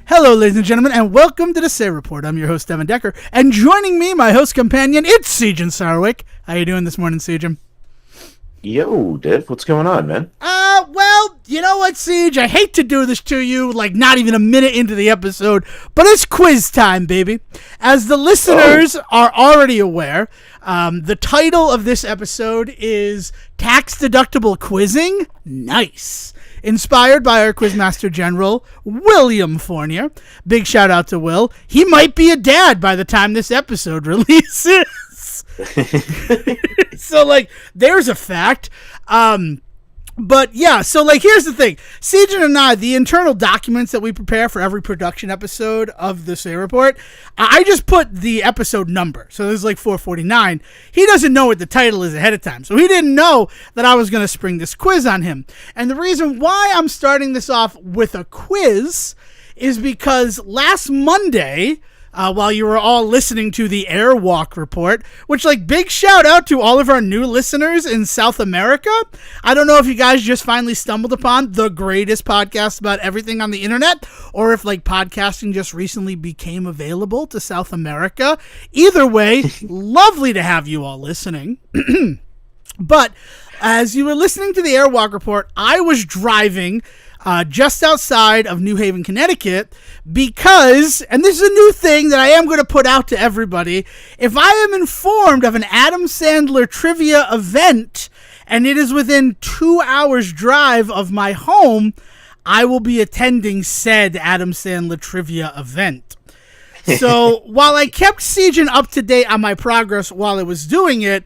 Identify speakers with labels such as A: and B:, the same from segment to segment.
A: Hello, ladies and gentlemen, and welcome to the Say Report. I'm your host, Devon Decker, and joining me, my host companion, it's Sejohn Sarwick. How you doing this morning, Sejohn?
B: Yo, Dev, what's going on, man?
A: Well, you know what, Siege? I hate to do this to you, like not even a minute into the episode, but it's quiz time, baby. As the listeners are already aware, the title of this episode is Tax Deductible Quizzing. Nice. Inspired by our Quizmaster General, William Fournier. Big shout out to Will. He might be a dad by the time this episode releases. So, like, there's a fact. But yeah, so like, here's the thing. Sejohn and I, the internal documents that we prepare for every production episode of the Say Report, I just put the episode number. So this is like 449. He doesn't know what the title is ahead of time. So he didn't know that I was going to spring this quiz on him. And the reason why I'm starting this off with a quiz is because last Monday, while you were all listening to the Airwalk report, which, like, big shout out to all of our new listeners in South America. I don't know if you guys just finally stumbled upon the greatest podcast about everything on the internet, or if, like, podcasting just recently became available to South America. Either way, lovely to have you all listening. But as you were listening to the Airwalk report, I was driving just outside of New Haven, Connecticut, because, and this is a new thing that I am going to put out to everybody, if I am informed of an Adam Sandler Trivia event, and it is within 2 hours drive of my home, I will be attending said Adam Sandler Trivia event. So while I kept Sejohn up to date on my progress while I was doing it,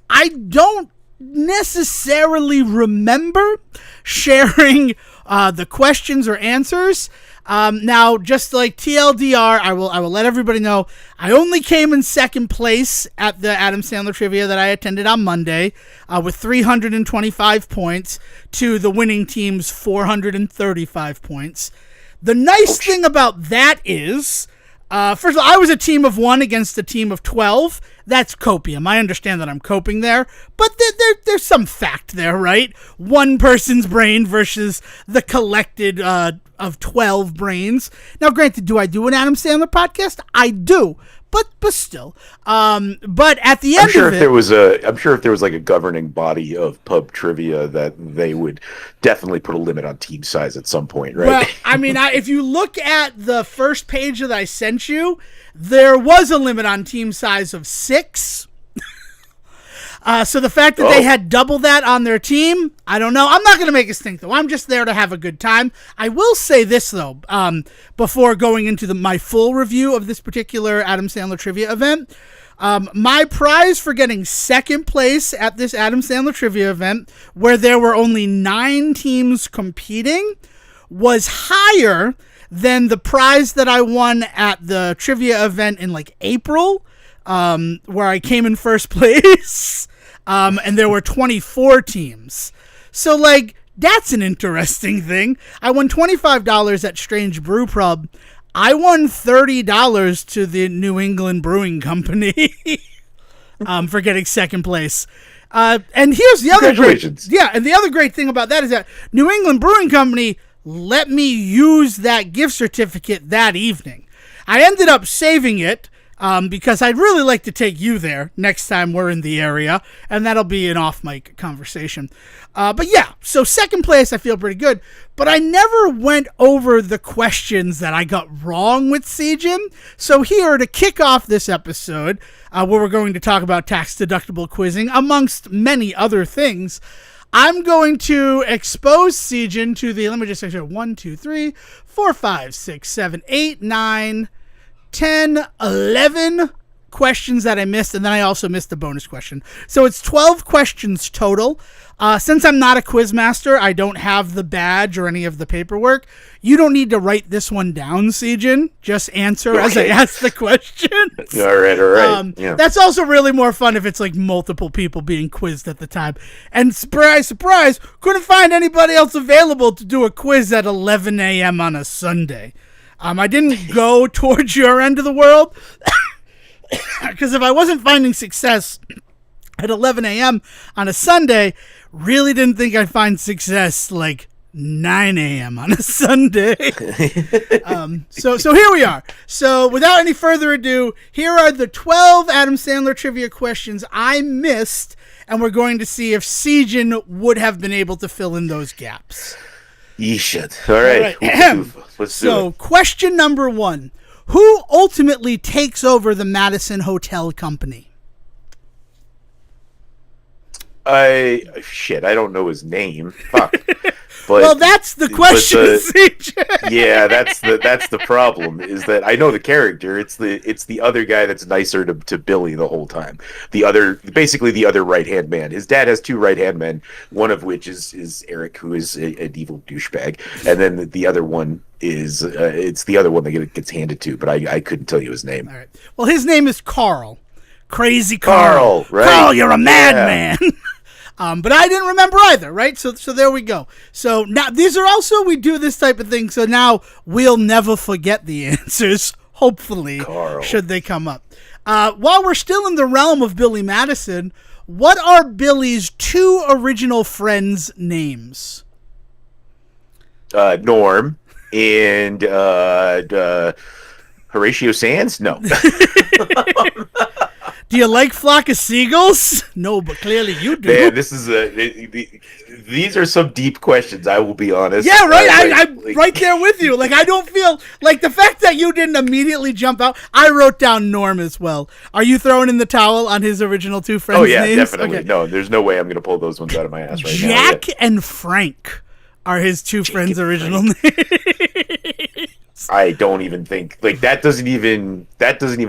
A: I don't necessarily remember sharing the questions or answers. Now, just like TLDR, I will let everybody know I only came in second place at the Adam Sandler Trivia that I attended on Monday with 325 points to the winning team's 435 points. The nice thing about that is, first of all, I was a team of 1 against a team of 12. That's copium. I understand that I'm coping there, but there's some fact there, right? One person's brain versus the collected of 12 brains. Now, granted, do I do an Adam Sandler podcast? I do, but still. But at the end of it,
B: I'm sure if there was like a governing body of pub trivia, that they would definitely put a limit on team size at some point, right?
A: Well, I mean, if you look at the first page that I sent you, there was a limit on team size of 6. So the fact that they had double that on their team, I don't know. I'm not going to make a stink, though. I'm just there to have a good time. I will say this, though, before going into my full review of this particular Adam Sandler Trivia event. My prize for getting second place at this Adam Sandler Trivia event, where there were only 9 teams competing, was higher than the prize that I won at the trivia event in like April, where I came in first place, and there were 24 teams. So, like, that's an interesting thing. I won $25 at Strange Brew Pub. I won $30 to the New England Brewing Company for getting second place. And here's the other and the other great thing about that is that New England Brewing Company let me use that gift certificate that evening. I ended up saving it because I'd really like to take you there next time we're in the area, and that'll be an off-mic conversation. But yeah, so second place, I feel pretty good, but I never went over the questions that I got wrong with Sejohn. So here, to kick off this episode, where we're going to talk about tax-deductible quizzing, amongst many other things, I'm going to expose Sejohn to the, let me just say, 1, 2, 3, 4, 5, 6, 7, 8, 9, 10, 11 questions that I missed, and then I also missed the bonus question. So it's 12 questions total. Since I'm not a quiz master, I don't have the badge or any of the paperwork. You don't need to write this one down, Sejohn. Just answer as I ask the questions.
B: All right.
A: Yeah. That's also really more fun if it's like multiple people being quizzed at the time. And surprise, surprise, couldn't find anybody else available to do a quiz at 11 a.m. on a Sunday. I didn't go towards your end of the world because if I wasn't finding success at 11 a.m. on a Sunday, really didn't think I'd find success like 9 a.m. on a Sunday. So here we are. So without any further ado, here are the 12 Adam Sandler trivia questions I missed, and we're going to see if Sejohn would have been able to fill in those gaps.
B: Yeesh. All right. Let's do it.
A: Question number 1. Who ultimately takes over the Madison Hotel Company?
B: I don't know his name. Fuck. But,
A: well, that's the question, CJ.
B: Yeah, that's the problem. Is that I know the character. It's the other guy that's nicer to Billy the whole time. Basically the other right hand man. His dad has 2 right hand men. One of which is Eric, who is an evil douchebag, and then the other one is it's the other one that gets handed to. But I couldn't tell you his name.
A: All right. Well, his name is Carl. Crazy Carl.
B: Right?
A: Carl, you're a madman. But I didn't remember either, right? So there we go. So now these are also, we do this type of thing, so now we'll never forget the answers, hopefully,
B: Carl.
A: Should they come up. While we're still in the realm of Billy Madison, what are Billy's 2 original friends' names?
B: Norm and Horatio Sands? No.
A: Do you like Flock of Seagulls? No, but clearly you do.
B: Man, this is these are some deep questions, I will be honest.
A: Yeah, right. I'm right there with you. Like, I don't feel like the fact that you didn't immediately jump out. I wrote down Norm as well. Are you throwing in the towel on his original 2 friends' names?
B: Oh, yeah,
A: names?
B: definitely. Okay. No, there's no way I'm going to pull those ones out of my ass right now.
A: Jack and Frank are his 2 friends' original names.
B: I don't even think that doesn't even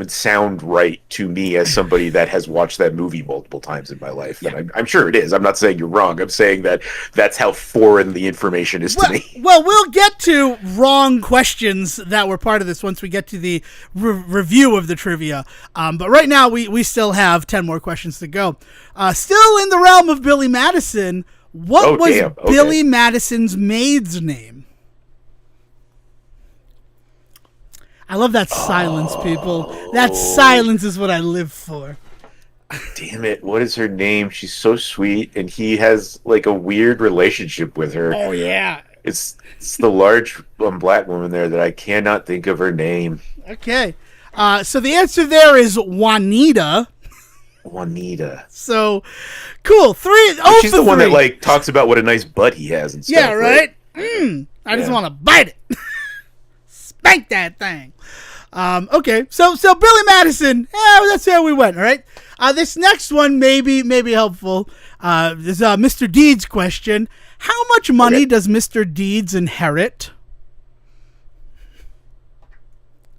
B: sound right to me as somebody that has watched that movie multiple times in my life. Yeah. And I'm sure it is. I'm not saying you're wrong. I'm saying that's how foreign the information is to me.
A: Well, we'll get to wrong questions that were part of this once we get to the review of the trivia. But right now we still have 10 more questions to go. Still in the realm of Billy Madison, what was Billy Madison's maid's name? I love that silence, people. That silence is what I live for.
B: Damn it. What is her name? She's so sweet, and he has, like, a weird relationship with her.
A: Oh, yeah.
B: It's the large black woman there that I cannot think of her name.
A: Okay. So the answer there is Juanita.
B: Juanita.
A: So, cool.
B: She's the one that, like, talks about what a nice butt he has and stuff.
A: Yeah, right? I just want to bite it. Spank that thing. Okay, so Billy Madison, that's where we went, all right? This next one may be helpful. This is Mr. Deeds question. How much money does Mr. Deeds inherit?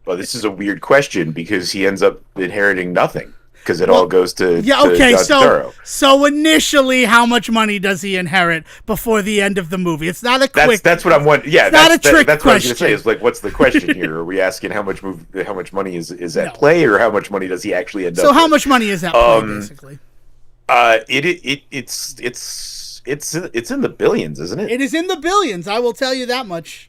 B: Well, this is a weird question because he ends up inheriting nothing. Because it all goes to
A: so initially, how much money does he inherit before the end of the movie? It's not a quick.
B: That's what I'm wondering. Yeah,
A: that's not a trick
B: that's
A: question.
B: What I was going to say. Is like, what's the question here? Are we asking how much money is at play, or how much money does he actually end up?
A: So how much money is at play, basically?
B: It's in the billions, isn't it?
A: It is in the billions. I will tell you that much.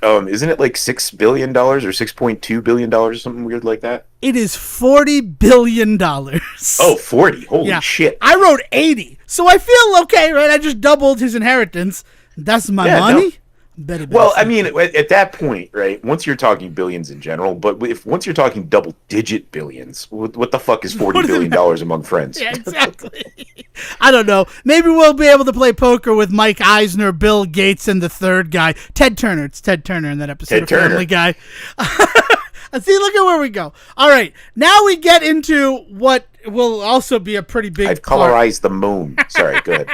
B: Isn't it like $6 billion or $6.2 billion or something weird like that?
A: It is $40 billion.
B: Oh, 40. Holy shit.
A: I wrote 80. So I feel okay, right? I just doubled his inheritance. That's my money. No.
B: Well, I mean, at that point, right, once you're talking billions in general, but once you're talking double-digit billions, what the fuck is $40 billion among friends?
A: Yeah, exactly. I don't know. Maybe we'll be able to play poker with Mike Eisner, Bill Gates, and the third guy, Ted Turner. It's Ted Turner in that episode of Family Guy. See, look at where we go. All right, now we get into what will also be a pretty big
B: I've colorized the moon. Sorry, go ahead.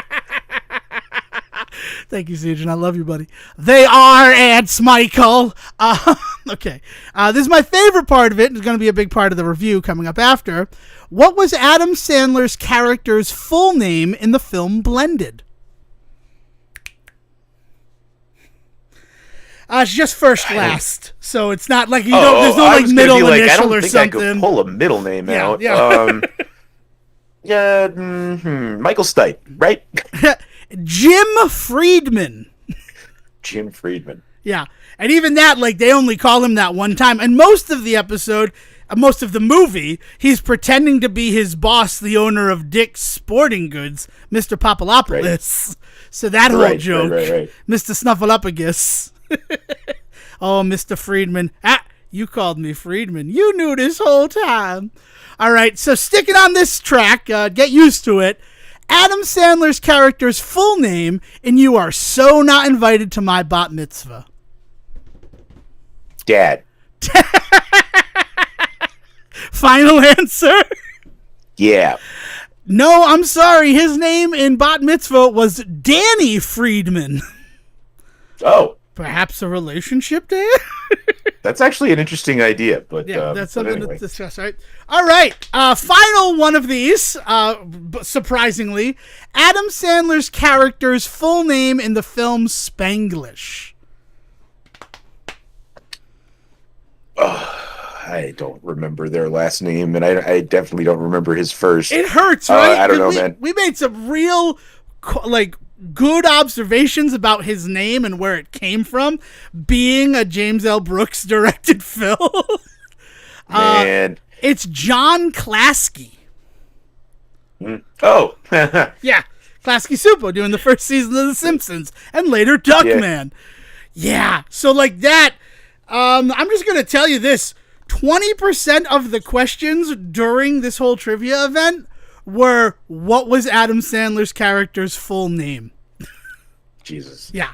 A: Thank you, Sejohn. I love you, buddy. They are ants, Michael. Okay. This is my favorite part of it. It's going to be a big part of the review coming up after. What was Adam Sandler's character's full name in the film Blended? It's just first last, so it's not like you don't. There's no like middle initial or something.
B: I could pull a middle name out.
A: Yeah.
B: Michael Stipe, right?
A: Jim Friedman.
B: Jim Friedman.
A: Yeah, and even that, like, they only call him that one time, and most of the episode, most of the movie, he's pretending to be his boss, the owner of Dick's Sporting Goods, Mr. Papalopoulos. Right. So that whole joke, right. Mr. Snuffleupagus. Oh, Mr. Friedman. You called me Friedman. You knew this whole time. All right, so sticking on this track, get used to it. Adam Sandler's character's full name, and you are so not invited to my bat mitzvah.
B: Dad.
A: Final answer?
B: Yeah.
A: No, I'm sorry. His name in bat mitzvah was Danny Friedman.
B: Oh.
A: Perhaps a relationship there?
B: That's actually an interesting idea, but
A: yeah, that's something
B: anyway.
A: to discuss, right? All right, final one of these, surprisingly. Adam Sandler's character's full name in the film Spanglish.
B: I don't remember their last name, and I definitely don't remember his first.
A: It hurts, right?
B: I don't know, man.
A: We made some real, good observations about his name and where it came from, being a James L. Brooks directed film.
B: Man.
A: It's John Klasky.
B: Oh.
A: Yeah. Klasky Supo doing the first season of The Simpsons and later Duckman. Yeah. So like that, I'm just going to tell you this. 20% of the questions during this whole trivia event were, what was Adam Sandler's character's full name?
B: Jesus.
A: Yeah.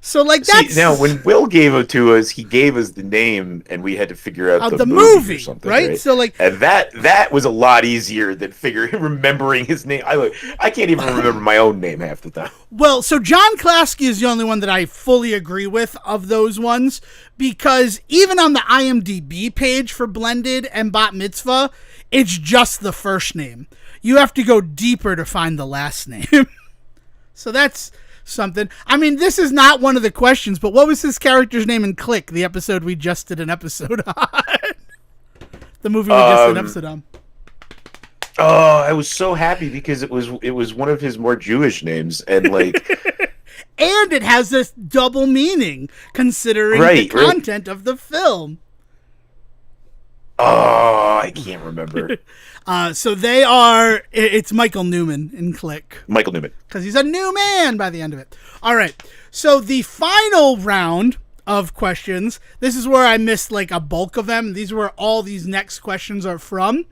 A: So, that's...
B: See, now, when Will gave it to us, he gave us the name, and we had to figure out the movie or something,
A: right? So,
B: and that was a lot easier than remembering his name. I can't even remember my own name half the time.
A: Well, so John Klasky is the only one that I fully agree with of those ones, because even on the IMDb page for Blended and Bat Mitzvah, it's just the first name. You have to go deeper to find the last name. So that's something. I mean, this is not one of the questions, but what was his character's name in Click, the episode we just did an episode on? The movie we just did an episode on.
B: Oh, I was so happy because it was one of his more Jewish names, and
A: and it has this double meaning considering the content of the film.
B: Oh, I can't remember.
A: So it's Michael Newman in Click.
B: Michael Newman.
A: Because he's a new man by the end of it. All right. So the final round of questions, this is where I missed a bulk of them. These are where all these next questions are from.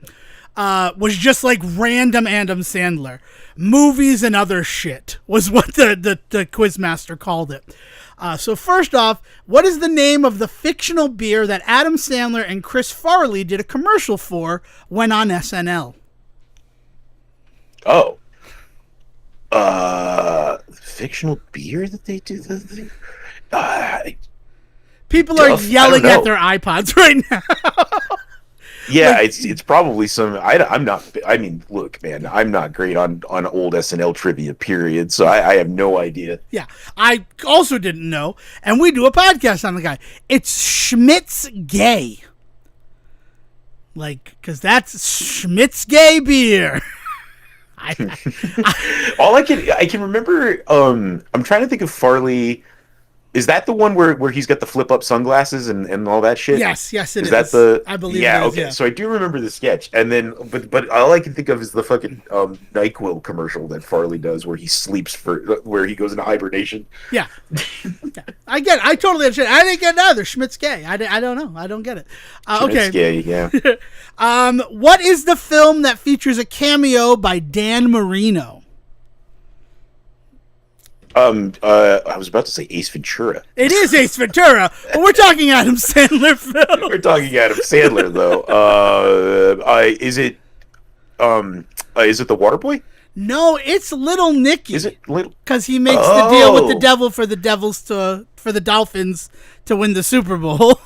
A: Was just random Adam Sandler. Movies and other shit was what the Quizmaster called it. So first off, what is the name of the fictional beer that Adam Sandler and Chris Farley did a commercial for when on SNL?
B: Oh. Fictional beer that they do the thing?
A: People are yelling at their iPods right now.
B: Yeah, it's probably some. I'm not. I mean, look, man, I'm not great on old SNL trivia. Period. So I have no idea.
A: Yeah, I also didn't know, and we do a podcast on the guy. It's Schmidt's Gay. Because that's Schmidt's Gay beer.
B: All I can remember. I'm trying to think of Farley. Is that the one where he's got the flip up sunglasses and all that shit?
A: Yes, it is.
B: Is that the?
A: I believe.
B: Yeah,
A: it is,
B: okay.
A: yeah.
B: So I do remember the sketch, and then but all I can think of is the fucking NyQuil commercial that Farley does, where he sleeps where he goes into hibernation.
A: Yeah. I get it. I totally understand. I didn't get it either. Schmidt's Gay. I don't know. I don't get it. Okay.
B: Schmidt's Gay. Yeah.
A: What is the film that features a cameo by Dan Marino?
B: I was about to say Ace Ventura.
A: It is Ace Ventura, but we're talking Adam Sandler film.
B: We're talking Adam Sandler though. Is it the Waterboy?
A: No, it's Little Nicky.
B: Is it Little?
A: Because he makes the deal with the devil for the Dolphins to win the Super Bowl.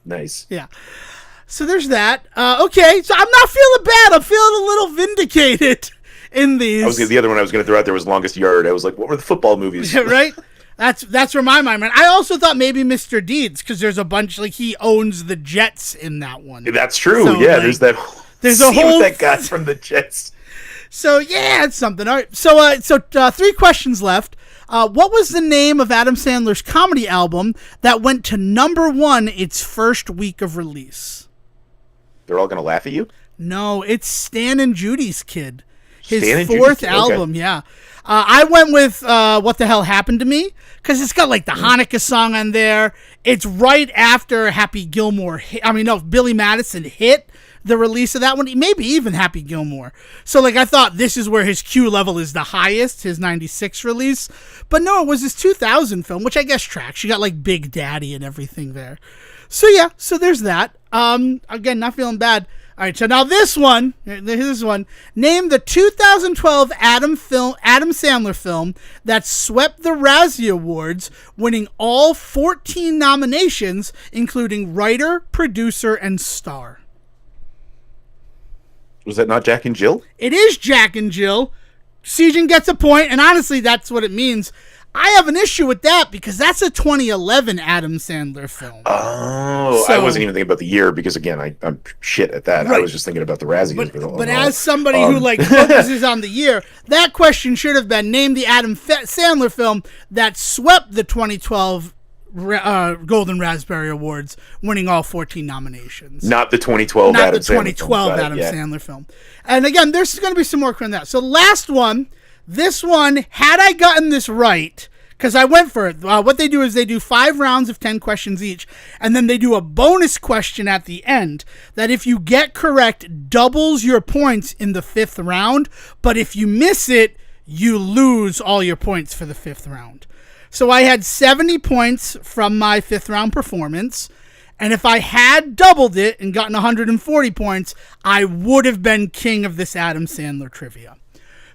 B: Nice.
A: Yeah. So there's that. Okay, so I'm not feeling bad. I'm feeling a little vindicated in these.
B: The other one I was going to throw out there was Longest Yard. I was like, what were the football movies?
A: Yeah, right? That's where my mind went. I also thought maybe Mr. Deeds, because there's a bunch, he owns the Jets in that one.
B: That's true. So, there's that.
A: There's a whole
B: that guy from the Jets.
A: So yeah, it's something. All right. So 3 questions left. What was the name of Adam Sandler's comedy album that went to #1 its first week of release?
B: They're all gonna laugh at you.
A: No, it's Stan and Judy's Kid. His
B: Stan and
A: fourth
B: Judy's Kid,
A: album,
B: okay.
A: yeah. I went with What the Hell Happened to Me, because it's got like the Hanukkah song on there. It's right after Happy Gilmore Billy Madison hit the release of that one, maybe even Happy Gilmore. So like I thought this is where his Q level is the highest, his 96 release. But no, it was his 2000 film, which I guess tracks. You got like Big Daddy and everything there. So yeah, so there's that. Again, not feeling bad. All right, so now this one. Name the 2012 Adam Sandler film that swept the Razzie Awards, winning all 14 nominations, including writer, producer, and star.
B: Was that not Jack and Jill?
A: It is Jack and Jill. Sejohn gets a point, and honestly, that's what it means. I have an issue with that because that's a 2011 Adam Sandler film.
B: Oh, I wasn't even thinking about the year because, again, I'm shit at that. Right. I was just thinking about the Razzies.
A: But as somebody who focuses on the year, that question should have been, name the Adam Sandler film that swept the 2012 Golden Raspberry Awards, winning all 14 nominations.
B: Not the 2012
A: Not
B: Adam
A: the 2012
B: Sandler film.
A: Adam Sandler film. And again, there's going to be some more on that. So last one, this one, had I gotten this right, because I went for it, what they do is they do 5 rounds of 10 questions each, and then they do a bonus question at the end that if you get correct, doubles your points in the 5th round, but if you miss it, you lose all your points for the 5th round. So I had 70 points from my 5th round performance, and if I had doubled it and gotten 140 points, I would have been king of this Adam Sandler trivia.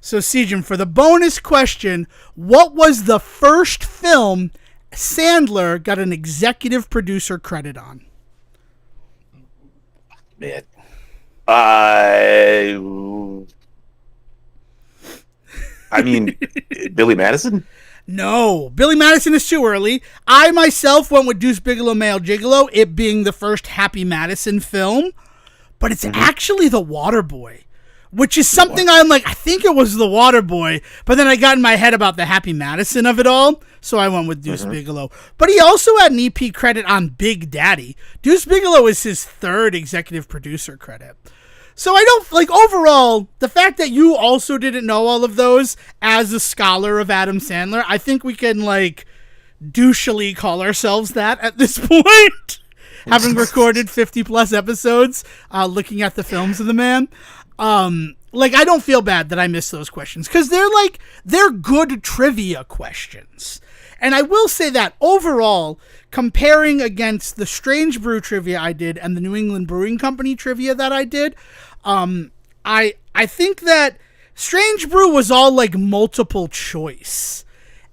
A: So Sejohn, for the bonus question, what was the first film Sandler got an executive producer credit on?
B: Man. I mean, Billy Madison?
A: No, Billy Madison is too early. I myself went with Deuce Bigalow, Male Gigolo, it being the first Happy Madison film, but it's actually The Waterboy, which is something I'm like, I think it was The Waterboy, but then I got in my head about the Happy Madison of it all, so I went with Deuce Bigalow. But he also had an EP credit on Big Daddy. Deuce Bigalow is his 3rd executive producer credit. So I don't, like, overall, the fact that you also didn't know all of those as a scholar of Adam Sandler, I think we can, like, douchily call ourselves that at this point, having recorded 50 plus episodes, looking at the films of the man. Like, I don't feel bad that I missed those questions because they're good trivia questions. And I will say that overall, comparing against the Strange Brew trivia I did and the New England Brewing Company trivia that I did, I think that Strange Brew was all like multiple choice.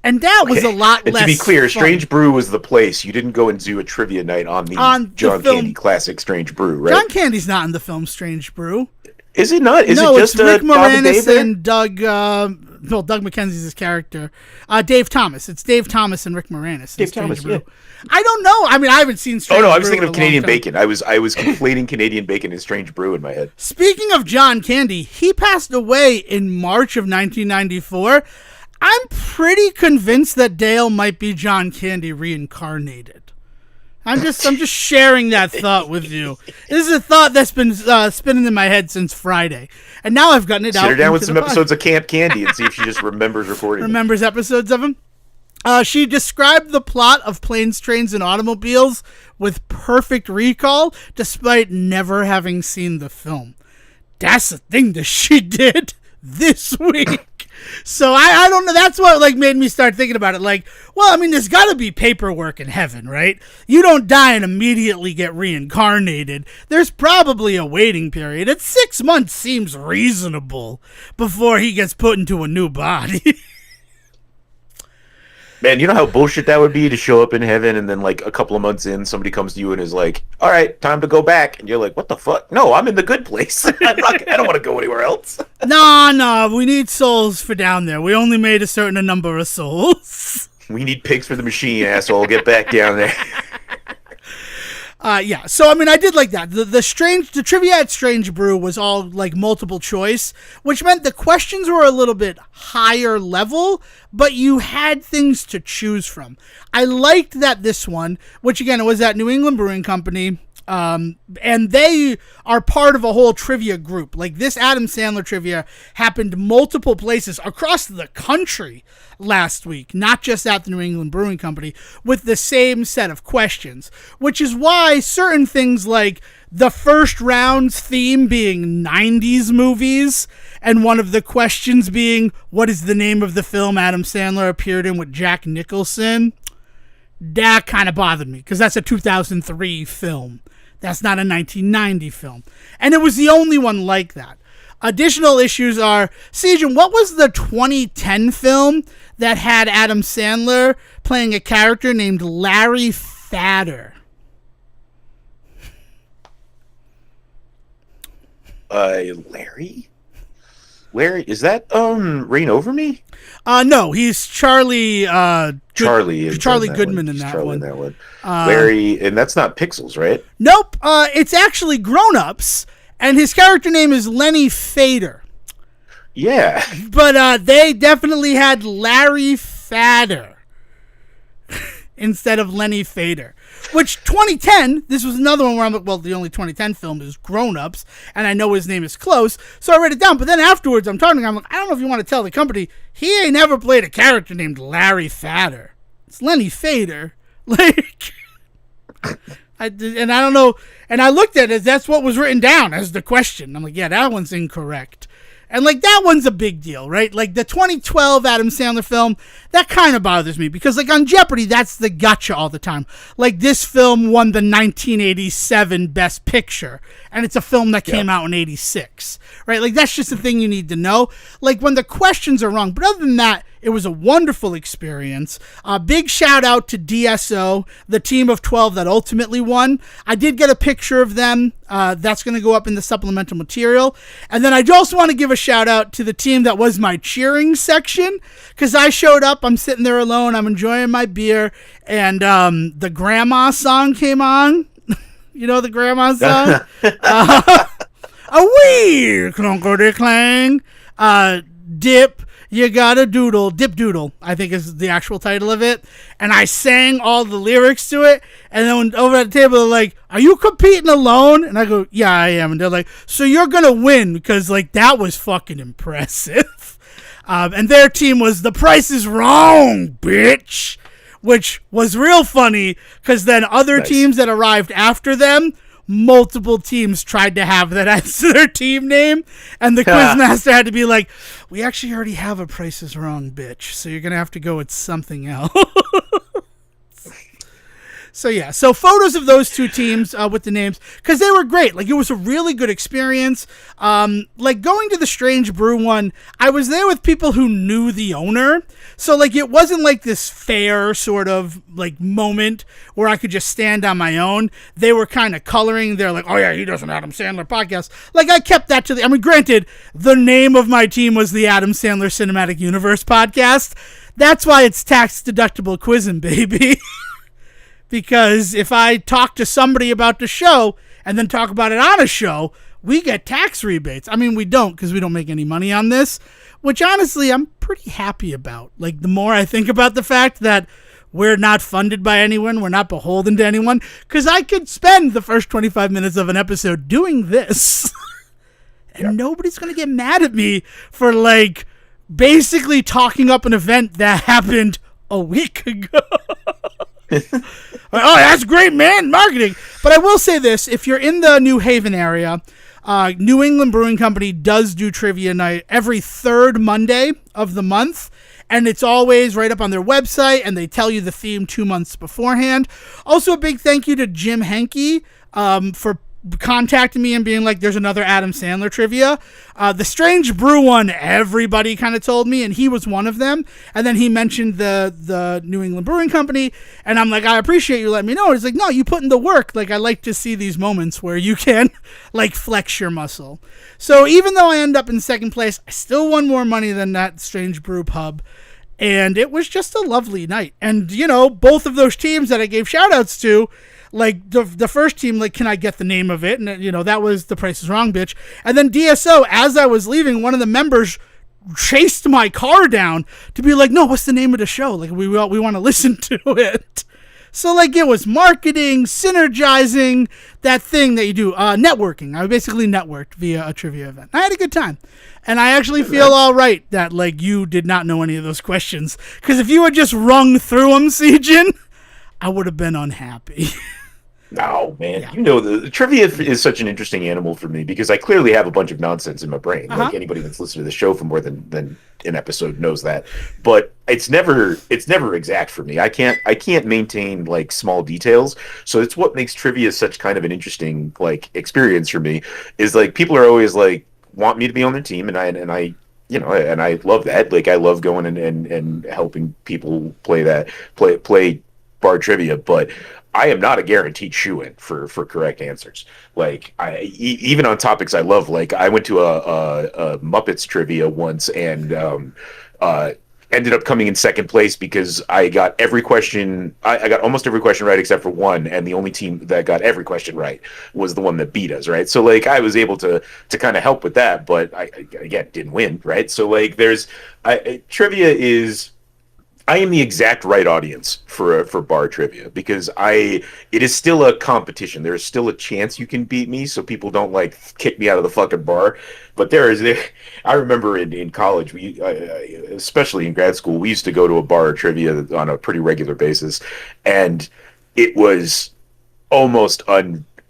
A: And that was a lot less.
B: To be clear,
A: fun.
B: Strange Brew was the place. You didn't go and do a trivia night on the John Candy classic Strange Brew, right?
A: John Candy's not in the film Strange Brew.
B: Is it not? Is
A: no,
B: it just
A: it's Rick Moranis
B: and
A: and Doug. Well, Doug McKenzie's his character. Dave Thomas. It's Dave Thomas and Rick Moranis.
B: Dave Thomas. Yeah.
A: I don't know. I mean, I haven't seen Strange Brew.
B: Oh no, I was thinking of Canadian Bacon. I was conflating Canadian Bacon and Strange Brew in my head.
A: Speaking of John Candy, he passed away in March of 1994. I'm pretty convinced that Dale might be John Candy reincarnated. I'm just sharing that thought with you. This is a thought that's been spinning in my head since Friday, and now I've gotten it out.
B: Sit her down with some episodes of Camp Candy and see if she just remembers recording.
A: Remembers episodes of them. She described the plot of Planes, Trains, and Automobiles with perfect recall, despite never having seen the film. That's the thing that she did this week. So I don't know. That's what made me start thinking about it. Like, well, I mean, there's got to be paperwork in heaven, right? You don't die and immediately get reincarnated. There's probably a waiting period. And 6 months seems reasonable before he gets put into a new body.
B: Man, you know how bullshit that would be to show up in heaven and then like a couple of months in, somebody comes to you and is like, "All right, time to go back," and you're like, "What the fuck? No, I'm in the good place. I don't want to go anywhere else."
A: No, we need souls for down there. We only made a certain number of souls.
B: We need pigs for the machine, asshole. Get back down there.
A: Yeah, so I mean, I did like that. The trivia at Strange Brew was all like multiple choice, which meant the questions were a little bit higher level, but you had things to choose from. I liked that this one, which again, it was at New England Brewing Company. And they are part of a whole trivia group. Like, this Adam Sandler Trivia happened multiple places across the country last week, not just at the New England Brewing Company, with the same set of questions, which is why certain things like the first round's theme being 90s movies, and one of the questions being, what is the name of the film Adam Sandler appeared in with Jack Nicholson? That kind of bothered me, because that's a 2003 film. That's not a 1990 film. And it was the only one like that. Additional issues are, Sejohn, what was the 2010 film that had Adam Sandler playing a character named Larry Fatter?
B: Larry? Is that Reign Over Me?
A: No, he's Charlie.
B: Charlie
A: Goodman in that one.
B: Larry, and that's not Pixels, right?
A: Nope. It's actually Grown Ups, and his character name is Lenny Fader.
B: Yeah,
A: but they definitely had Larry Fatter instead of Lenny Fader. Which 2010, this was another one where I'm like, well, the only 2010 film is Grown Ups, and I know his name is close, so I wrote it down. But then afterwards, I'm like, I don't know if you want to tell the company, he ain't never played a character named Larry Fatter. It's Lenny Fader. Like, I don't know, and I looked at it, that's what was written down as the question. I'm like, yeah, that one's incorrect. And, like, that one's a big deal, right? Like, the 2012 Adam Sandler film, that kind of bothers me. Because, like, on Jeopardy, that's the gotcha all the time. Like, this film won the 1987 Best Picture. And it's a film that came out in 86. Right? Like, that's just the thing you need to know. Like, when the questions are wrong. But other than that, it was a wonderful experience. Big shout out to DSO, the team of 12 that ultimately won. I did get a picture of them. That's going to go up in the supplemental material. And then I also want to give a shout out to the team that was my cheering section, because I showed up, I'm sitting there alone, I'm enjoying my beer, and the grandma song came on. You know the grandma song? A wee clunkety clang, dip. You gotta doodle, dip doodle, I think is the actual title of it. And I sang all the lyrics to it. And then over at the table, they're like, are you competing alone? And I go, yeah, I am. And they're like, so you're gonna win, because, like, that was fucking impressive. And their team was The Price is Wrong, bitch. Which was real funny, because then other teams that arrived after them, multiple teams tried to have that as their team name, and the quizmaster had to be like, we actually already have a Price is Wrong, bitch, so you're gonna have to go with something else. So yeah, so photos of those two teams with the names, because they were great. Like, it was a really good experience. Like, going to the Strange Brew one, I was there with people who knew the owner. So, like, it wasn't like this fair sort of, like, moment where I could just stand on my own. They were kind of coloring. They're like, oh yeah, he does an Adam Sandler podcast. Like, I kept that to I mean, granted, the name of my team was the Adam Sandler Cinematic Universe podcast. That's why it's tax deductible quizzing, baby. Because if I talk to somebody about the show and then talk about it on a show, we get tax rebates. I mean, we don't, because we don't make any money on this, which honestly I'm pretty happy about. Like, the more I think about the fact that we're not funded by anyone, we're not beholden to anyone, because I could spend the first 25 minutes of an episode doing this and nobody's going to get mad at me for, like, basically talking up an event that happened a week ago. Oh, that's great, man, marketing. But I will say this, if you're in the New Haven area, New England Brewing Company does do trivia night every third Monday of the month, and it's always right up on their website, and they tell you the theme 2 months beforehand. Also, a big thank you to Jim Henke for contacting me and being like, there's another Adam Sandler trivia. The Strange Brew one, everybody kind of told me, and he was one of them. And then he mentioned the New England Brewing Company, and I'm like, I appreciate you letting me know. It's like, no, you put in the work. Like, I like to see these moments where you can, like, flex your muscle. So even though I end up in second place, I still won more money than that Strange Brew pub. And it was just a lovely night. And, you know, both of those teams that I gave shout outs to, like, the first team, like, can I get the name of it? And, you know, that was The Price is Wrong, bitch. And then DSO, as I was leaving, one of the members chased my car down to be like, no, what's the name of the show? Like, we want to listen to it. So, like, it was marketing, synergizing, that thing that you do, networking. I basically networked via a trivia event. I had a good time. And I actually feel all right that, like, you did not know any of those questions. Because if you had just rung through them, Sejohn, I would have been unhappy.
B: No, man. Yeah. You know, the trivia is such an interesting animal for me because I clearly have a bunch of nonsense in my brain. Like anybody that's listened to the show for more than an episode knows that. But it's never exact for me. I can't maintain like small details. So it's what makes trivia such kind of an interesting like experience for me. Is like people are always like want me to be on their team, and I you know, and I love that. Like I love going and helping people play bar trivia, but I am not a guaranteed shoo-in for correct answers. Like even on topics I love, like I went to a Muppets trivia once and ended up coming in second place because I got every question. I got almost every question right except for one, and the only team that got every question right was the one that beat us. Right, so like I was able to kind of help with that, but I again didn't win. Right, so like trivia is. I am the exact right audience for bar trivia because it is still a competition. There is still a chance you can beat me, so people don't like kick me out of the fucking bar. But I remember in college, especially in grad school, we used to go to a bar trivia on a pretty regular basis, and it was almost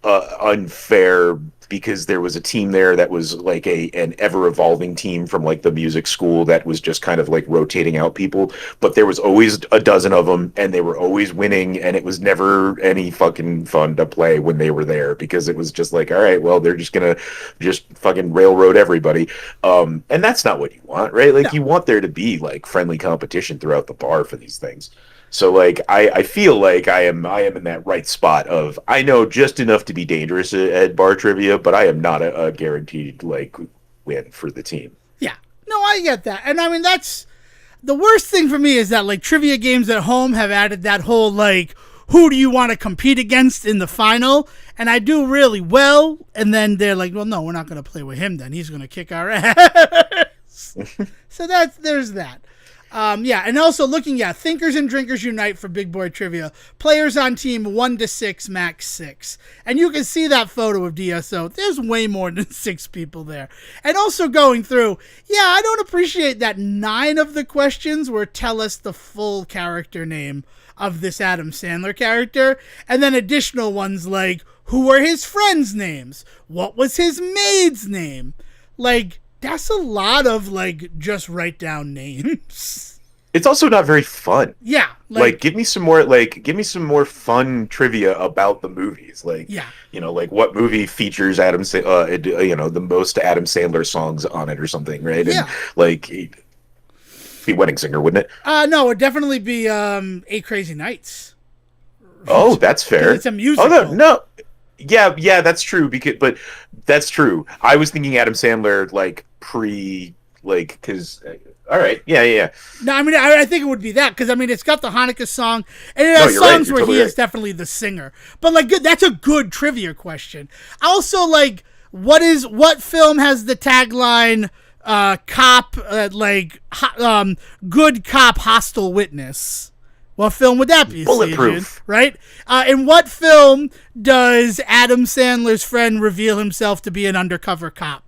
B: unfair because there was a team there that was like an ever evolving team from like the music school that was just kind of like rotating out people, but there was always a dozen of them and they were always winning, and it was never any fucking fun to play when they were there because it was just like, all right, well, they're just gonna just fucking railroad everybody, and that's not what you want, right? Like you want there to be like friendly competition throughout the bar for these things. So like I feel like I am in that right spot of I know just enough to be dangerous at bar trivia, but I am not a guaranteed like win for the team.
A: Yeah, no, I get that, and I mean that's the worst thing for me is that like trivia games at home have added that whole like who do you want to compete against in the final, and I do really well, and then they're like, well, no, we're not going to play with him. Then he's going to kick our ass. So there's that. And also looking at Thinkers and Drinkers Unite for Big Boy Trivia. Players on team 1 to 6, max 6. And you can see that photo of DSO. There's way more than 6 people there. And also going through, I don't appreciate that 9 of the questions were tell us the full character name of this Adam Sandler character. And then additional ones like, who were his friends' names? What was his maid's name? Like, that's a lot of like just write down names.
B: It's also not very fun.
A: Yeah,
B: like give me some more fun trivia about the movies. Like like what movie features the most Adam Sandler songs on it or something, right?
A: Yeah.
B: And like be Wedding Singer, wouldn't it?
A: No, it'd definitely be 8 Crazy Nights.
B: Oh, that's fair.
A: It's a musical.
B: Oh no. Yeah, that's true. But that's true. I was thinking Adam Sandler because all right, yeah.
A: No, I mean I think it would be that because I mean it's got the Hanukkah song and it has songs where he is definitely the singer. But like that's a good trivia question. Also, like what film has the tagline "cop good cop hostile witness"? What film would that be?
B: Bulletproof.
A: Sejohn, right? In what film does Adam Sandler's friend reveal himself to be an undercover cop?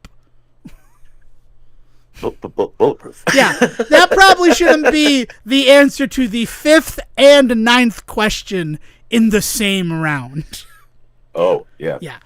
B: Bulletproof.
A: Yeah, that probably shouldn't be the answer to the 5th and 9th question in the same round.
B: Oh, yeah.
A: Yeah.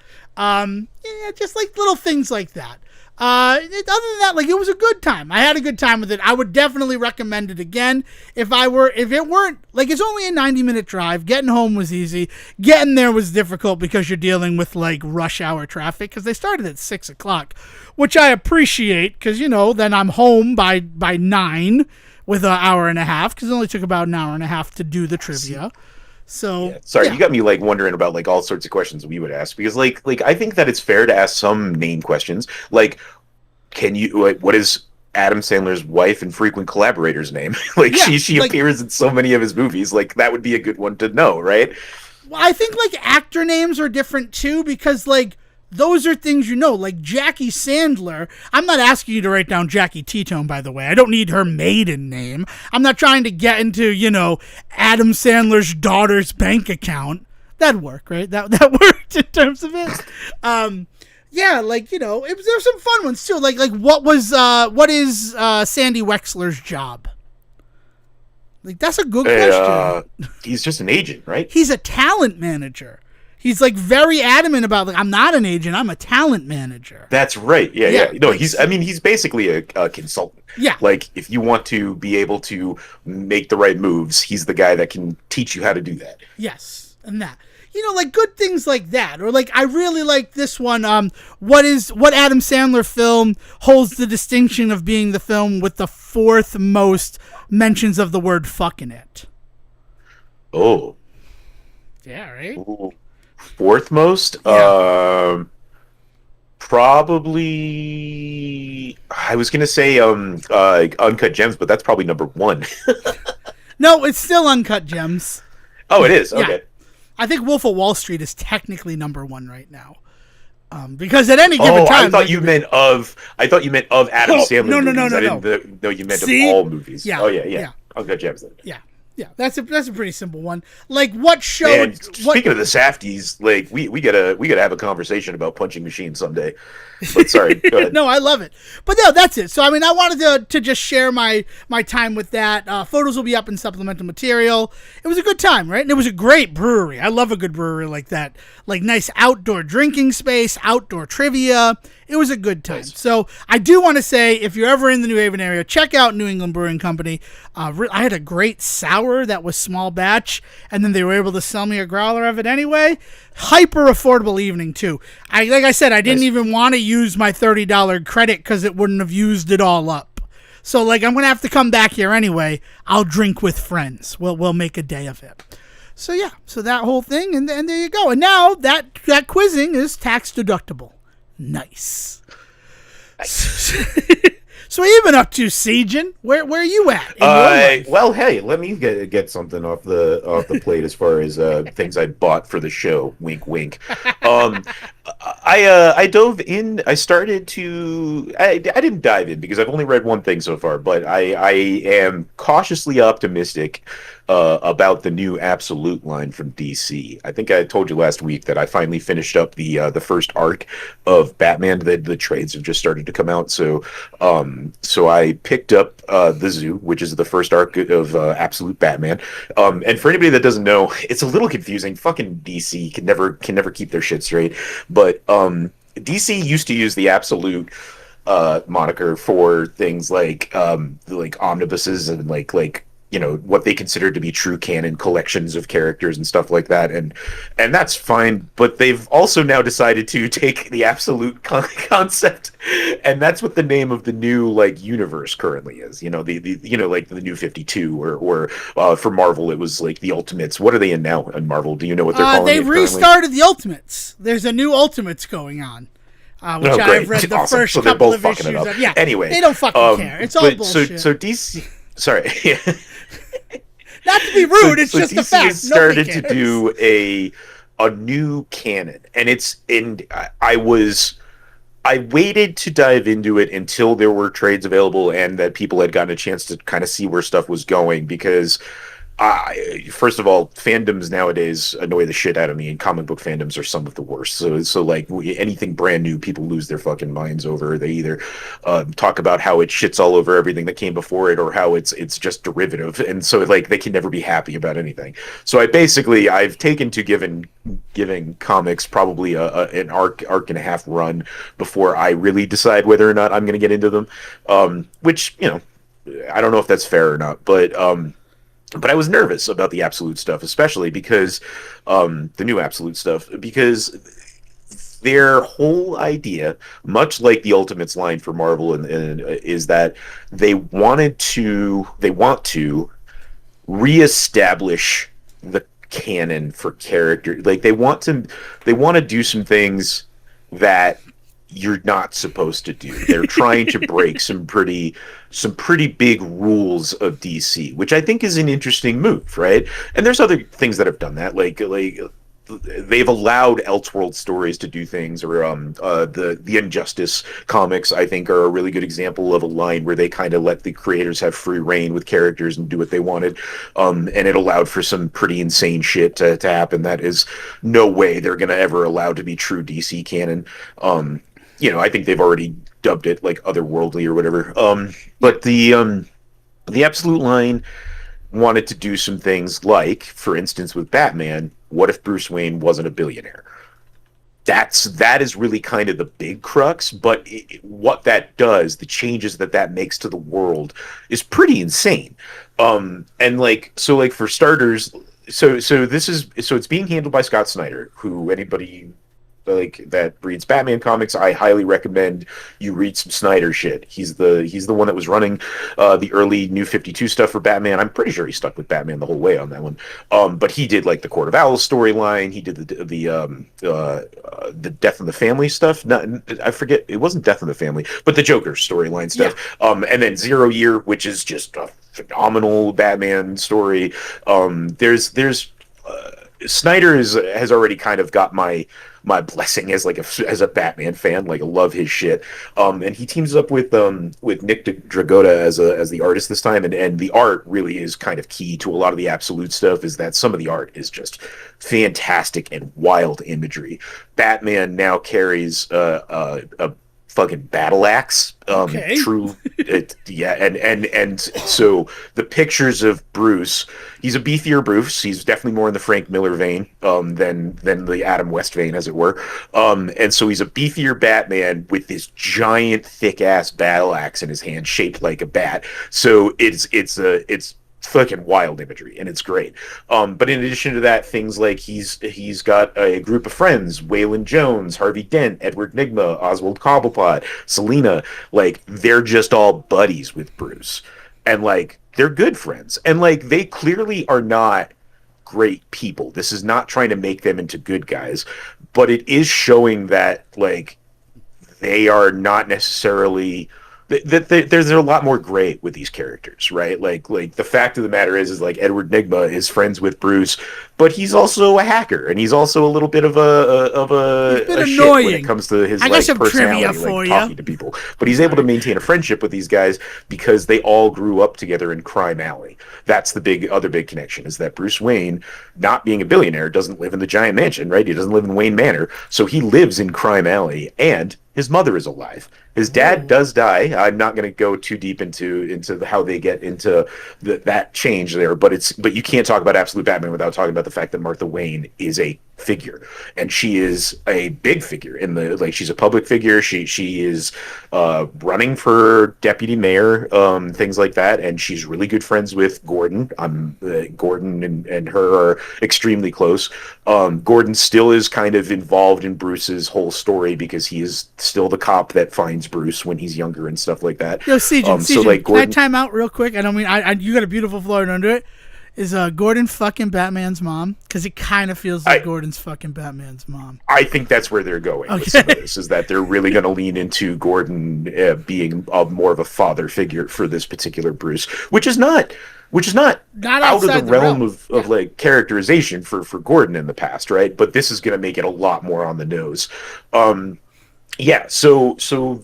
A: Just like little things like that. Other than that, like it was a good time. I had a good time with it. I would definitely recommend it again. If it weren't like it's only a 90-minute drive. Getting home was easy. Getting there was difficult because you're dealing with like rush hour traffic because they started at 6:00, which I appreciate because then I'm home by 9 with an hour and a half because it only took about an hour and a half to do the trivia. So
B: sorry, you got me like wondering about like all sorts of questions we would ask because like I think that it's fair to ask some name questions like what is Adam Sandler's wife and frequent collaborator's name? Like she appears in so many of his movies, like that would be a good one to know, right?
A: Well, I think like actor names are different too because like those are things you know. Like Jackie Sandler, I'm not asking you to write down Jackie T-Tone, by the way. I don't need her maiden name. I'm not trying to get into, Adam Sandler's daughter's bank account. That'd work, right? That worked in terms of it. Yeah, there's some fun ones too. Like what is Sandy Wexler's job? Like, that's a good question.
B: He's just an agent, right?
A: He's a talent manager. He's very adamant about I'm not an agent, I'm a talent manager.
B: That's right. Yeah. No, he's basically a consultant.
A: Yeah.
B: Like, if you want to be able to make the right moves, he's the guy that can teach you how to do that.
A: Yes, and that. Good things like that. Or I really like this one. What Adam Sandler film holds the distinction of being the film with the fourth most mentions of the word fuck in it?
B: Oh.
A: Yeah, right?
B: Ooh. Fourth most?
A: Yeah.
B: Probably, I was going to say Uncut Gems, but that's probably number one.
A: No, it's still Uncut Gems.
B: Oh, it is? Okay.
A: Yeah. I think Wolf of Wall Street is technically number one right now. Because at any given time...
B: I thought you meant of Adam Sandler movies.
A: No.
B: I didn't know you meant
A: See?
B: of all movies.
A: Yeah.
B: Oh, yeah. Uncut Gems then.
A: Yeah. Yeah, that's a pretty simple one. What show?
B: Man, speaking of the Safdies, we gotta have a conversation about Punching Machine someday. But sorry, go ahead.
A: No, I love it. But no, that's it. So I wanted to just share my time with that. Photos will be up in supplemental material. It was a good time, right? And it was a great brewery. I love a good brewery like that. Like nice outdoor drinking space, outdoor trivia. It was a good time. Nice. So I do want to say, if you're ever in the New Haven area, check out New England Brewing Company. I had a great sour that was small batch, and then they were able to sell me a growler of it anyway. Hyper affordable evening too. Like I said, I didn't even want to use my $30 credit because it wouldn't have used it all up. So I'm gonna have to come back here anyway. I'll drink with friends. We'll make a day of it. So yeah, so that whole thing, and there you go. And now that quizzing is tax deductible. Nice. So what have you been up to, Sejohn? Where are you at?
B: Well, hey, let me get something off the plate as far as things I bought for the show. Wink, wink. I dove in. I started to. I didn't dive in because I've only read one thing so far, but I am cautiously optimistic about the new Absolute line from DC. I think I told you last week that I finally finished up the first arc of Batman. The trades have just started to come out, so I picked up the Zoo, which is the first arc of Absolute Batman. And for anybody that doesn't know, it's a little confusing. Fucking DC can never keep their shit straight. But DC used to use the Absolute moniker for things like omnibuses and like what they consider to be true canon collections of characters and stuff like that, and that's fine. But they've also now decided to take the Absolute concept, and that's what the name of the new universe currently is. The new 52, or for Marvel it was like the Ultimates. What are they in now in Marvel? Do you know what they're calling it?
A: They've restarted the Ultimates. There's a new Ultimates going on. Which I've read the first
B: so
A: couple of
B: issues
A: of. Yeah.
B: Anyway,
A: they don't fucking care. It's all bullshit.
B: So DC. Sorry.
A: Not to be rude, it's just
B: DC
A: a fact.
B: Has started to do a new canon, and I waited to dive into it until there were trades available and that people had gotten a chance to kind of see where stuff was going, because first of all, fandoms nowadays annoy the shit out of me, and comic book fandoms are some of the worst. So anything brand new, people lose their fucking minds over. They either talk about how it shits all over everything that came before it, or how it's just derivative, and so they can never be happy about anything. So I've taken to giving comics probably an arc and a half run before I really decide whether or not I'm going to get into them. Which I don't know if that's fair or not, but I was nervous about the Absolute stuff, especially because the new Absolute stuff, because their whole idea, much like the Ultimates line for Marvel, and is that they want to reestablish the canon for character. Like they want to do some things that you're not supposed to do. They're trying to break some pretty big rules of DC, which I think is an interesting move, right? And there's other things that have done that, like they've allowed Elseworld stories to do things, or the Injustice comics, I think, are a really good example of a line where they kind of let the creators have free reign with characters and do what they wanted, and it allowed for some pretty insane shit to happen that is no way they're gonna ever allow to be true DC canon. I think they've already dubbed it like otherworldly or whatever. But the Absolute line wanted to do some things like, for instance, with Batman, what if Bruce Wayne wasn't a billionaire? That is really kind of the big crux, but what that does, the changes that makes to the world, is pretty insane. And like for starters, so it's being handled by Scott Snyder, who anybody like that reads Batman comics, I highly recommend you read some Snyder shit. He's the one that was running the early New 52 stuff for Batman. I'm pretty sure he stuck with Batman the whole way on that one. But he did like the Court of Owls storyline. He did the Death in the Family stuff. I forget, it wasn't Death in the Family, but the Joker storyline stuff. Yeah. And then Zero Year, which is just a phenomenal Batman story. There's Snyder has already kind of got my blessing as a Batman fan. Like, I love his shit. And he teams up with Nick Dragotta as the artist this time, and the art really is kind of key to a lot of the Absolute stuff. Is that some of the art is just fantastic and wild imagery. Batman now carries a fucking battle axe.
A: Okay.
B: True. Yeah, and so the pictures of Bruce, he's a beefier Bruce. He's definitely more in the Frank Miller vein than the Adam West vein, as it were. And so he's a beefier Batman with this giant thick ass battle axe in his hand, shaped like a bat. So it's fucking wild imagery, and it's great. But in addition to that, things like he's got a group of friends: Waylon Jones, Harvey Dent, Edward Nygma, Oswald Cobblepot, Selina. Like, they're just all buddies with Bruce, and like, they're good friends, and like, they clearly are not great people. This is not trying to make them into good guys, but it is showing that like, they are not necessarily there's a lot more gray with these characters, right? Like the fact of the matter is like, Edward Nygma is friends with Bruce, but he's also a hacker, and he's also a little bit of a shit when it comes to his personality, like talking to people. But he's able to maintain a friendship with these guys because they all grew up together in Crime Alley. That's the other big connection, is that Bruce Wayne, not being a billionaire, doesn't live in the giant mansion, right? He doesn't live in Wayne Manor, so he lives in Crime Alley, and his mother is alive. His dad does die. I'm not going to go too deep into how they get into that change there, but you can't talk about Absolute Batman without talking about the fact that Martha Wayne is a figure, and she is a big figure she's a public figure. She is running for deputy mayor, things like that, and she's really good friends with Gordon. Gordon and her are extremely close. Gordon still is kind of involved in Bruce's whole story because he is still the cop that finds Bruce when he's younger and stuff like that.
A: Yo, Sejohn, so like, Gordon, can I time out real quick? I don't mean you got a beautiful floor under it. Is Gordon fucking Batman's mom? Because it kind of feels like Gordon's fucking Batman's mom.
B: I think that's where they're going with some of this, is that they're really going to lean into Gordon being more of a father figure for this particular Bruce, which is not out of the realm of like characterization for Gordon in the past, right? But this is going to make it a lot more on the nose. Yeah, so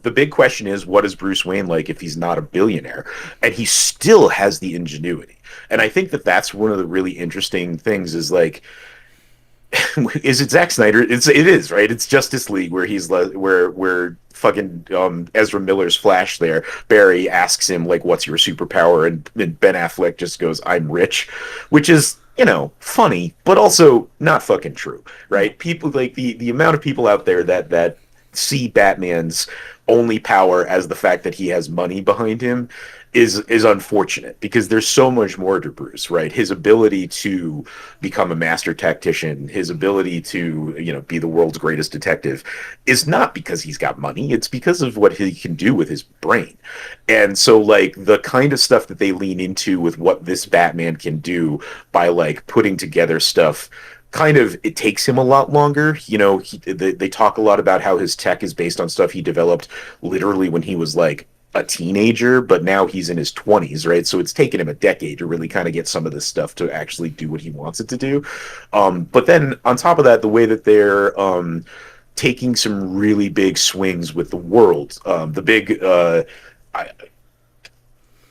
B: the big question is, what is Bruce Wayne like if he's not a billionaire? And he still has the ingenuity. And I think that's one of the really interesting things, is like, is it Zack Snyder? It is, right? It's Justice League, where he's where fucking Ezra Miller's Flash there, Barry asks him like, what's your superpower? And Ben Affleck just goes, I'm rich, which is, funny, but also not fucking true, right? People like the amount of people out there that see Batman's only power as the fact that he has money behind him is unfortunate, because there's so much more to Bruce, right? His ability to become a master tactician, his ability to, be the world's greatest detective, is not because he's got money. It's because of what he can do with his brain. And so, like, the kind of stuff that they lean into with what this Batman can do by, like, putting together stuff, kind of, it takes him a lot longer. They talk a lot about how his tech is based on stuff he developed literally when he was like a teenager, but now he's in his 20s, right? So it's taken him a decade to really kind of get some of this stuff to actually do what he wants it to do. But then on top of that, the way that they're taking some really big swings with the world, the big I,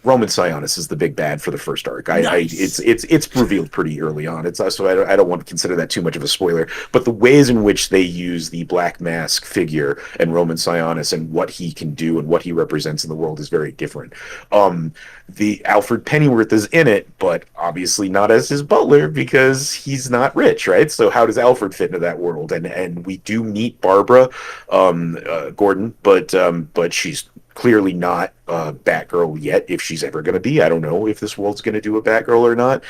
B: Roman Sionis is the big bad for the first arc.
A: Nice.
B: It's revealed pretty early on. It's so I don't want to consider that too much of a spoiler. But the ways in which they use the Black Mask figure and Roman Sionis and what he can do and what he represents in the world is very different. The Alfred Pennyworth is in it, but obviously not as his butler because he's not rich, right? So how does Alfred fit into that world? And we do meet Barbara Gordon, but she's clearly not Batgirl yet. If she's ever going to be, I don't know if this world's going to do a Batgirl or not.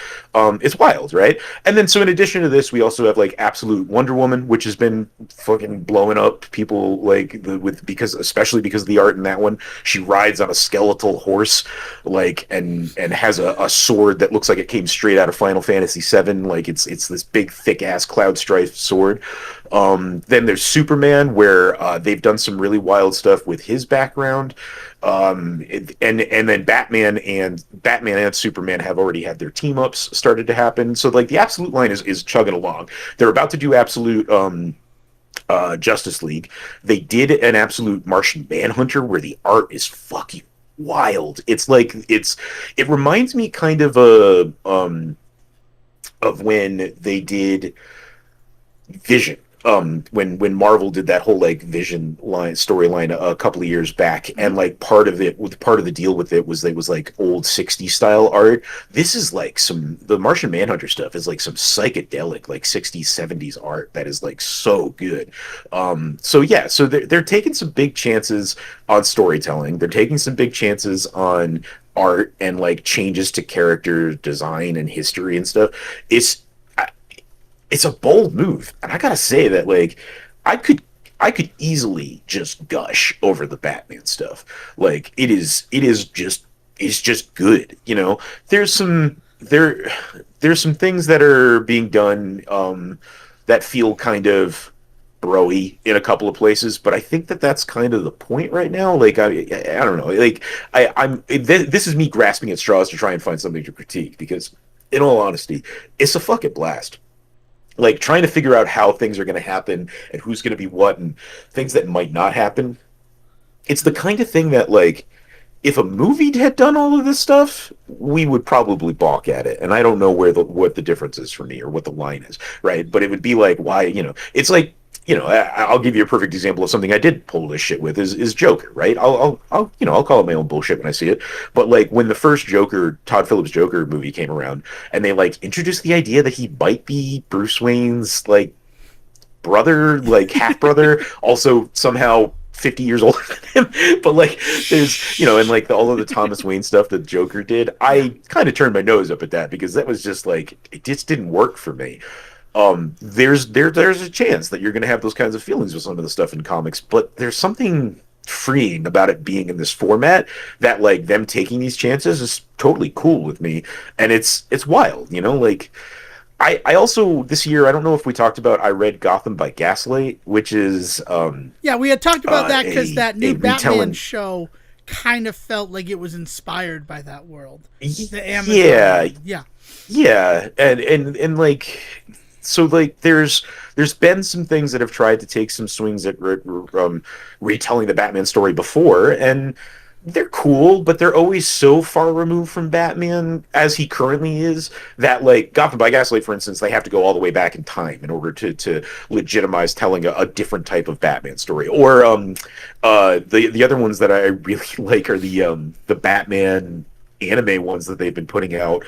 B: It's wild, right? And then so in addition to this, we also have like Absolute Wonder Woman, which has been fucking blowing up people especially because of the art in that one. She rides on a skeletal horse, like and has a sword that looks like it came straight out of Final Fantasy VII. Like it's this big thick ass cloud strife sword. Then there's Superman, where they've done some really wild stuff with his background. And then Batman and Superman have already had their team ups started to happen. So like the Absolute line is chugging along. They're about to do Absolute Justice League. They did an Absolute Martian Manhunter where the art is fucking wild. It's like it reminds me kind of of when they did Vision. When Marvel did that whole like Vision line storyline a couple of years back, and like part of the deal with it was like old 60s style art. This is like the Martian Manhunter stuff is like some psychedelic like 60s 70s art that is like so good. So they're taking some big chances on storytelling. They're taking some big chances on art and like changes to character design and history and stuff. It's a bold move, and I gotta say that like I could easily just gush over the Batman stuff. Like it's just good, you know. There's some things that are being done that feel kind of broy in a couple of places, but I think that that's kind of the point right now. Like I don't know, like this is me grasping at straws to try and find something to critique, because in all honesty, it's a fucking blast. Like trying to figure out how things are going to happen and who's going to be what and things that might not happen. It's the kind of thing that like if a movie had done all of this stuff, we would probably balk at it. And I don't know what the difference is for me or what the line is, right? But it would be like, why, it's like, I'll give you a perfect example of something I did pull this shit with is Joker, right? I'll call it my own bullshit when I see it. But like when the first Todd Phillips Joker movie came around, and they like introduced the idea that he might be Bruce Wayne's like brother, like half brother, also somehow 50 years older than him. But like there's and like all of the Thomas Wayne stuff that Joker did, I kind of turned my nose up at that, because that was just like, it just didn't work for me. There's a chance that you're going to have those kinds of feelings with some of the stuff in comics, but there's something freeing about it being in this format that like them taking these chances is totally cool with me. And it's wild, like I also this year, I don't know if we talked about, I read Gotham by Gaslight, which is
A: we had talked about that because that new Batman
B: retelling
A: show kind of felt like it was inspired by that world. The Amazon
B: yeah, and like, so like there's been some things that have tried to take some swings at retelling the Batman story before, and they're cool, but they're always so far removed from Batman as he currently is that like Gotham by Gaslight, for instance, they have to go all the way back in time in order to legitimize telling a different type of Batman story. Or the other ones that I really like are the Batman anime ones that they've been putting out.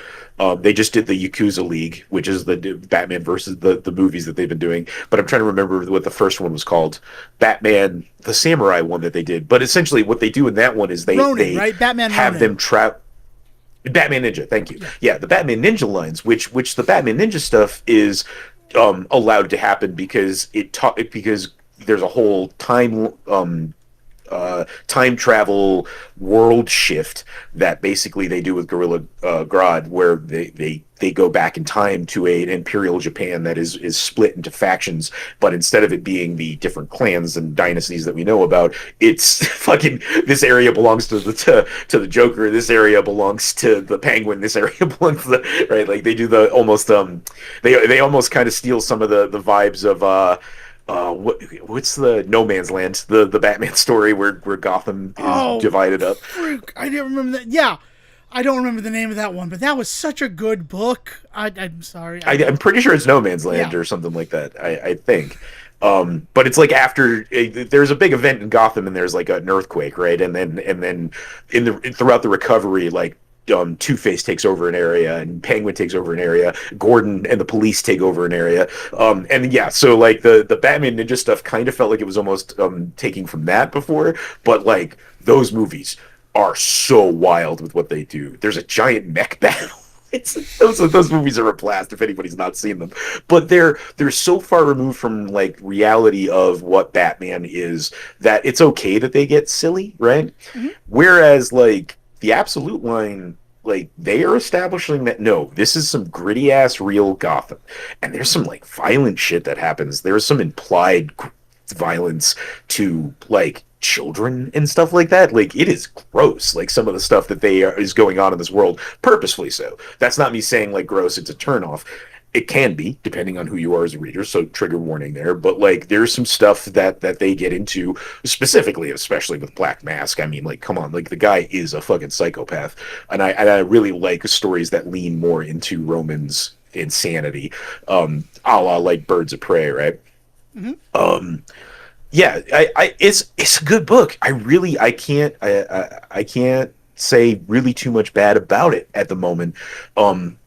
B: They just did the Yakuza League, which is the Batman versus the movies that they've been doing. But I'm trying to remember what the first one was called. Batman, the samurai one that they did. But essentially what they do in that one is they
A: right? Batman
B: have
A: Ronin.
B: them trap Batman Ninja, thank you. Yeah, the Batman Ninja lines, which the Batman Ninja stuff is allowed to happen because because there's a whole time time travel world shift that basically they do with Gorilla Grodd, where they go back in time to an imperial Japan that is split into factions, but instead of it being the different clans and dynasties that we know about, it's fucking this area belongs to the Joker, this area belongs to the Penguin, this area belongs to the right. Like they do the almost they almost kind of steal some of the vibes of what's the No Man's Land, the Batman story where Gotham is divided up.
A: Freak. I didn't remember that. Yeah, I don't remember the name of that one, but that was such a good book. I'm sorry.
B: I'm pretty sure it's No Man's Land or something like that. I think. But it's like after there's a big event in Gotham and there's like an earthquake, right? And then throughout the recovery, like Two-Face takes over an area and Penguin takes over an area, Gordon and the police take over an area, and yeah, so like the Batman Ninja stuff kind of felt like it was almost taking from that before, but like those movies are so wild with what they do. There's a giant mech battle. Those movies are a blast if anybody's not seen them, but they're so far removed from like reality of what Batman is that it's okay that they get silly, right? Mm-hmm. Whereas like the Absolute line, like they are establishing that no, this is some gritty ass real Gotham, and there's some like violent shit that happens. There's some implied violence to like children and stuff like that. Like it is gross, like some of the stuff that is going on in this world, purposefully so. That's not me saying like gross, it's a turnoff. It can be, depending on who you are as a reader, so trigger warning there. But like, there's some stuff that they get into, specifically, especially with Black Mask. I mean, like, come on, like the guy is a fucking psychopath, and I really like stories that lean more into Roman's insanity, a la like Birds of Prey, right? Mm-hmm. Yeah, it's a good book. I can't say really too much bad about it at the moment.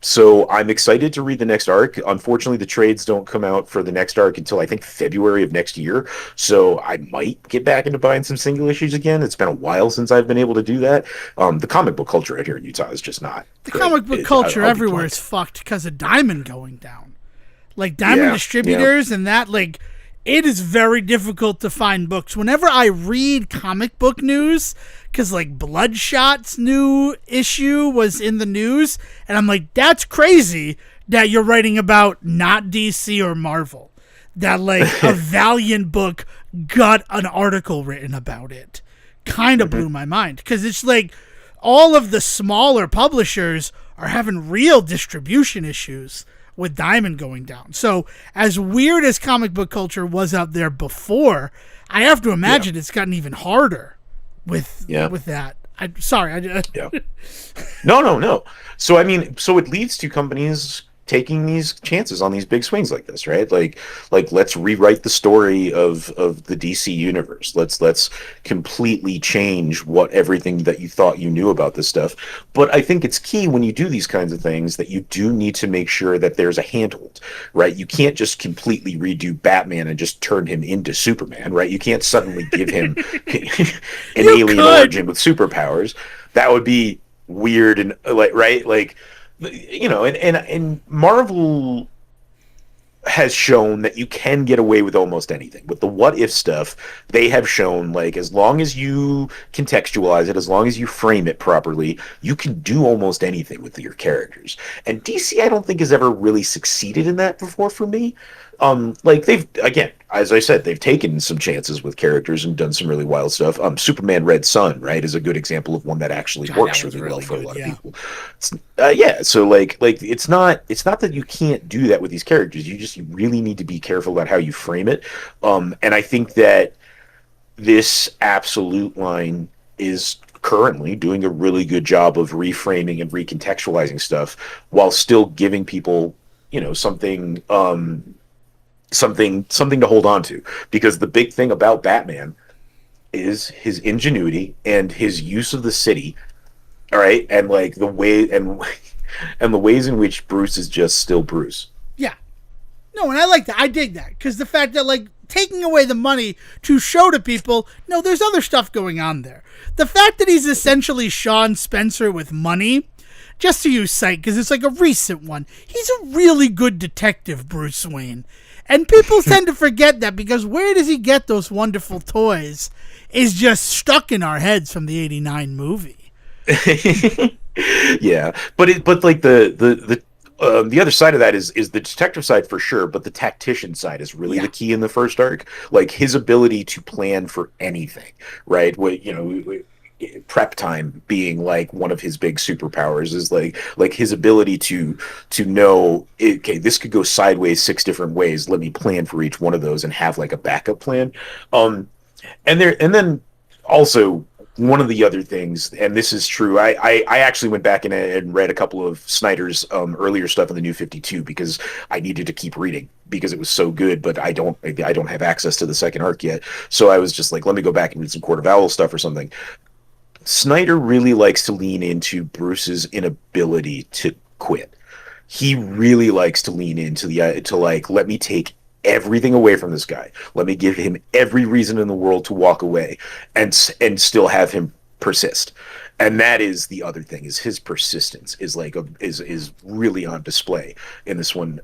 B: So I'm excited to read the next arc. Unfortunately, the trades don't come out for the next arc until I think February of next year. So I might get back into buying some single issues again. It's been a while since I've been able to do that. The comic book culture out here in Utah is just not.
A: The comic book culture everywhere is fucked because of Diamond going down. Like Diamond distributors and that, like, it is very difficult to find books. Whenever I read comic book news, because like Bloodshot's new issue was in the news, and I'm like, that's crazy that you're writing about not DC or Marvel. That like a Valiant book got an article written about it. Kind of blew my mind, because it's like all of the smaller publishers are having real distribution issues with Diamond going down. So as weird as comic book culture was out there before, I have to imagine it's gotten even harder with that. I'm sorry. No. So I mean, so it leads to companies taking these chances on these big swings like this, right? Like let's rewrite the story of the DC universe. Let's completely change everything that you thought you knew about this stuff. But I think it's key when you do these kinds of things that you do need to make sure that there's a handhold, right? You can't just completely redo Batman and just turn him into Superman, right? You can't suddenly give him an alien origin with superpowers. That would be weird and like, right? Like, you know, and Marvel has shown that you can get away with almost anything. With the what if stuff, they have shown, like, as long as you contextualize it, as long as you frame it properly, you can do almost anything with your characters. And DC, I don't think, has ever really succeeded in that before for me. Like, they've, again, as I said, they've taken some chances with characters and done some really wild stuff. Superman Red Sun, right, is a good example of one that actually works really well for a lot of people. So like it's not that you can't do that with these characters. You really need to be careful about how you frame it. And I think that this Absolute line is currently doing a really good job of reframing and recontextualizing stuff while still giving people, you know, something to hold on to, because the big thing about Batman is his ingenuity and his use of the city, all right, and like the way and the ways in which Bruce is just still Bruce. Yeah, no, and I like that. I dig that, because the fact that, like, taking away the money to show to people, no, there's other stuff going on there. The fact that he's essentially Sean Spencer with money just to use Sight, because it's like a recent one, he's a really good detective, Bruce Wayne. And people tend to forget that, because where does he get those wonderful toys is just stuck in our heads from the 89 movie.
B: Yeah, but like the other side of that is the detective side for sure, but the tactician side is really the key in the first arc. Like his ability to plan for anything, right? What, you know, prep time being like one of his big superpowers is like his ability to know, okay, this could go sideways 6 different ways. Let me plan for each one of those and have like a backup plan. And then also one of the other things, and this is true, I actually went back and read a couple of Snyder's earlier stuff in the New 52 because I needed to keep reading because it was so good, but I don't have access to the second arc yet. So I was just like, let me go back and read some Court of Owls stuff or something. Snyder really likes to lean into Bruce's inability to quit. He really likes to lean into to like, let me take everything away from this guy. Let me give him every reason in the world to walk away and still have him persist. And that is the other thing, is his persistence is like is really on display in this one.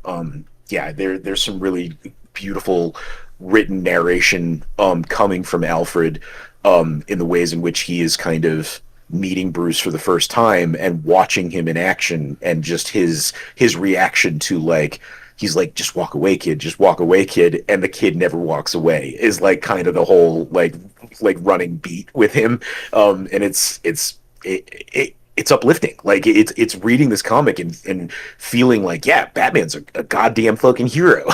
B: There's some really beautiful written narration coming from Alfred in the ways in which he is kind of meeting Bruce for the first time and watching him in action, and just his reaction to, like, he's like, just walk away, kid, just walk away, kid, and the kid never walks away, is like kind of the whole like running beat with him. And it's uplifting. Like it's reading this comic and feeling like, yeah, Batman's a goddamn fucking hero.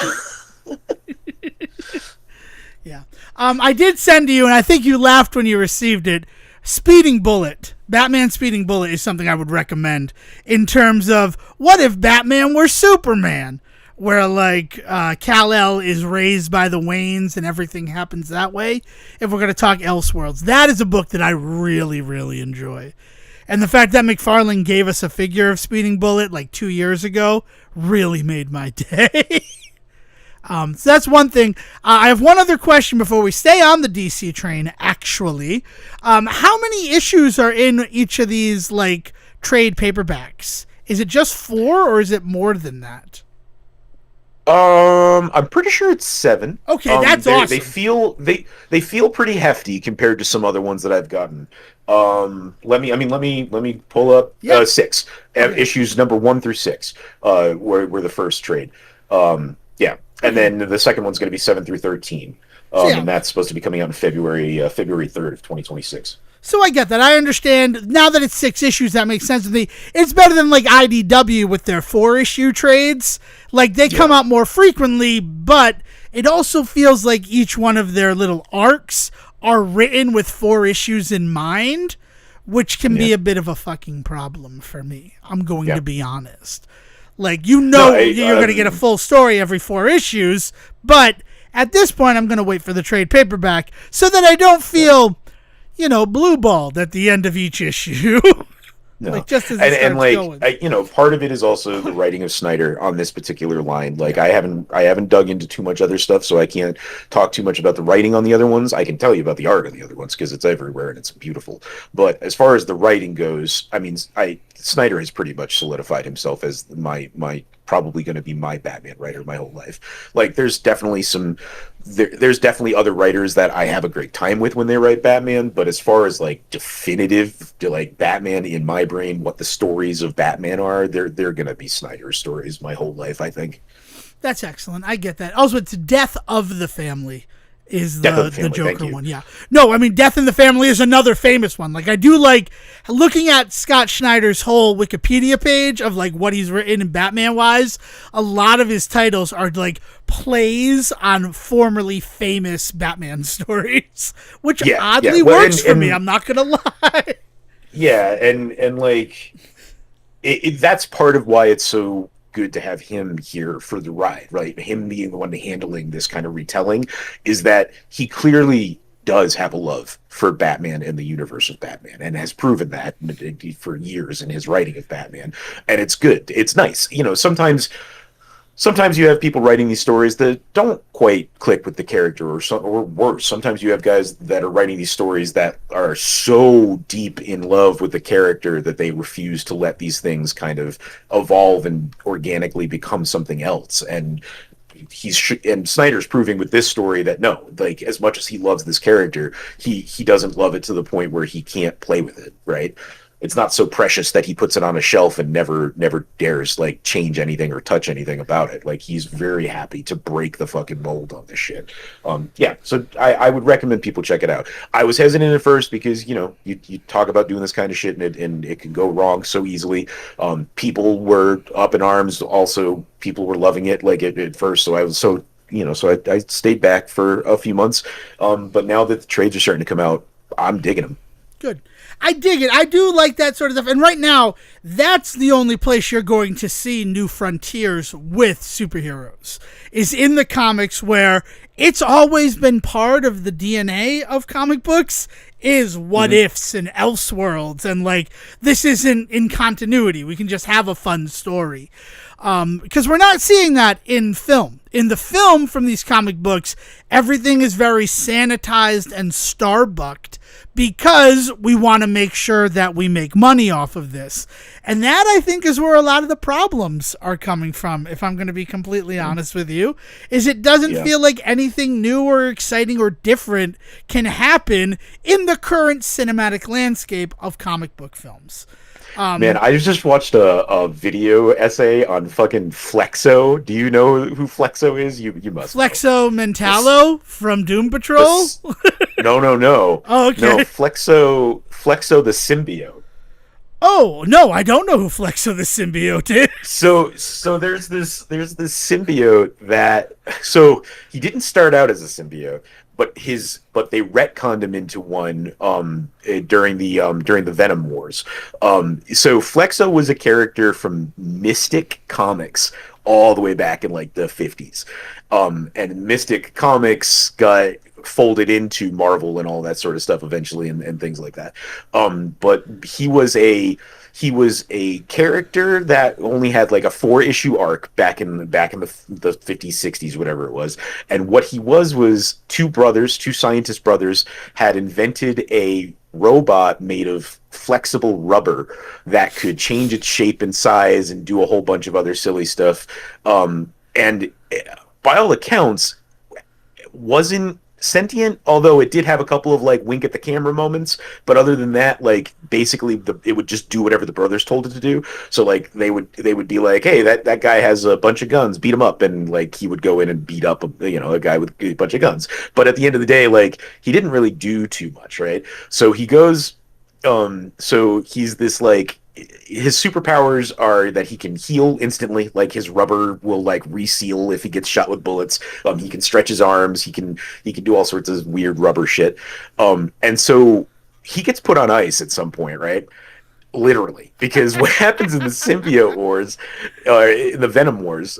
A: Yeah. I did send to you, and I think you laughed when you received it, Speeding Bullet. Batman Speeding Bullet is something I would recommend in terms of what if Batman were Superman, where like Kal-El is raised by the Waynes and everything happens that way. If we're going to talk Elseworlds, that is a book that I really, really enjoy. And the fact that McFarlane gave us a figure of Speeding Bullet like 2 years ago really made my day. So that's one thing. I have one other question before we stay on the DC train, actually. How many issues are in each of these, like, trade paperbacks? Is it just 4, or is it more than that?
B: I'm pretty sure it's 7.
A: Okay, that's awesome.
B: They feel pretty hefty compared to some other ones that I've gotten. Let me pull up 6 issues, number 1 through 6. Were the first trade. And then the second one's going to be 7 through 13. And that's supposed to be coming out in February 3rd of 2026.
A: So I get that. I understand. Now that it's 6 issues, that makes sense to me. It's better than like IDW with their 4-issue trades. Like, they come out more frequently, but it also feels like each one of their little arcs are written with 4 issues in mind, which can be a bit of a fucking problem for me. I'm going to be honest. Like, you're going to get a full story every 4 issues, but at this point, I'm going to wait for the trade paperback so that I don't feel, blue-balled at the end of each issue.
B: No.
A: Like, just as it starts going.
B: Part of it is also the writing of Snyder on this particular line. Like, I haven't dug into too much other stuff, so I can't talk too much about the writing on the other ones. I can tell you about the art on the other ones because it's everywhere and it's beautiful. But as far as the writing goes, I mean, Snyder has pretty much solidified himself as my probably going to be my Batman writer my whole life. Like, there's definitely other writers that I have a great time with when they write Batman, but as far as like definitive to like Batman in my brain, what the stories of Batman are, they're going to be Snyder's stories my whole life, I think. That's
A: excellent. I get that. Also, it's Death of the Family is the Joker one. Yeah. No, I mean, Death in the Family is another famous one. Like, I do like looking at Scott Snyder's whole Wikipedia page of like what he's written in Batman wise. A lot of his titles are like plays on formerly famous Batman stories, which oddly works for me. I'm not going to lie.
B: Yeah. And like, that's part of why it's so good to have him here for the ride, right? Him being the one handling this kind of retelling is that he clearly does have a love for Batman and the universe of Batman, and has proven that for years in his writing of Batman. And it's good. It's nice. Sometimes sometimes you have people writing these stories that don't quite click with the character, or worse, sometimes you have guys that are writing these stories that are so deep in love with the character that they refuse to let these things kind of evolve and organically become something else. And Snyder's proving with this story that no, like, as much as he loves this character, he doesn't love it to the point where he can't play with it, right? It's not so precious that he puts it on a shelf and never dares like change anything or touch anything about it. Like, he's very happy to break the fucking mold on this shit. Yeah, so I would recommend people check it out. I was hesitant at first because, you know, you talk about doing this kind of shit and it can go wrong so easily. People were up in arms. Also, people were loving it like at first. So I was so, you know, so I stayed back for a few months. But now that the trades are starting to come out, I'm digging them.
A: Good. I dig it. I do like that sort of stuff. And right now, that's the only place you're going to see new frontiers with superheroes, is in the comics, where it's always been part of the DNA of comic books, is what ifs and elseworlds, and like, this isn't in continuity. We can just have a fun story. Because we're not seeing that in film. In the film from these comic books, everything is very sanitized and starbucked, because we want to make sure that we make money off of this. And that, I think, is where a lot of the problems are coming from, if I'm going to be completely honest with you, is it doesn't feel like anything new or exciting or different can happen in the current cinematic landscape of comic book films.
B: Man, I just watched a video essay on fucking Flexo. Do you know who Flexo is? You must.
A: Flexo Mentallo from Doom Patrol?
B: No.
A: Oh, okay.
B: No, Flexo the symbiote.
A: Oh, no, I don't know who Flexo the symbiote is.
B: So there's this symbiote that, so he didn't start out as a symbiote, but they retconned him into one during the Venom Wars. So Flexo was a character from Mystic Comics all the way back in like the 50s. And Mystic Comics got folded into Marvel and all that sort of stuff eventually, and things like that. But he was a character that only had like a 4-issue arc back in the 50s, 60s, whatever it was. And what he was two scientist brothers, had invented a robot made of flexible rubber that could change its shape and size and do a whole bunch of other silly stuff. And by all accounts, wasn't sentient, although it did have a couple of like wink at the camera moments, but other than that, like, basically it would just do whatever the brothers told it to do. So like they would be like, hey, that guy has a bunch of guns, beat him up, and like he would go in and beat up a guy with a bunch of guns. But at the end of the day, like, he didn't really do too much, right? So he goes so he's this, like, his superpowers are that he can heal instantly. Like, his rubber will like reseal if he gets shot with bullets. He can stretch his arms. He can do all sorts of weird rubber shit. And so he gets put on ice at some point, right? Literally, because what happens in the Symbiote Wars, in the Venom Wars,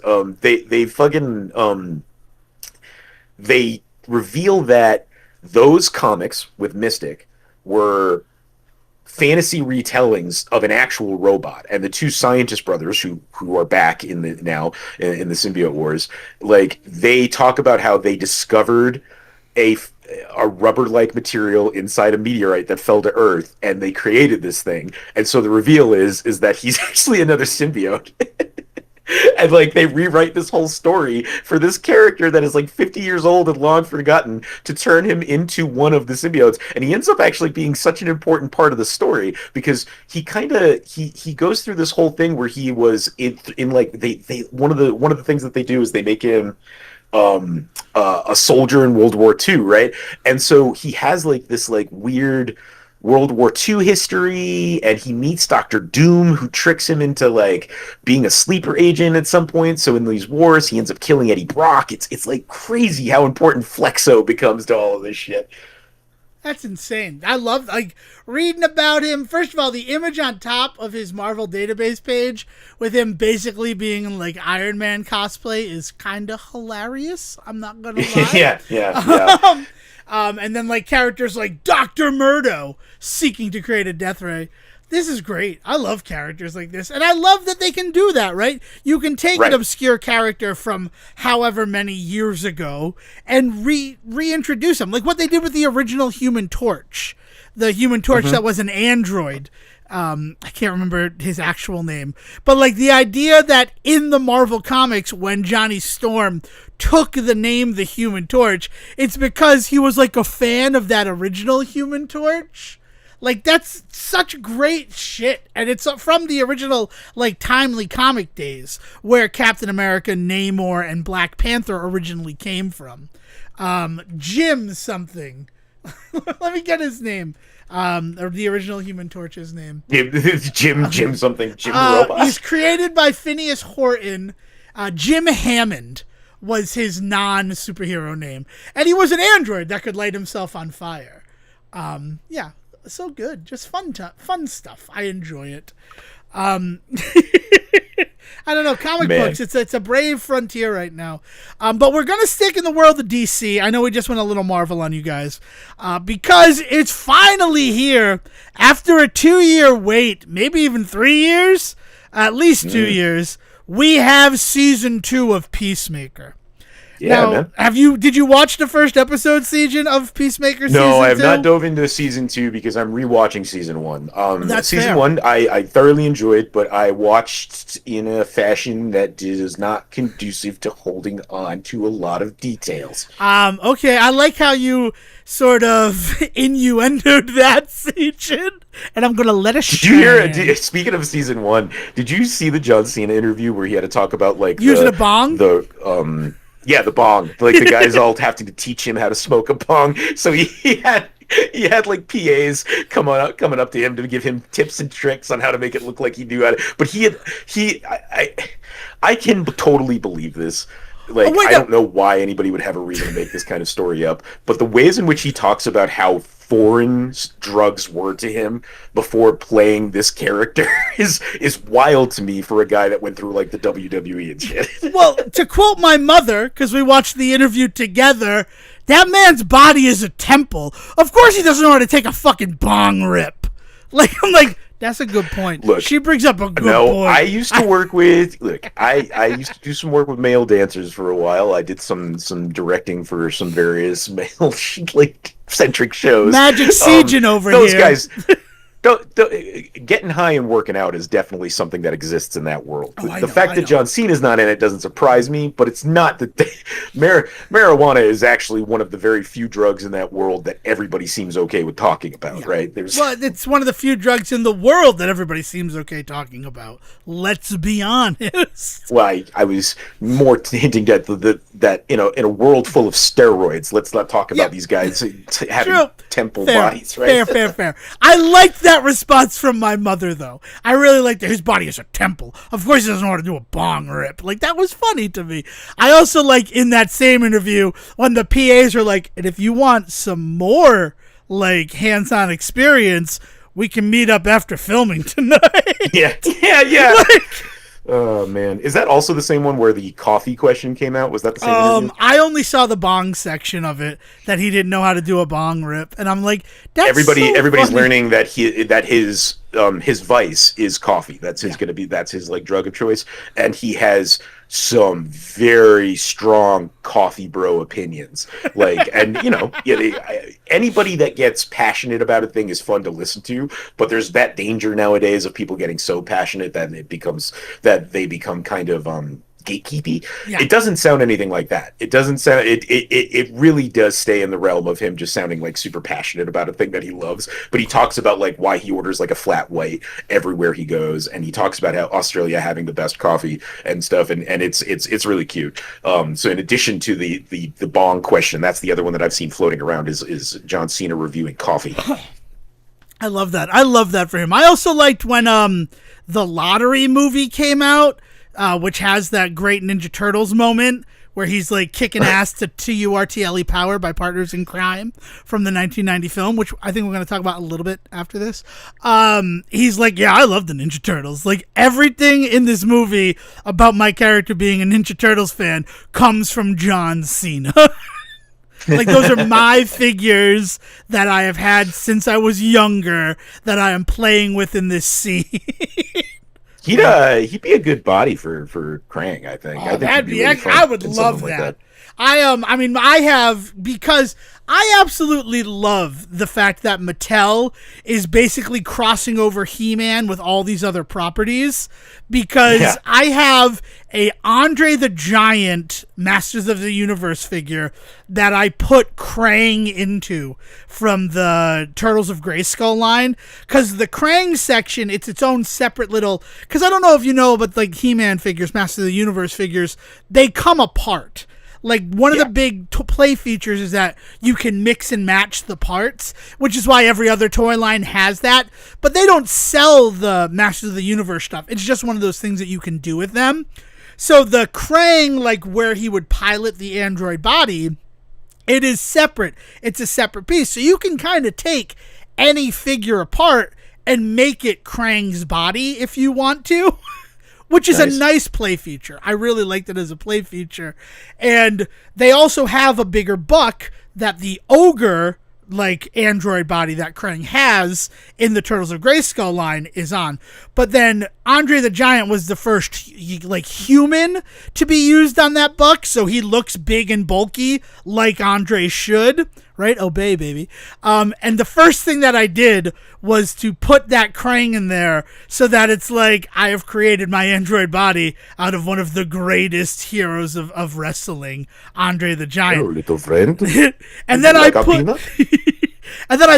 B: they reveal that those comics with Mystic were fantasy retellings of an actual robot, and the two scientist brothers who are back in the Symbiote Wars, like, they talk about how they discovered a rubber-like material inside a meteorite that fell to Earth, and they created this thing. And so the reveal is that he's actually another symbiote. And like, they rewrite this whole story for this character that is like 50 years old and long forgotten, to turn him into one of the symbiotes. And he ends up actually being such an important part of the story, because he goes through this whole thing where he was in like, they one of the things that they do is they make him a soldier in World War II, right? And so he has like this like weird World War II history, and he meets Dr. Doom, who tricks him into like being a sleeper agent at some point. So in these wars, he ends up killing Eddie Brock. It's like crazy how important Flexo becomes to all of this shit.
A: That's insane. I love, like, reading about him. First of all, the image on top of his Marvel database page with him basically being in like Iron Man cosplay is kind of hilarious. I'm not gonna lie.
B: yeah.
A: And then like characters like Dr. Murdo seeking to create a death ray. This is great. I love characters like this. And I love that they can do that, right? You can take an obscure character from however many years ago and reintroduce them. Like what they did with the original Human Torch. The Human Torch that was an android. I can't remember his actual name. But like the idea that in the Marvel Comics, when Johnny Storm took the name the Human Torch, it's because he was like a fan of that original Human Torch. Like, that's such great shit. And it's from the original, like, timely comic days where Captain America, Namor, and Black Panther originally came from. Jim something. Let me get his name. Or the original Human Torch's name.
B: Jim something. Jim Robot.
A: He's created by Phineas Horton. Jim Hammond was his non-superhero name. And he was an android that could light himself on fire. Yeah. So good, just fun stuff. I enjoy it. I don't know, comic books. It's a brave frontier right now. But we're gonna stick in the world of DC. I know we just went a little Marvel on you guys, because it's finally here after a 2-year wait, maybe even 3 years, at least 2 years. We have season 2 of Peacemaker.
B: Yeah,
A: now,
B: man.
A: Did you watch the first episode, Sejohn, of Peacemaker season 2?
B: No, I have not dove into season 2 because I'm rewatching season 1.
A: That's
B: season
A: fair.
B: 1 I thoroughly enjoyed, but I watched in a fashion that is not conducive to holding on to a lot of details.
A: Okay, I like how you sort of innuendoed that, Sejohn, and I'm gonna let it.
B: Did you hear? Speaking of season 1, did you see the John Cena interview where he had to talk about like
A: using a bong?
B: Yeah, the bong. Like the guys all having to teach him how to smoke a bong. So he had like PAs coming up to him to give him tips and tricks on how to make it look like he knew how to. But I can totally believe this. Like, I don't know why anybody would have a reason to make this kind of story up, but the ways in which he talks about how foreign drugs were to him before playing this character is wild to me for a guy that went through like the WWE and shit.
A: Well, to quote my mother, because we watched the interview together, that man's body is a temple. Of course he doesn't know how to take a fucking bong rip. Like, I'm like, that's a good point.
B: Look,
A: she brings up a good point.
B: I used to work with. Look, I used to do some work with male dancers for a while. I did some directing for some various male like centric shows.
A: Magic Sejohn over
B: those
A: here.
B: Those guys. Getting high and working out is definitely something that exists in that world. The fact that John Cena's not in it doesn't surprise me, but it's not that marijuana is actually one of the very few drugs in that world that everybody seems okay with talking about, right?
A: Well, it's one of the few drugs in the world that everybody seems okay talking about. Let's be honest.
B: Well, I was more hinting at that in a world full of steroids, let's not talk about these guys having temple bodies, right?
A: Fair. I like that response from my mother, though. I really like that his body is a temple. Of course he doesn't know how to do a bong rip. Like, that was funny to me. I also like in that same interview when the PAs are like, and if you want some more like hands-on experience, we can meet up after filming tonight.
B: Yeah. Like, oh man, is that also the same one where the coffee question came out? Was that the same interview?
A: I only saw the bong section of it, that he didn't know how to do a bong rip, and I'm like, that's
B: everybody's
A: funny.
B: learning that his vice is coffee. That's his like drug of choice, and he has some very strong coffee bro opinions. Like, and anybody that gets passionate about a thing is fun to listen to, but there's that danger nowadays of people getting so passionate that they become kind of gatekeepy. Yeah. It doesn't sound anything like that. It doesn't sound. It really does stay in the realm of him just sounding like super passionate about a thing that he loves. But he talks about like why he orders like a flat white everywhere he goes, and he talks about how Australia having the best coffee and stuff, and it's really cute. So in addition to the bong question, that's the other one that I've seen floating around is John Cena reviewing coffee.
A: I love that for him. I also liked when the Lottery movie came out. Which has that great Ninja Turtles moment where he's like kicking ass to TURTLE Power by Partners in Crime from the 1990 film, which I think we're going to talk about a little bit after this. He's like, yeah, I love the Ninja Turtles. Like, everything in this movie about my character being a Ninja Turtles fan comes from John Cena. Like, those are my figures that I have had since I was younger that I am playing with in this scene.
B: He'd be a good body for Krang, I think. I think
A: That'd
B: he'd
A: be,
B: really fun
A: I would
B: in
A: love
B: something
A: that.
B: like
A: I mean, I have, because I absolutely love the fact that Mattel is basically crossing over He-Man with all these other properties, because I have a Andre the Giant Masters of the Universe figure that I put Krang into from the Turtles of Grayskull line, because the Krang section, it's its own separate little, because I don't know if you know, but like He-Man figures, Masters of the Universe figures, they come apart. Like, one of the big play features is that you can mix and match the parts, which is why every other toy line has that. But they don't sell the Masters of the Universe stuff. It's just one of those things that you can do with them. So the Krang, like where he would pilot the android body, it is separate. It's a separate piece. So you can kind of take any figure apart and make it Krang's body if you want to. Which is a nice play feature. I really liked it as a play feature. And they also have a bigger buck that the ogre, like, android body that Krang has in the Turtles of Grayskull line is on. But then Andre the Giant was the first, like, human to be used on that buck, so he looks big and bulky like Andre should. Right? Obey, baby. And the first thing that I did was to put that Krang in there so that it's like I have created my android body out of one of the greatest heroes of wrestling, Andre the Giant.
B: Hello, little friend.
A: And then I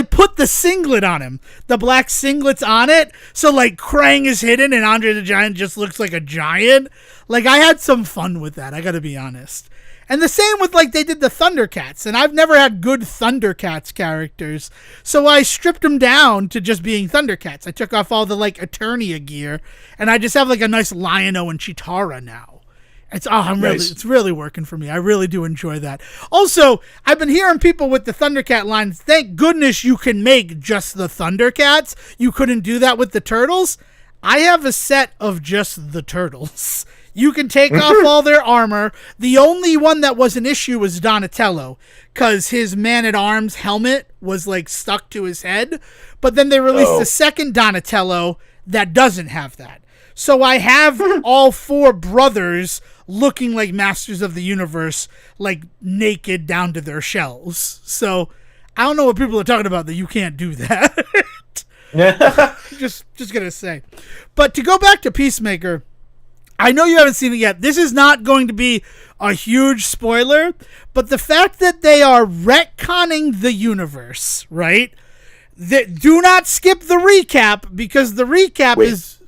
A: put the singlet on him. The black singlet's on it. So, like, Krang is hidden and Andre the Giant just looks like a giant. Like, I had some fun with that, I gotta be honest. And the same with, like, they did the Thundercats, and I've never had good Thundercats characters, so I stripped them down to just being Thundercats. I took off all the, like, Eternia gear, and I just have, like, a nice Lion-O and Chitara now. It's really working for me. I really do enjoy that. Also, I've been hearing people with the Thundercat lines, thank goodness you can make just the Thundercats. You couldn't do that with the Turtles. I have a set of just the Turtles. You can take off all their armor. The only one that was an issue was Donatello, because his Man-at-Arms helmet was, like, stuck to his head. But then they released the second Donatello that doesn't have that. So I have all four brothers looking like Masters of the Universe, like, naked down to their shells. So I don't know what people are talking about that you can't do that. just gonna say. But to go back to Peacemaker, I know you haven't seen it yet. This is not going to be a huge spoiler, but the fact that they are retconning the universe, right? Do not skip the recap, because the recap is...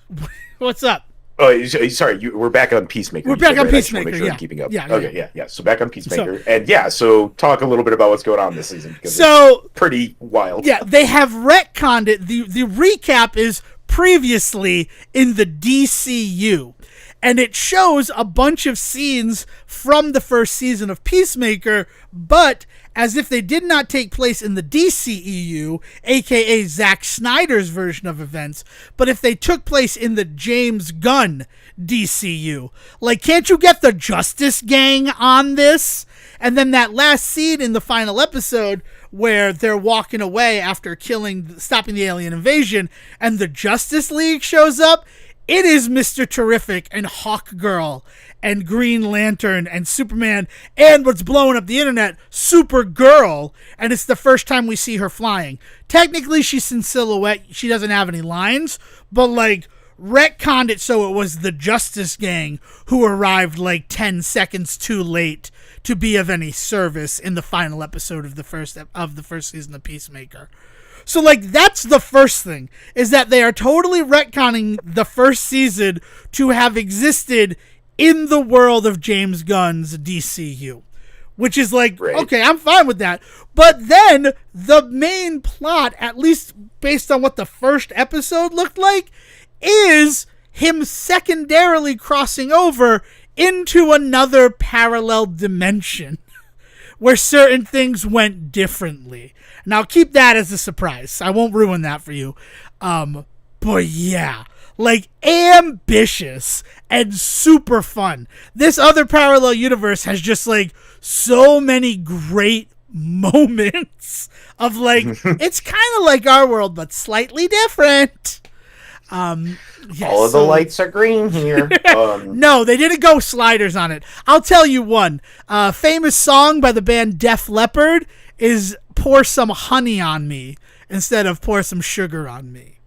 A: What's up?
B: Oh, sorry. We're back on Peacemaker.
A: We're back on
B: right?
A: Peacemaker,
B: Make sure
A: yeah.
B: I'm keeping up.
A: Yeah,
B: Okay. So back on Peacemaker. So talk a little bit about what's going on this season, because it's pretty wild.
A: Yeah, they have retconned it. The recap is previously in the DCU. And it shows a bunch of scenes from the first season of Peacemaker, but as if they did not take place in the DCEU, aka Zack Snyder's version of events, but if they took place in the James Gunn DCU. Like, can't you get the Justice Gang on this? And then that last scene in the final episode where they're walking away after stopping the alien invasion, and the Justice League shows up. It is Mr. Terrific and Hawkgirl and Green Lantern and Superman and what's blowing up the internet, Supergirl, and it's the first time we see her flying. Technically, she's in silhouette. She doesn't have any lines, but, like, retconned it so it was the Justice Gang who arrived, like, 10 seconds too late to be of any service in the final episode of the first season of Peacemaker. So, like, that's the first thing, is that they are totally retconning the first season to have existed in the world of James Gunn's DCU. Which is like, okay, I'm fine with that. But then, the main plot, at least based on what the first episode looked like, is him secondarily crossing over into another parallel dimension where certain things went differently. Now, keep that as a surprise. I won't ruin that for you. But yeah, like, ambitious and super fun. This other parallel universe has just, like, so many great moments of like, it's kind of like our world, but slightly different.
B: All of the lights are green here.
A: No, they didn't go sliders on it. I'll tell you one. Famous song by the band Def Leppard is "Pour Some Honey on Me" instead of "Pour Some Sugar on Me."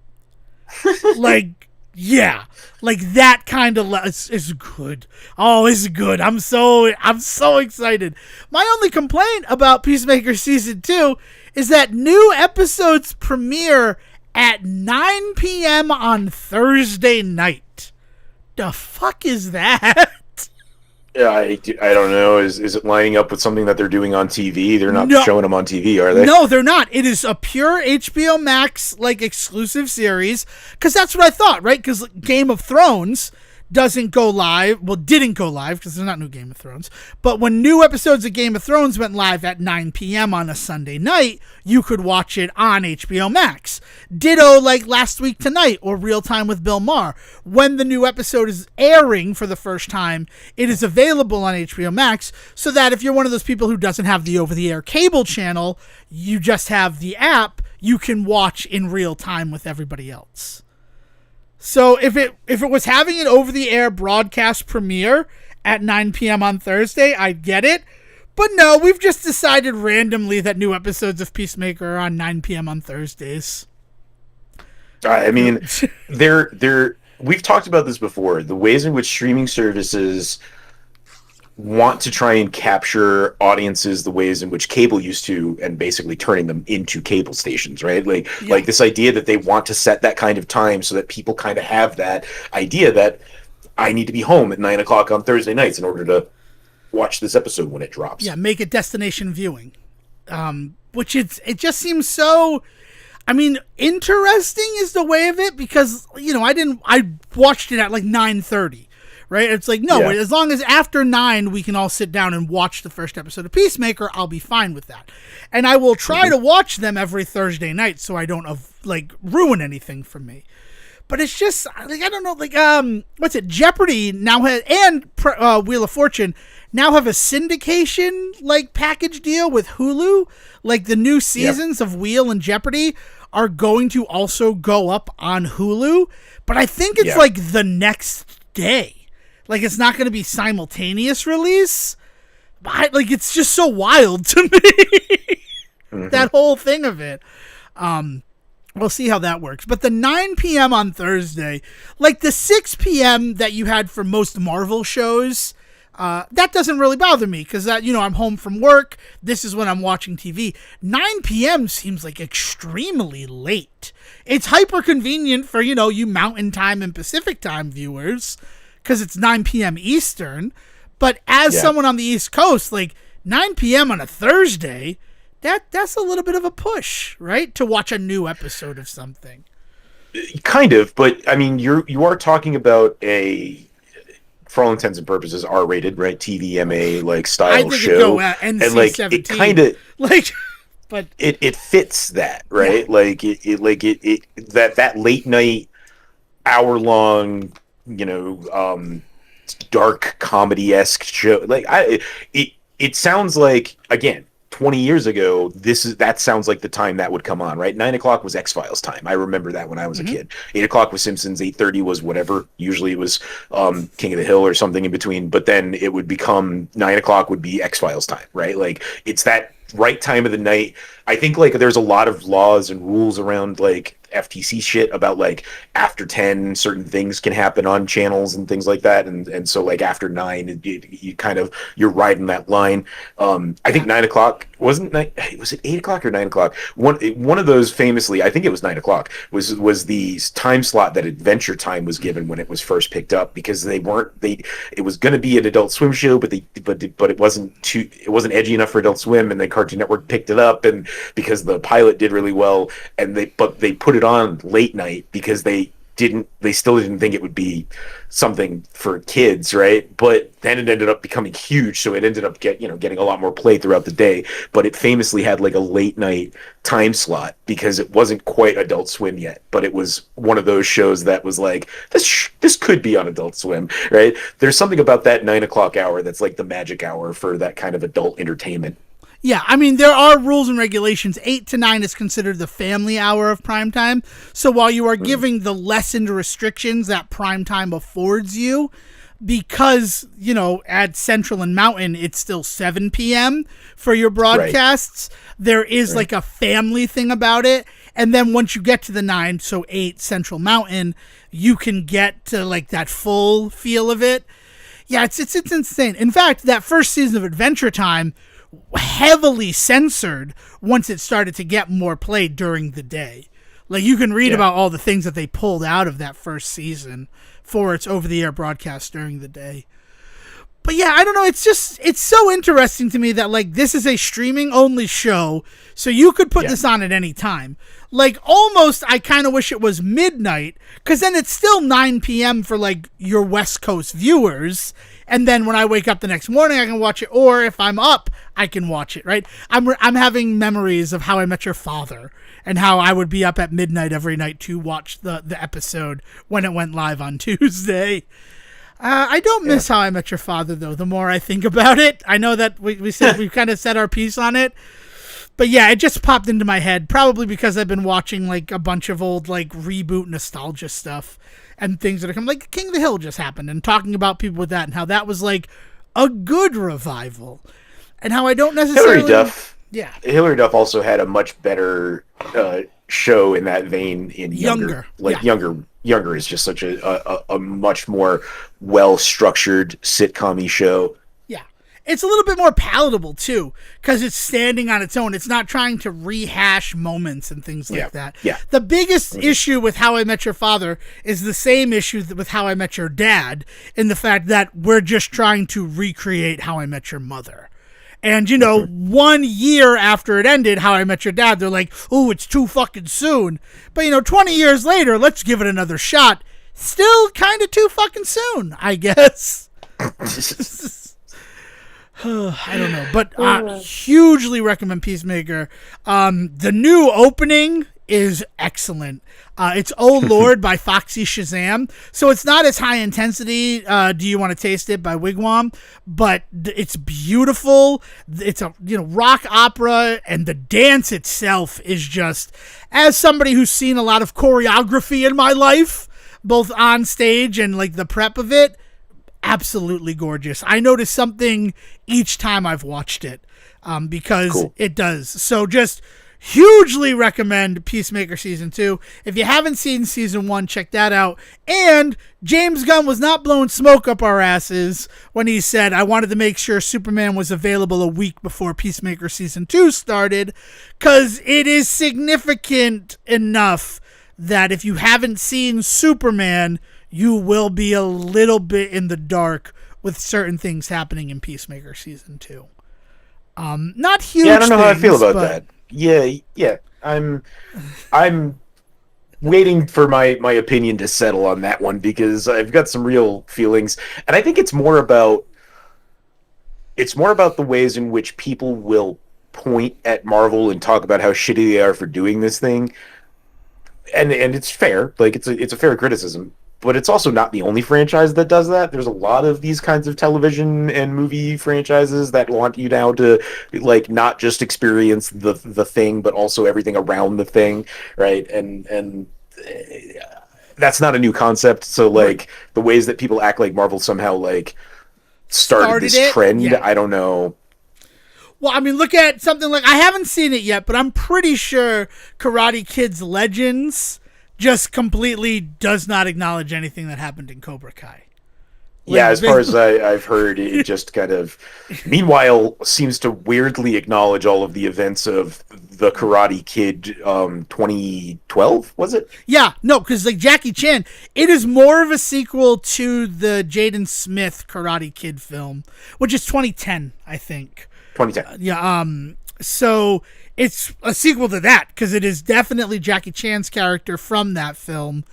A: Like, yeah, like that kind of is good. Oh, it's good. I'm so excited. My only complaint about Peacemaker season 2 is that new episodes premiere at 9 p.m. on Thursday night. The fuck is that?
B: Yeah, I don't know. Is it lining up with something that they're doing on TV? They're not showing them on TV, are they?
A: No, they're not. It is a pure HBO Max like exclusive series. Because that's what I thought, right? Because Game of Thrones doesn't go live. Well, didn't go live because there's not new Game of Thrones. But when new episodes of Game of Thrones went live at 9 p.m. on a Sunday night, you could watch it on HBO Max. Ditto like Last Week Tonight or Real Time with Bill Maher. When the new episode is airing for the first time, it is available on HBO Max so that if you're one of those people who doesn't have the over-the-air cable channel, you just have the app, you can watch in real time with everybody else. So if it was having an over-the-air broadcast premiere at 9 p.m. on Thursday, I'd get it. But no, we've just decided randomly that new episodes of Peacemaker are on 9 p.m. on Thursdays.
B: I mean, we've talked about this before. The ways in which streaming services want to try and capture audiences the ways in which cable used to, and basically turning them into cable stations, right? Like this idea that they want to set that kind of time so that people kind of have that idea that I need to be home at 9 o'clock on Thursday nights in order to watch this episode when it drops.
A: Yeah, make it destination viewing. Which it just seems so, I mean, interesting is the way of it because, you know, I watched it at like 9:30. Right? It's like, no, as long as after 9 we can all sit down and watch the first episode of Peacemaker, I'll be fine with that. And I will try to watch them every Thursday night so I don't like ruin anything for me. But it's just like, I don't know, like what's it? Jeopardy now has, and Wheel of Fortune now have a syndication like package deal with Hulu. Like the new seasons of Wheel and Jeopardy are going to also go up on Hulu, but I think it's like the next day. Like, it's not going to be simultaneous release. Like, it's just so wild to me. That whole thing of it. We'll see how that works. But the 9 p.m. on Thursday, like the 6 p.m. that you had for most Marvel shows, that doesn't really bother me because, you know, I'm home from work. This is when I'm watching TV. 9 p.m. seems like extremely late. It's hyper convenient for, you know, you Mountain Time and Pacific Time viewers, because it's 9 p.m. Eastern, but as someone on the East Coast, like 9 p.m. on a Thursday, that's a little bit of a push, right? To watch a new episode of something.
B: Kind of, but I mean, you are talking about a, for all intents and purposes, R-rated, right? TVMA like style show,
A: and
B: like it kind of
A: like, but
B: it fits that, right? Like that late night, hour long, you know, dark comedy-esque show. Like it sounds like, again, 20 years ago, that sounds like the time that would come on, right? 9 o'clock was X-Files time. I remember that when I was a kid. 8 o'clock was Simpsons. 8:30 was whatever. Usually it was King of the Hill or something in between. But then it would become 9 o'clock would be X-Files time, right? Like it's that right time of the night. I think like there's a lot of laws and rules around like FTC shit about like after 10 certain things can happen on channels and things like that, and so like after 9 you kind of, you're riding that line. I think 9 o'clock was it 8 o'clock or 9 o'clock? One of those famously, I think it was 9 o'clock, was the time slot that Adventure Time was given when it was first picked up, because it was going to be an Adult Swim show, but it wasn't edgy enough for Adult Swim, and then Cartoon Network picked it up, and because the pilot did really well, and they put it on late night because they still didn't think it would be something for kids, right? But then it ended up becoming huge, so it ended up getting a lot more play throughout the day. But it famously had like a late night time slot because it wasn't quite Adult Swim yet, but it was one of those shows that was like, this could be on Adult Swim, right? There's something about that 9 o'clock hour that's like the magic hour for that kind of adult entertainment.
A: Yeah, I mean, there are rules and regulations. 8 to 9 is considered the family hour of primetime. So while you are giving the lessened restrictions that primetime affords you, because, you know, at Central and Mountain, it's still 7 p.m. for your broadcasts, there is like a family thing about it. And then once you get to the 9, so 8 Central Mountain, you can get to like that full feel of it. Yeah, it's insane. In fact, that first season of Adventure Time heavily censored once it started to get more played during the day. Like, you can read about all the things that they pulled out of that first season for its over-the-air broadcast during the day. But yeah, I don't know. It's so interesting to me that, like, this is a streaming-only show, so you could put this on at any time. Like, almost, I kind of wish it was midnight, because then it's still 9 p.m. for, like, your West Coast viewers. And then when I wake up the next morning, I can watch it. Or if I'm up, I can watch it, right? I'm having memories of How I Met Your Father and how I would be up at midnight every night to watch the episode when it went live on Tuesday. I don't miss How I Met Your Father, though, the more I think about it. I know that we said we kind of said our piece on it. But yeah, it just popped into my head, probably because I've been watching like a bunch of old like reboot nostalgia stuff and things that are coming. Like King of the Hill just happened, and talking about people with that and how that was like a good revival. And how I don't necessarily...
B: Hilary Duff also had a much better show in that vein in Younger. Younger is just such a much more well-structured sitcom-y show.
A: Yeah. It's a little bit more palatable, too, because it's standing on its own. It's not trying to rehash moments and things like that.
B: Yeah.
A: The biggest issue with How I Met Your Father is the same issue with How I Met Your Dad, in the fact that we're just trying to recreate How I Met Your Mother. And, you know, 1 year after it ended, How I Met Your Dad, they're like, oh, it's too fucking soon. But, you know, 20 years later, let's give it another shot. Still kind of too fucking soon, I guess. I don't know. But hugely recommend Peacemaker. The new opening is excellent. It's Oh Lord by Foxy Shazam. So it's not as high intensity, Do You Want to Taste It by Wigwam, but it's beautiful. It's a rock opera, and the dance itself is just, as somebody who's seen a lot of choreography in my life, both on stage and like the prep of it, absolutely gorgeous. I notice something each time I've watched it, because it does. So just hugely recommend Peacemaker Season 2. If you haven't seen Season 1, check that out. And James Gunn was not blowing smoke up our asses when he said, I wanted to make sure Superman was available a week before Peacemaker Season 2 started, because it is significant enough that if you haven't seen Superman, you will be a little bit in the dark with certain things happening in Peacemaker Season 2. Not huge.
B: Yeah, I don't know how I feel about that. Yeah. I'm waiting for my opinion to settle on that one, because I've got some real feelings, and I think it's more about the ways in which people will point at Marvel and talk about how shitty they are for doing this thing. And it's fair. Like, it's a fair criticism. But it's also not the only franchise that does that. There's a lot of these kinds of television and movie franchises that want you now to, like, not just experience the thing, but also everything around the thing, right? And that's not a new concept. So, like, the ways that people act like Marvel somehow, like, started this trend, I don't know.
A: Well, I mean, look at something like, I haven't seen it yet, but I'm pretty sure Karate Kid's Legends just completely does not acknowledge anything that happened in Cobra Kai.
B: Yeah, as far as I've heard, it just kind of, meanwhile, seems to weirdly acknowledge all of the events of the Karate Kid 2012, was it?
A: Yeah, no, because like Jackie Chan, it is more of a sequel to the Jaden Smith Karate Kid film, which is 2010, I think.
B: 2010.
A: So it's a sequel to that, because it is definitely Jackie Chan's character from that film.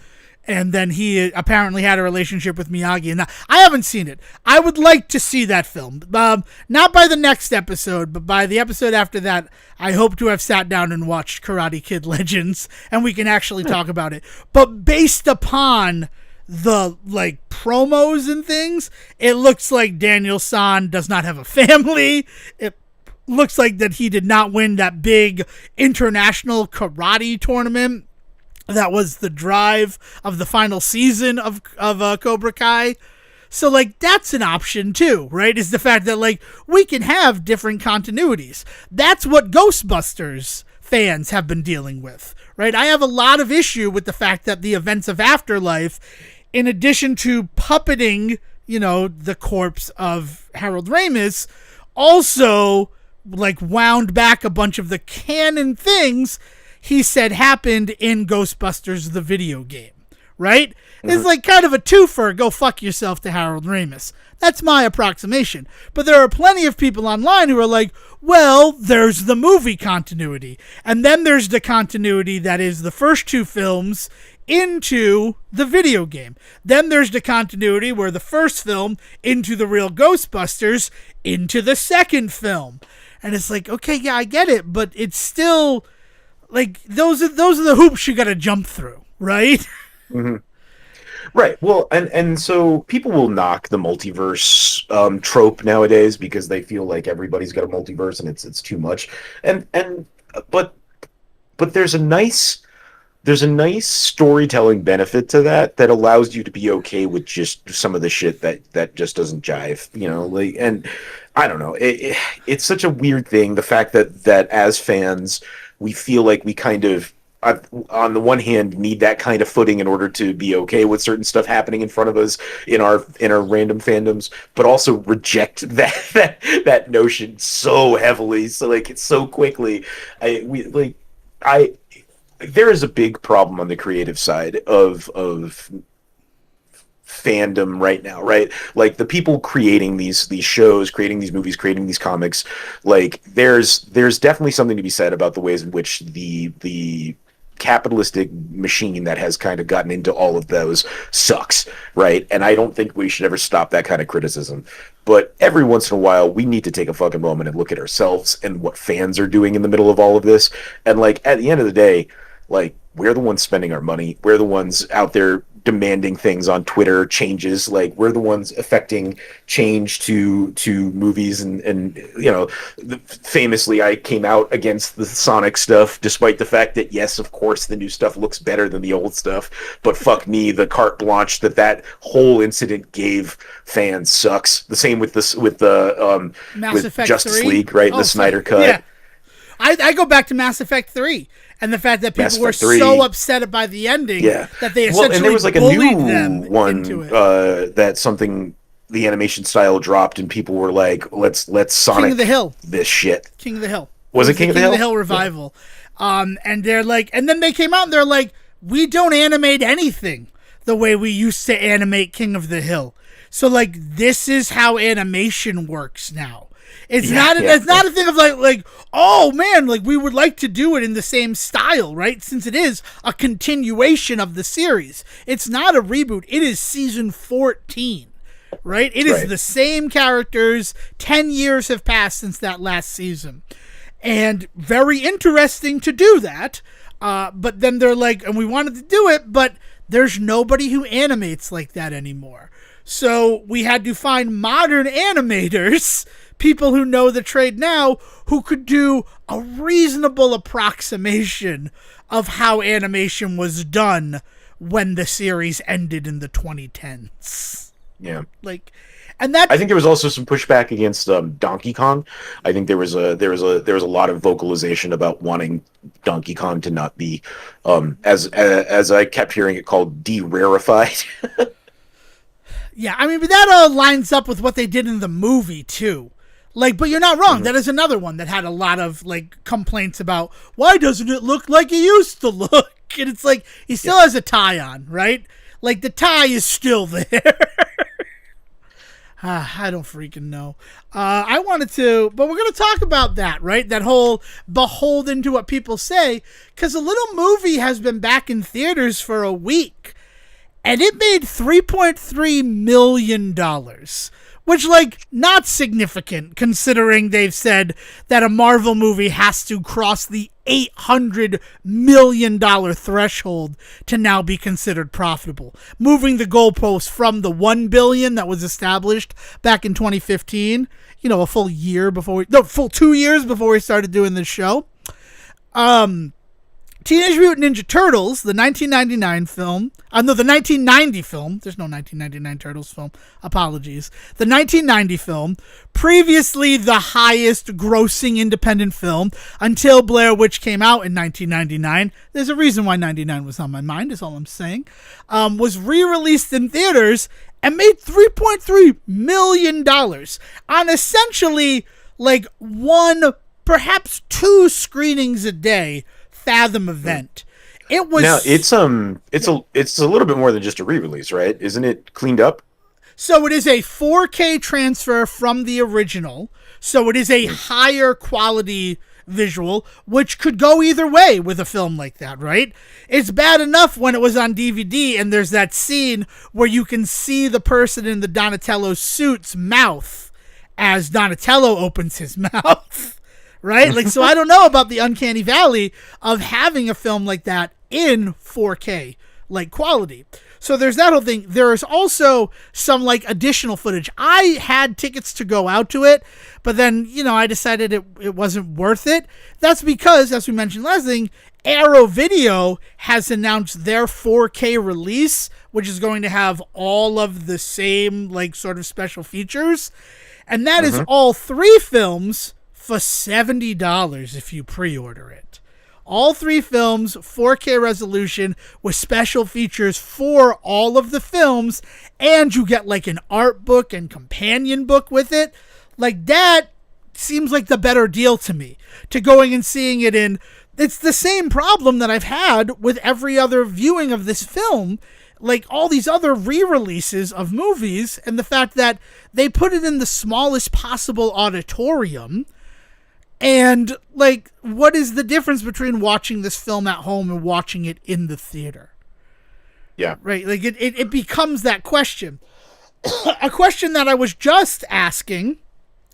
A: And then he apparently had a relationship with Miyagi. And I haven't seen it. I would like to see that film. Not by the next episode, but by the episode after that, I hope to have sat down and watched Karate Kid Legends, and we can actually talk about it. But based upon the like promos and things, it looks like Daniel San does not have a family. looks like that he did not win that big international karate tournament that was the drive of the final season of Cobra Kai. So, like, that's an option, too, right? Is the fact that, like, we can have different continuities. That's what Ghostbusters fans have been dealing with, right? I have a lot of issue with the fact that the events of Afterlife, in addition to puppeting, you know, the corpse of Harold Ramis, also, like, wound back a bunch of the canon things he said happened in Ghostbusters the video game, right? Mm-hmm. It's like kind of a twofer, go fuck yourself to Harold Ramis. That's my approximation. But there are plenty of people online who are like, well, there's the movie continuity. And then there's the continuity that is the first two films into the video game. Then there's the continuity where the first film into the real Ghostbusters into the second film. And it's like, okay, yeah, I get it, but it's still like those are the hoops you got to jump through, right?
B: Mm-hmm. Right. Well, and so people will knock the multiverse trope nowadays because they feel like everybody's got a multiverse and it's too much. But there's a nice storytelling benefit to that allows you to be okay with just some of the shit that just doesn't jive, you know, like, and I don't know, it's such a weird thing, the fact that as fans we feel like we kind of on the one hand need that kind of footing in order to be okay with certain stuff happening in front of us in our random fandoms, but also reject that notion so heavily, so like it's so quickly. There is a big problem on the creative side of fandom right now, right? Like the people creating these shows, creating these movies, creating these comics, like there's definitely something to be said about the ways in which the capitalistic machine that has kind of gotten into all of those sucks, right? And I don't think we should ever stop that kind of criticism. But every once in a while, we need to take a fucking moment and look at ourselves and what fans are doing in the middle of all of this. And like at the end of the day, like we're the ones spending our money. We're the ones out there demanding things on Twitter, changes. Like we're the ones affecting change to movies, and you know, famously I came out against the Sonic stuff, despite the fact that yes, of course, the new stuff looks better than the old stuff. But fuck me, the carte blanche that whole incident gave fans sucks. The same with this with Justice
A: 3?
B: League, right? The Snyder cut.
A: Yeah. I go back to Mass Effect 3 and the fact that people were so upset by the ending that they essentially
B: and there was like a
A: bullied
B: new
A: them
B: one
A: into it.
B: That something the animation style dropped and people were like, let's Sonic
A: King of the Hill.
B: This shit.
A: King of the Hill.
B: Was it King of the Hill?
A: King of the Hill revival. Yeah. And they're like, and then they came out and they're like, we don't animate anything the way we used to animate King of the Hill. So like, this is how animation works now. It's not a thing of like, oh man, like we would like to do it in the same style, right? Since it is a continuation of the series. It's not a reboot. It is season 14, right? It is the same characters. 10 years have passed since that last season. And very interesting to do that. But then they're like, and we wanted to do it, but there's nobody who animates like that anymore. So we had to find modern animators, people who know the trade now, who could do a reasonable approximation of how animation was done when the series ended in the 2010s.
B: Yeah.
A: Like, and that
B: I think there was also some pushback against Donkey Kong. I think there was a lot of vocalization about wanting Donkey Kong to not be as I kept hearing it called de-rarefied.
A: Yeah, I mean, but that lines up with what they did in the movie too. Like, but you're not wrong. Mm-hmm. That is another one that had a lot of like complaints about why doesn't it look like it used to look? And it's like he still has a tie on, right? Like the tie is still there. I don't freaking know. I wanted to, but we're going to talk about that, right? That whole beholden to what people say, because a little movie has been back in theaters for a week, and it made $3.3 million, Which, like, not significant, considering they've said that a Marvel movie has to cross the $800 million threshold to now be considered profitable, moving the goalpost from the $1 billion that was established back in 2015, a full 2 years before we started doing this show. Teenage Mutant Ninja Turtles, the 1999 film, the 1990 film, there's no 1999 Turtles film, apologies. The 1990 film, previously the highest grossing independent film until Blair Witch came out in 1999. There's a reason why 99 was on my mind, is all I'm saying. Was re-released in theaters and made $3.3 million on essentially like one, perhaps two screenings a day Fathom event. It was
B: now it's a little bit more than just a re-release, right? Isn't it cleaned up?
A: So it is a 4K transfer from the original. So it is a higher quality visual, which could go either way with a film like that, right? It's bad enough when it was on DVD and there's that scene where you can see the person in the Donatello suit's mouth as Donatello opens his mouth. Right? Like, so I don't know about the uncanny valley of having a film like that in 4K, like, quality. So there's that whole thing. There is also some, like, additional footage. I had tickets to go out to it, but then, I decided it wasn't worth it. That's because, as we mentioned last thing, Arrow Video has announced their 4K release, which is going to have all of the same, like, sort of special features. And that is all three films for $70 if you pre-order it. All three films, 4K resolution with special features for all of the films, and you get like an art book and companion book with it. Like, that seems like the better deal to me, to going and seeing it in. It's the same problem that I've had with every other viewing of this film, like all these other re-releases of movies, and the fact that they put it in the smallest possible auditorium. And, like, what is the difference between watching this film at home and watching it in the theater?
B: Yeah.
A: Right? Like, it becomes that question. A question that I was just asking,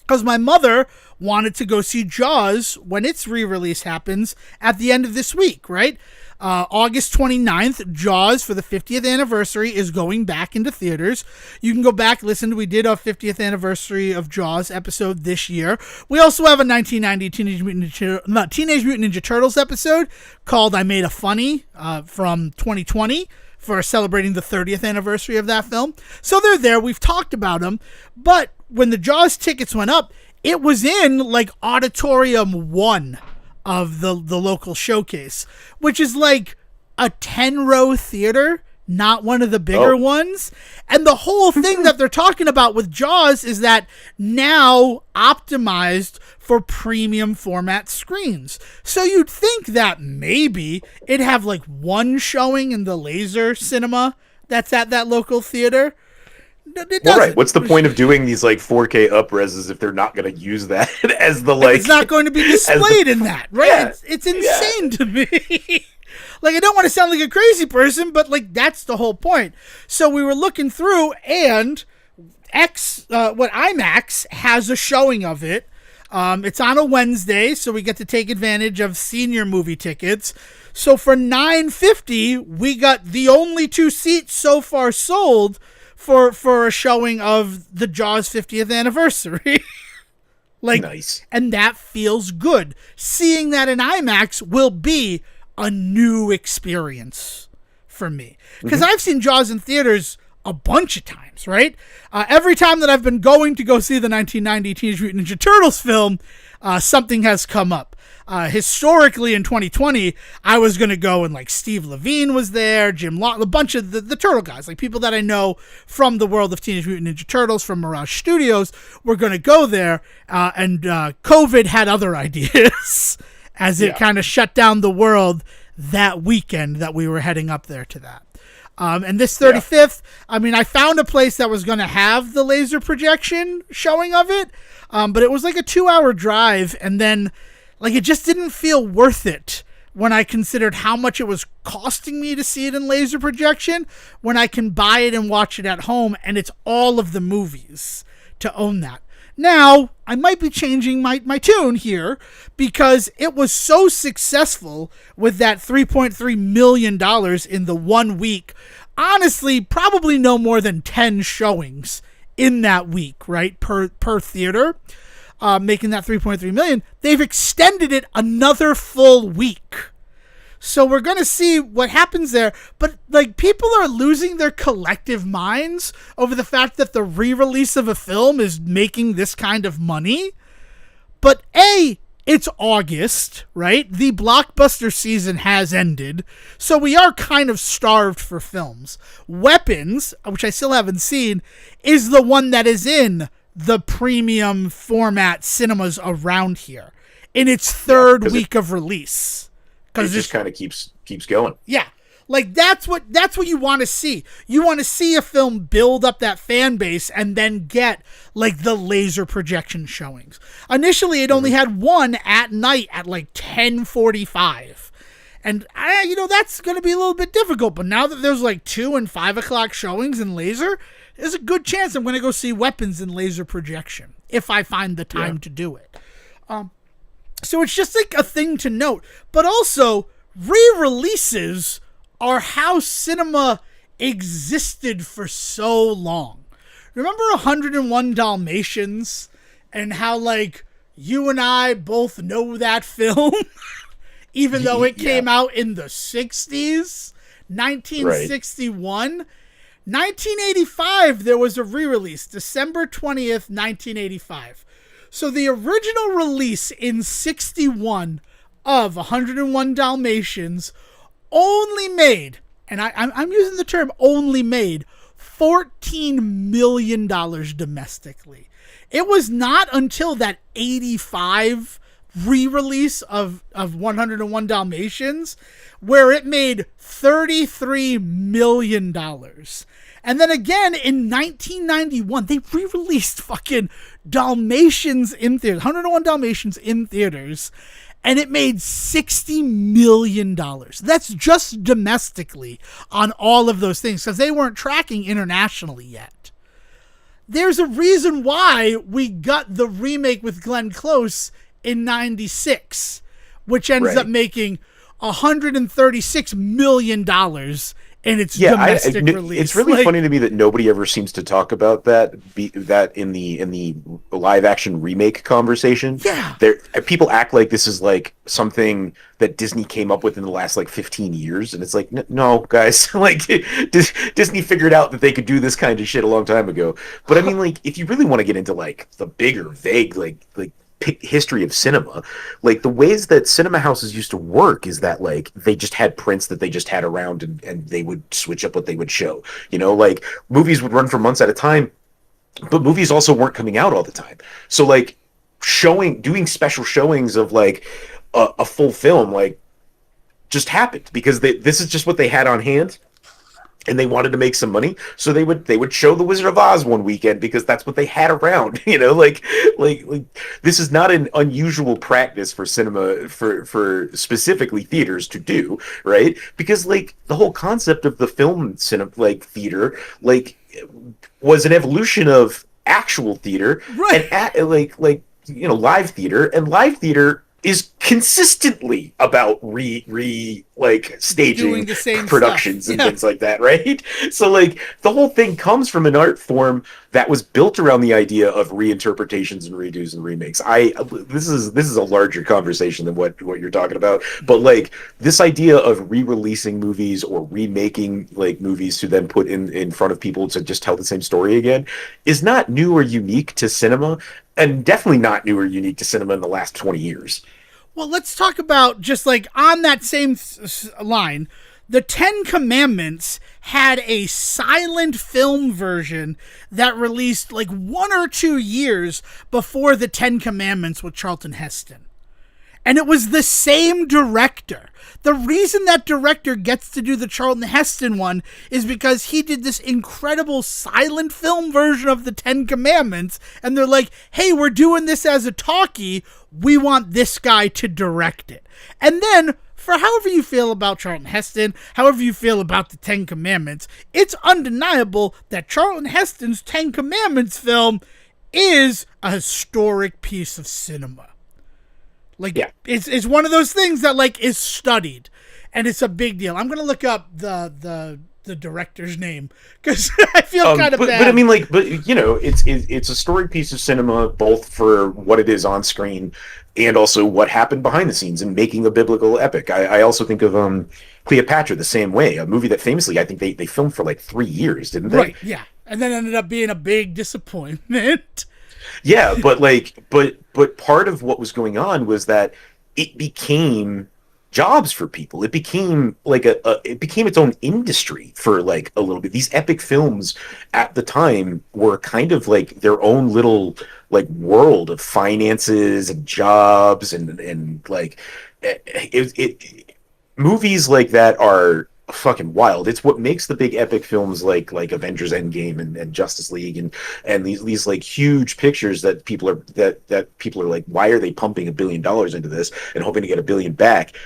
A: because my mother wanted to go see Jaws when its re-release happens at the end of this week, right? August 29th, Jaws, for the 50th anniversary, is going back into theaters. You can go back, listen. We did a 50th anniversary of Jaws episode this year. We also have a 1990 Teenage Mutant Ninja Turtles episode called I Made a Funny from 2020 for celebrating the 30th anniversary of that film. So they're there. We've talked about them. But when the Jaws tickets went up, it was in, like, Auditorium 1 of the local showcase, which is like a 10-row theater, not one of the bigger ones. And the whole thing that they're talking about with Jaws is that now optimized for premium format screens. So you'd think that maybe it'd have like one showing in the laser cinema that's at that local theater.
B: Well, right. What's the point of doing these like 4K up-reses if they're not going to use that as the like?
A: It's not going to be displayed in that, right?
B: Yeah,
A: it's insane to me. Like, I don't want to sound like a crazy person, but like that's the whole point. So we were looking through, and IMAX has a showing of it. It's on a Wednesday, so we get to take advantage of senior movie tickets. So for $9.50, we got the only 2 seats so far sold for a showing of the Jaws 50th anniversary. Like, nice. And that feels good. Seeing that in IMAX will be a new experience for me. Because I've seen Jaws in theaters a bunch of times, right? Every time that I've been going to go see the 1990 Teenage Mutant Ninja Turtles film, something has come up. Historically, in 2020, I was going to go, and like Steve Levine was there, Jim Law, a bunch of the Turtle guys, like people that I know from the world of Teenage Mutant Ninja Turtles, from Mirage Studios, were going to go there, and COVID had other ideas as it kind of shut down the world that weekend that we were heading up there to that. And this 35th, I mean, I found a place that was going to have the laser projection showing of it, but it was like a 2-hour drive, and then like it just didn't feel worth it when I considered how much it was costing me to see it in laser projection when I can buy it and watch it at home, and it's all of the movies to own that. Now, I might be changing my tune here because it was so successful with that $3.3 million in the 1 week. Honestly, probably no more than 10 showings in that week, right? Per theater, making that 3.3 million. They've extended it another full week. So we're going to see what happens there. But, like, people are losing their collective minds over the fact that the re-release of a film is making this kind of money. But, A, it's August, right? The blockbuster season has ended. So we are kind of starved for films. Weapons, which I still haven't seen, is the one that is in the premium format cinemas around here in its third week of release.
B: It just kind of keeps going.
A: Yeah. Like, that's what you want to see. You want to see a film build up that fan base and then get, like, the laser projection showings. Initially, it only had one at night at, like, 10:45. And, that's going to be a little bit difficult. But now that there's, like, 2 and 5 o'clock showings in laser, there's a good chance I'm going to go see Weapons in laser projection if I find the time to do it. So it's just like a thing to note. But also, re-releases are how cinema existed for so long. Remember 101 Dalmatians and how, like, you and I both know that film, even though it came out in the 60s, 1961. Right. 1985, there was a re-release, December 20th, 1985. So the original release in 61 of 101 Dalmatians only made, and I'm using the term only made, $14 million domestically. It was not until that 85 re-release of 101 Dalmatians where it made $33 million. And then again, in 1991, they re-released fucking Dalmatians in theaters, 101 Dalmatians in theaters, and it made $60 million. That's just domestically on all of those things, because they weren't tracking internationally yet. There's a reason why we got the remake with Glenn Close in 96, which ends up making $136 million in its domestic release.
B: It's really funny to me that nobody ever seems to talk about that in the live action remake conversation.
A: Yeah,
B: people act like this is like something that Disney came up with in the last like 15 years, and it's like, no, guys, like Disney figured out that they could do this kind of shit a long time ago. But I mean, like, if you really want to get into like the bigger, vague, like history of cinema, like the ways that cinema houses used to work is that like they just had prints that they just had around and they would switch up what they would show, like movies would run for months at a time, but movies also weren't coming out all the time. So like doing special showings of like a full film like just happened because this is just what they had on hand. And they wanted to make some money, so they would show The Wizard of Oz one weekend because that's what they had around. Like this is not an unusual practice for cinema, for specifically theaters to do, right? Because like the whole concept of the film theater was an evolution of actual theater,
A: right?
B: And live theater, and live theater is consistently about staging
A: the same
B: productions
A: stuff.
B: And things like that, right? So like the whole thing comes from an art form that was built around the idea of reinterpretations and redos and remakes. This is a larger conversation than what you're talking about, but like this idea of re-releasing movies or remaking like movies to then put in front of people to just tell the same story again is not new or unique to cinema, and definitely not new or unique to cinema in the last 20 years.
A: Well, let's talk about, just like on that same line, the Ten Commandments had a silent film version that released like 1 or 2 years before the Ten Commandments with Charlton Heston. And it was the same director. The reason that director gets to do the Charlton Heston one is because he did this incredible silent film version of the Ten Commandments, and they're like, hey, we're doing this as a talkie, we want this guy to direct it. And then, for however you feel about Charlton Heston, however you feel about the Ten Commandments, it's undeniable that Charlton Heston's Ten Commandments film is a historic piece of cinema. Like,
B: Yeah.
A: it's one of those things that, like, is studied, and it's a big deal. I'm gonna look up the director's name because I feel kind of bad.
B: But I mean, like, but you know, it's a historic piece of cinema, both for what it is on screen and also what happened behind the scenes in making a biblical epic. I also think of Cleopatra the same way, a movie that famously I think they filmed for like 3 years, didn't they?
A: Right, yeah, and then ended up being a big disappointment.
B: Yeah, but part of what was going on was that it became jobs for people. It became like it became its own industry for like a little bit. These epic films at the time were kind of like their own little like world of finances and jobs and like movies like that are fucking wild. It's what makes the big epic films like Avengers Endgame and Justice League and these like huge pictures that people are that people are like, why are they pumping $1 billion into this and hoping to get $1 billion back?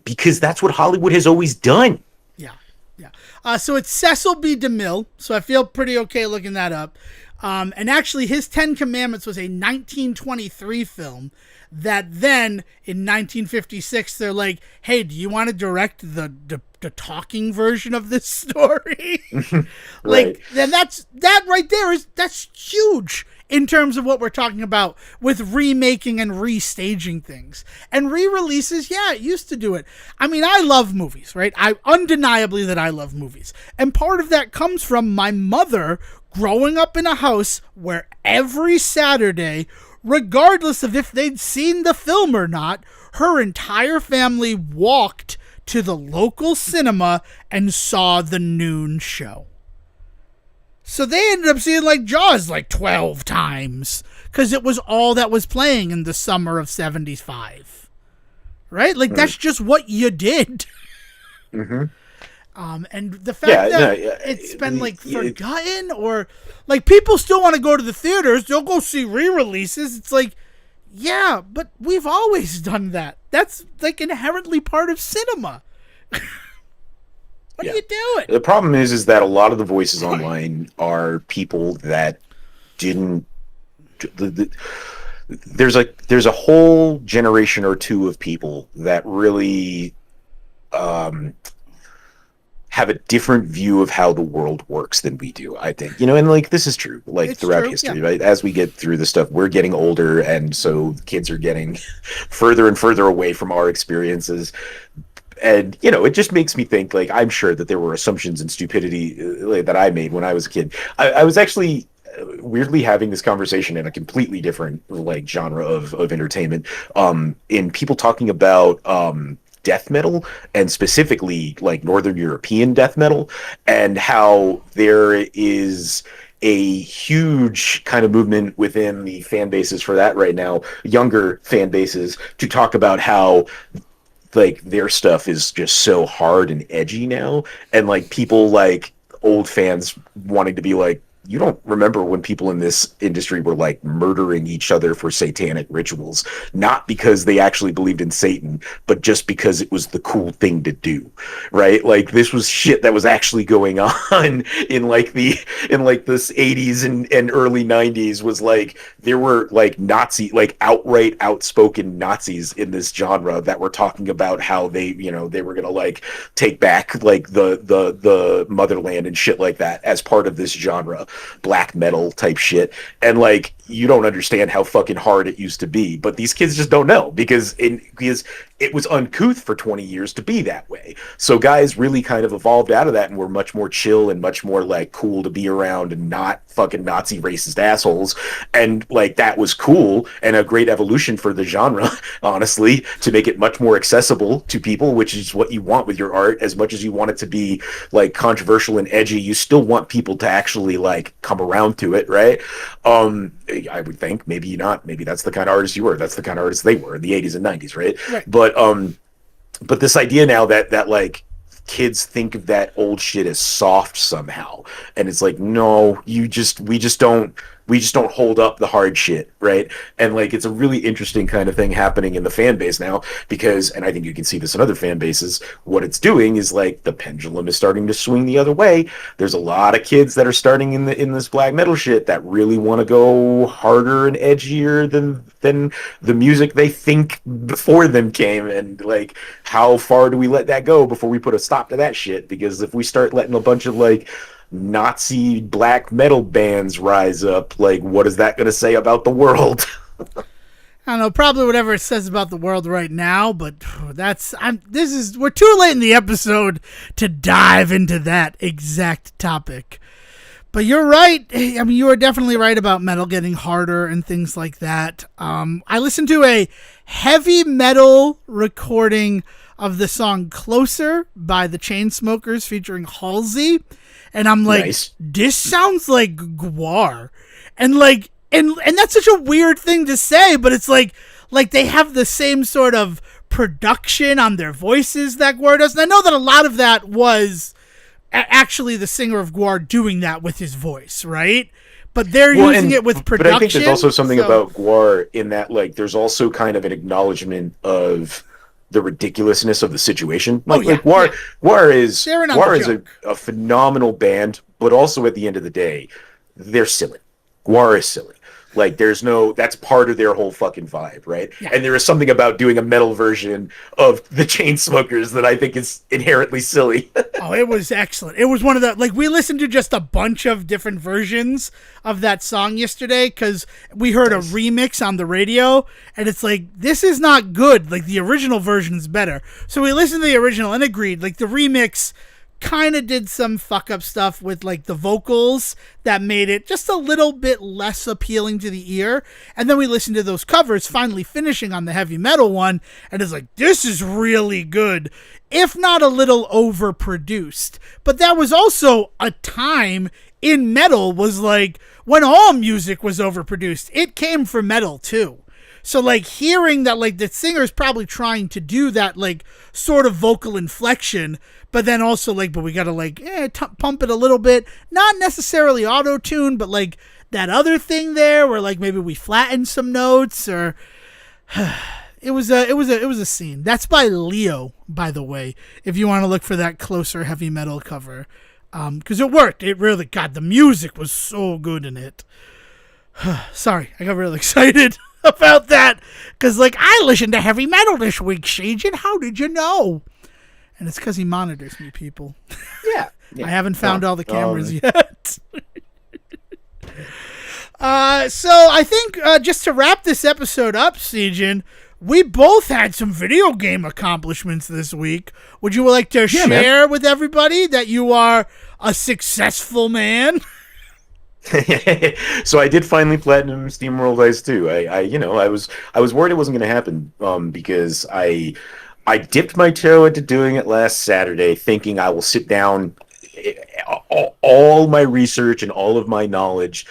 B: Because that's what Hollywood has always done.
A: Yeah, yeah. So it's Cecil B. DeMille. So I feel pretty okay looking that up. And actually, his 10 Commandments was a 1923 film that then in 1956 they're like, hey, do you want to direct the talking version of this story?
B: Right.
A: Like, then that right there that's huge in terms of what we're talking about with remaking and restaging things. And re-releases, yeah, it used to do it. I mean, I love movies, right? I undeniably that I love movies. And part of that comes from my mother growing up in a house where every Saturday, regardless of if they'd seen the film or not, her entire family walked to the local cinema and saw the noon show. So they ended up seeing like Jaws like 12 times because it was all that was playing in the summer of 75. Right? Like, that's just what you did.
B: Mm-hmm.
A: And the fact that it's been like forgotten, or like people still want to go to the theaters, they'll go see re-releases. It's like, yeah, but we've always done that. That's like inherently part of cinema. What are you doing?
B: The problem is that a lot of the voices online are people that didn't. There's a whole generation or two of people that really have a different view of how the world works than we do, I think. You know, and like this is true, like it's throughout history, right? As we get through the stuff, we're getting older, and so kids are getting further and further away from our experiences. And, you know, it just makes me think, like, I'm sure that there were assumptions and stupidity that I made when I was a kid. I was actually weirdly having this conversation in a completely different, like, genre of entertainment, in people talking about death metal, and specifically, like, Northern European death metal, and how there is a huge kind of movement within the fan bases for that right now, younger fan bases, to talk about how like their stuff is just so hard and edgy now, and like people like old fans wanting to be like, you don't remember when people in this industry were like murdering each other for satanic rituals, not because they actually believed in Satan, but just because it was the cool thing to do, right? Like this was shit that was actually going on in like this 80s and early 90s. Was like there were like Nazi, like outright outspoken Nazis in this genre that were talking about how they, you know, they were gonna like take back like the motherland and shit like that as part of this genre. Black metal type shit, and like you don't understand how fucking hard it used to be, but these kids just don't know because it was uncouth for 20 years to be that way. So guys really kind of evolved out of that and were much more chill and much more like cool to be around and not fucking Nazi racist assholes. And like that was cool and a great evolution for the genre, honestly, to make it much more accessible to people, which is what you want with your art. As much as you want it to be like controversial and edgy, you still want people to actually like come around to it, right? I would think, maybe not, maybe that's the kind of artist you were, that's the kind of artist they were in the 80s and 90s, right? But this idea now that like kids think of that old shit as soft somehow, and it's like, no, we just don't We just don't hold up the hard shit, right? And like it's a really interesting kind of thing happening in the fan base now because, and I think you can see this in other fan bases, what it's doing is like the pendulum is starting to swing the other way. There's a lot of kids that are starting in this black metal shit that really want to go harder and edgier than the music they think before them came. And like, how far do we let that go before we put a stop to that shit? Because if we start letting a bunch of like Nazi black metal bands rise up, like what is that going to say about the world?
A: I don't know, probably whatever it says about the world right now, but we're too late in the episode to dive into that exact topic. But you're right. I mean, you are definitely right about metal getting harder and things like that. I listened to a heavy metal recording of the song Closer by the Chainsmokers featuring Halsey. And I'm like, nice. This sounds like Gwar. And like, and that's such a weird thing to say, but it's like they have the same sort of production on their voices that Gwar does. And I know that a lot of that was actually the singer of Gwar doing that with his voice, right? But they're using it with production.
B: But I think there's also something about Gwar in that, like, there's also kind of an acknowledgement of the ridiculousness of the situation. Like Gwar is a phenomenal band, but also at the end of the day, they're silly. Gwar is silly. Like, that's part of their whole fucking vibe, right? Yeah. And there is something about doing a metal version of the Chainsmokers that I think is inherently silly.
A: Oh, it was excellent. It was one of the, like, we listened to just a bunch of different versions of that song yesterday because we heard a remix on the radio, and it's like, this is not good. Like, the original version is better. So we listened to the original and agreed, like, the remix kind of did some fuck up stuff with like the vocals that made it just a little bit less appealing to the ear. And then we listened to those covers, finally finishing on the heavy metal one, and it's like, this is really good, if not a little overproduced. But that was also a time in metal was like when all music was overproduced. It came from metal too. So, like, hearing that, like, the singer's probably trying to do that, like, sort of vocal inflection, but then also, like, but we gotta, like, pump it a little bit. Not necessarily auto-tune, but, like, that other thing there where, like, maybe we flatten some notes, or... It was a scene. That's by Leo, by the way, if you want to look for that Closer heavy metal cover. Because it worked. It really... God, the music was so good in it. Sorry, I got really excited about that, because like I listened to heavy metal this week, Sejohn. How did you know? And it's because he monitors me, people.
B: Yeah.
A: I haven't found all the cameras yet. So I think just to wrap this episode up, Sejohn, we both had some video game accomplishments this week. Would you like to share with everybody that you are a successful man?
B: So I did finally platinum SteamWorld Ice 2. I was worried it wasn't going to happen because I dipped my toe into doing it last Saturday, thinking I will sit down. All my research and all of my knowledge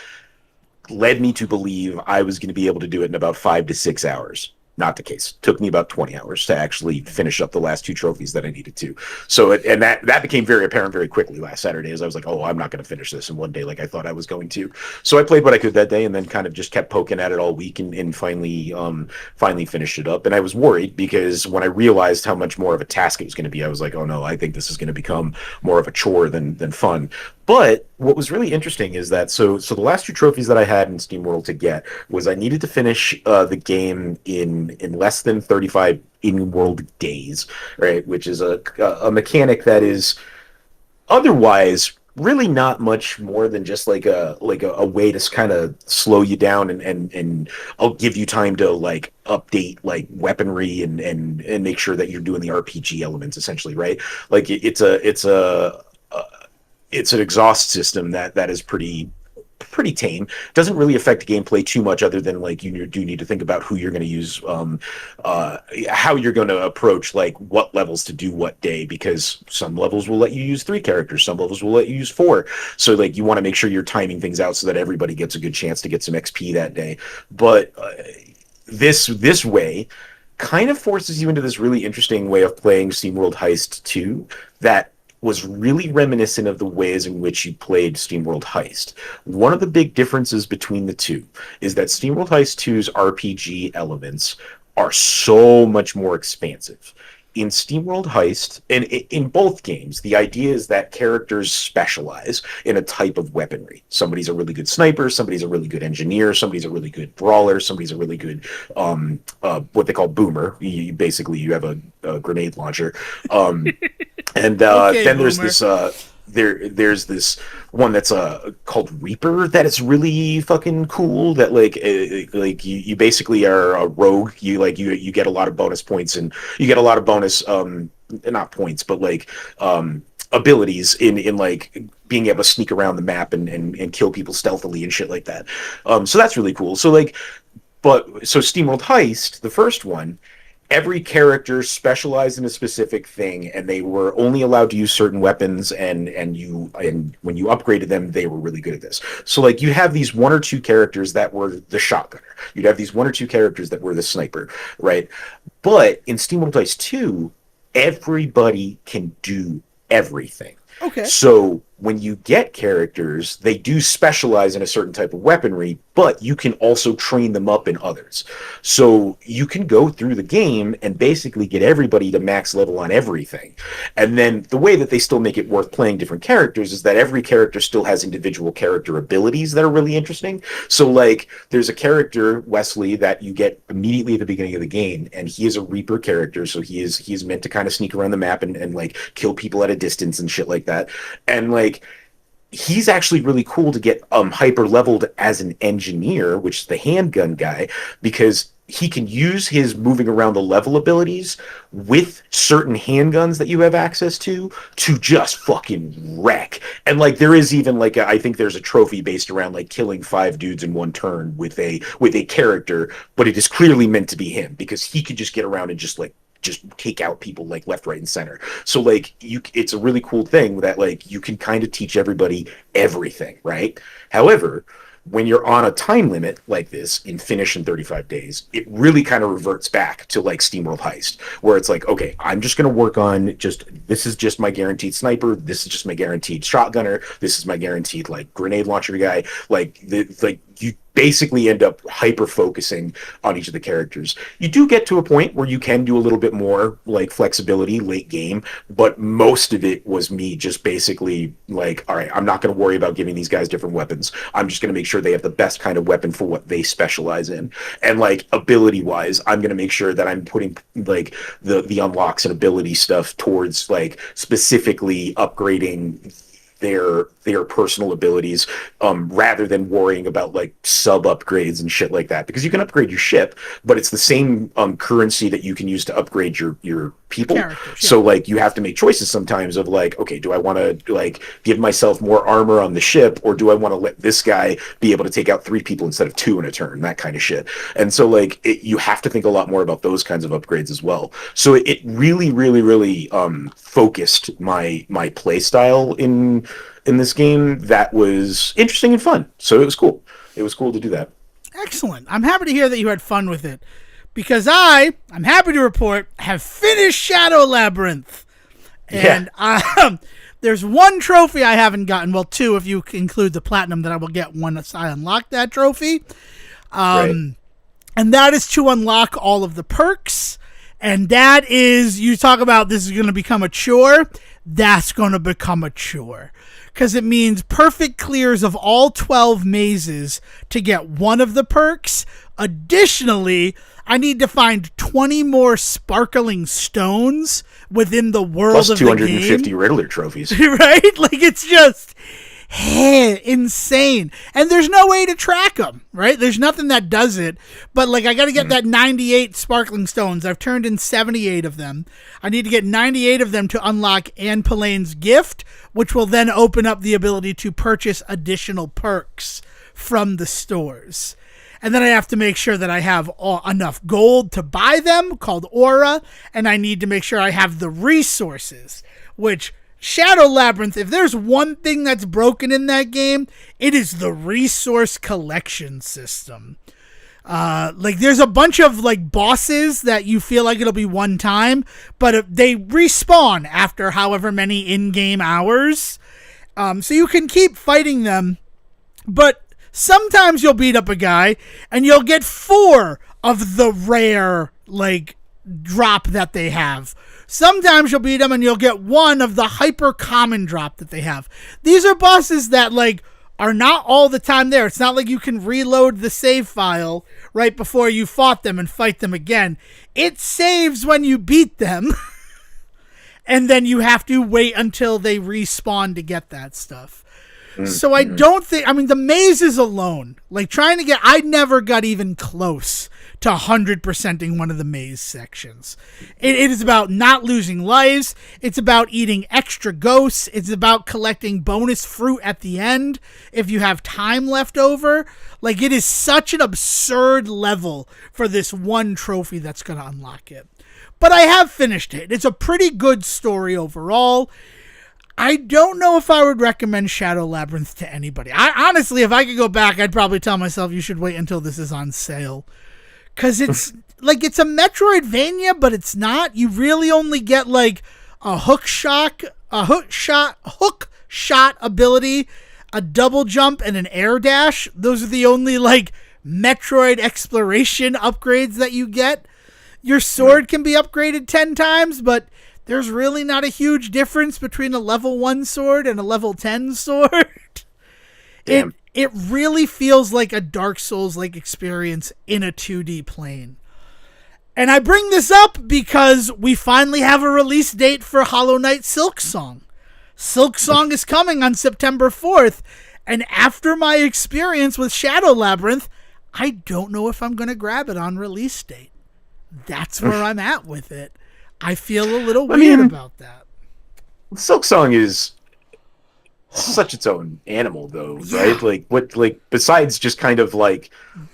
B: led me to believe I was going to be able to do it in about 5 to 6 hours. Not the case. Took me about 20 hours to actually finish up the last 2 trophies that I needed to. So, that became very apparent very quickly last Saturday, as I was like, oh, I'm not going to finish this in one day like I thought I was going to. So I played what I could that day, and then kind of just kept poking at it all week, and finally finished it up. And I was worried because when I realized how much more of a task it was going to be, I was like, oh no, I think this is going to become more of a chore than fun. But what was really interesting is that so the last 2 trophies that I had in SteamWorld to get was I needed to finish the game in less than 35 in-world days, right? Which is a mechanic that is otherwise really not much more than just like a way to kind of slow you down and I'll give you time to like update like weaponry and make sure that you're doing the RPG elements essentially, right? Like it's an exhaust system that is pretty tame. Doesn't really affect gameplay too much, other than like you do need to think about who you're going to use, how you're going to approach like what levels to do what day, because some levels will let you use 3 characters, some levels will let you use 4. So like you want to make sure you're timing things out so that everybody gets a good chance to get some XP that day. But this way kind of forces you into this really interesting way of playing SteamWorld Heist 2 that was really reminiscent of the ways in which you played SteamWorld Heist. One of the big differences between the two is that SteamWorld Heist 2's RPG elements are so much more expansive. In SteamWorld Heist, and in both games, the idea is that characters specialize in a type of weaponry. Somebody's a really good sniper, somebody's a really good engineer, somebody's a really good brawler, somebody's a really good, what they call boomer. Basically, you have a grenade launcher. And
A: Okay,
B: then there's
A: boomer.
B: this there's this one that's called Reaper that is really fucking cool. That like you basically are a rogue. You get a lot of bonus points, and you get a lot of bonus not points, but like abilities in like being able to sneak around the map and kill people stealthily and shit like that. So that's really cool. So SteamWorld Heist, the first one, every character specialized in a specific thing, and they were only allowed to use certain weapons, and when you upgraded them, they were really good at this. So like you have these one or two characters that were the shotgunner. You'd have these one or two characters that were the sniper, right? But in SteamWorld Heist 2, everybody can do everything.
A: Okay.
B: So when you get characters, they do specialize in a certain type of weaponry, but you can also train them up in others. So you can go through the game and basically get everybody to max level on everything. And then the way that they still make it worth playing different characters is that every character still has individual character abilities that are really interesting. So like there's a character, Wesley, that you get immediately at the beginning of the game, and he is a Reaper character, so he's meant to kind of sneak around the map and like kill people at a distance and shit like that. And like he's actually really cool to get hyper leveled as an engineer, which is the handgun guy, because he can use his moving around the level abilities with certain handguns that you have access to just fucking wreck. And like there is even like I think there's a trophy based around like killing 5 dudes in one turn with a character, but it is clearly meant to be him because he could just get around and just take out people like left, right, and center. So like it's a really cool thing that like you can kind of teach everybody everything, right? However, when you're on a time limit like this in finish in 35 days, it really kind of reverts back to like SteamWorld Heist, where it's like, okay, I'm just going to work on this is just my guaranteed sniper. This is just my guaranteed shotgunner. This is my guaranteed like grenade launcher guy. Like you basically end up hyper focusing on each of the characters. You do get to a point where you can do a little bit more like flexibility late game, but most of it was me just basically like, all right, I'm not going to worry about giving these guys different weapons. I'm just going to make sure they have the best kind of weapon for what they specialize in. And like ability wise, I'm going to make sure that I'm putting like the unlocks and ability stuff towards like specifically upgrading their personal abilities, rather than worrying about like sub upgrades and shit like that, because you can upgrade your ship, but it's the same currency that you can use to upgrade your people. So like you have to make choices sometimes of like, okay, do I want to like give myself more armor on the ship, or do I want to let this guy be able to take out 3 people instead of 2 in a turn, that kind of shit. And so like you have to think a lot more about those kinds of upgrades as well. So it really focused my play style in this game that was interesting and fun. So it was cool. It was cool to do that.
A: Excellent. I'm happy to hear that you had fun with it, because I'm happy to report, have finished Shadow Labyrinth. And there's one trophy I haven't gotten. Well, 2 if you include the platinum that I will get once I unlock that trophy. And that is to unlock all of the perks. And that is, you talk about this is going to become a chore. That's going to become a chore. Because it means perfect clears of all 12 mazes to get one of the perks. Additionally, I need to find 20 more sparkling stones within the world
B: plus
A: of the game.
B: Plus 250 Riddler trophies.
A: Right? Like, it's just insane. And there's no way to track them, right? There's nothing that does it. But, like, I got to get that 98 sparkling stones. I've turned in 78 of them. I need to get 98 of them to unlock Anne Polane's gift, which will then open up the ability to purchase additional perks from the stores. And then I have to make sure that I have enough gold to buy them, called Aura, and I need to make sure I have the resources, which Shadow Labyrinth, if there's one thing that's broken in that game, it is the resource collection system. Like there's a bunch of like bosses that you feel like it'll be one time, but they respawn after however many in-game hours. So you can keep fighting them, but sometimes you'll beat up a guy and you'll get 4 of the rare like drop that they have. Sometimes you'll beat them and you'll get 1 of the hyper common drop that they have. These are bosses that like are not all the time there. It's not like you can reload the save file right before you fought them and fight them again. It saves when you beat them. And then you have to wait until they respawn to get that stuff. So I don't think, I mean, the mazes alone, like I never got even close to 100%ing one of the maze sections. It is about not losing lives. It's about eating extra ghosts. It's about collecting bonus fruit at the end if you have time left over. Like, it is such an absurd level for this one trophy that's going to unlock it. But I have finished it. It's a pretty good story overall. I don't know if I would recommend Shadow Labyrinth to anybody. Honestly, if I could go back, I'd probably tell myself you should wait until this is on sale. Because it's like, it's a Metroidvania, but it's not. You really only get like a hook shot ability, a double jump, and an air dash. Those are the only like Metroid exploration upgrades that you get. Your sword can be upgraded 10 times, but there's really not a huge difference between a level 1 sword and a level 10 sword. Damn. It really feels like a Dark Souls-like experience in a 2D plane. And I bring this up because we finally have a release date for Hollow Knight Silksong. Silksong is coming on September 4th, and after my experience with Shadow Labyrinth, I don't know if I'm going to grab it on release date. That's where I'm at with it. I feel a little weird about that.
B: Silksong is such its own animal, though, right? Like besides just kind of like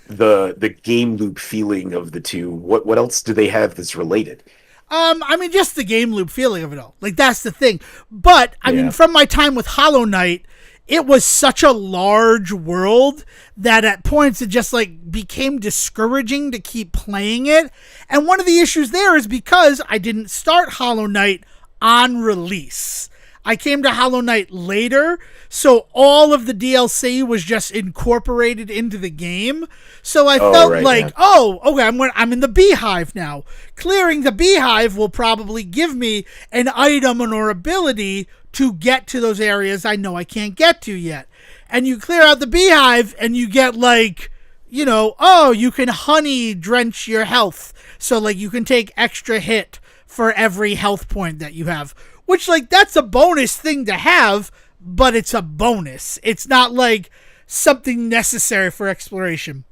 B: the game loop feeling of the two, what else do they have that's related?
A: I mean, just the game loop feeling of it all. Like, that's the thing. But I mean, from my time with Hollow Knight, it was such a large world that at points it just like became discouraging to keep playing it. And one of the issues there is because I didn't start Hollow Knight on release. I came to Hollow Knight later, so all of the DLC was just incorporated into the game. So I felt okay, I'm in the Beehive now. Clearing the Beehive will probably give me an item or ability to get to those areas I know I can't get to yet. And you clear out the Beehive and you get like, you can honey drench your health. So like you can take extra hit for every health point that you have. Which, like, that's a bonus thing to have, but it's a bonus. It's not, like, something necessary for exploration.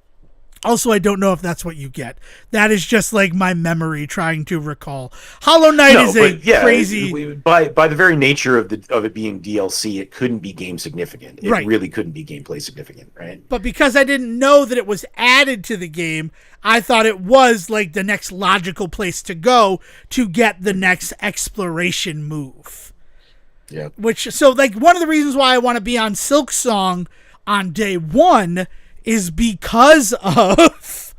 A: Also, I don't know if that's what you get. That is just, like, my memory trying to recall. Hollow Knight crazy...
B: By the very nature of it being DLC, it couldn't be game significant. It really couldn't be gameplay significant, right?
A: But because I didn't know that it was added to the game, I thought it was, like, the next logical place to go to get the next exploration move.
B: Yeah.
A: So, like, one of the reasons why I want to be on Silksong on day one is because of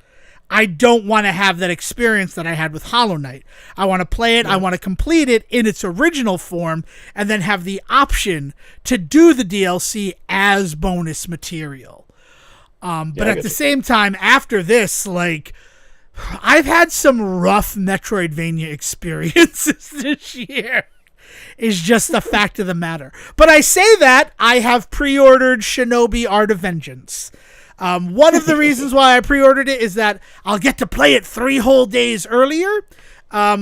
A: I don't want to have that experience that I had with Hollow Knight. I want to play it, I want to complete it in its original form, and then have the option to do the DLC as bonus material. But at the same time, after this, like, I've had some rough Metroidvania experiences this year. Is just the fact of the matter. But I say that I have pre-ordered Shinobi Art of Vengeance. One of the reasons why I pre-ordered it is that I'll get to play it 3 whole days earlier,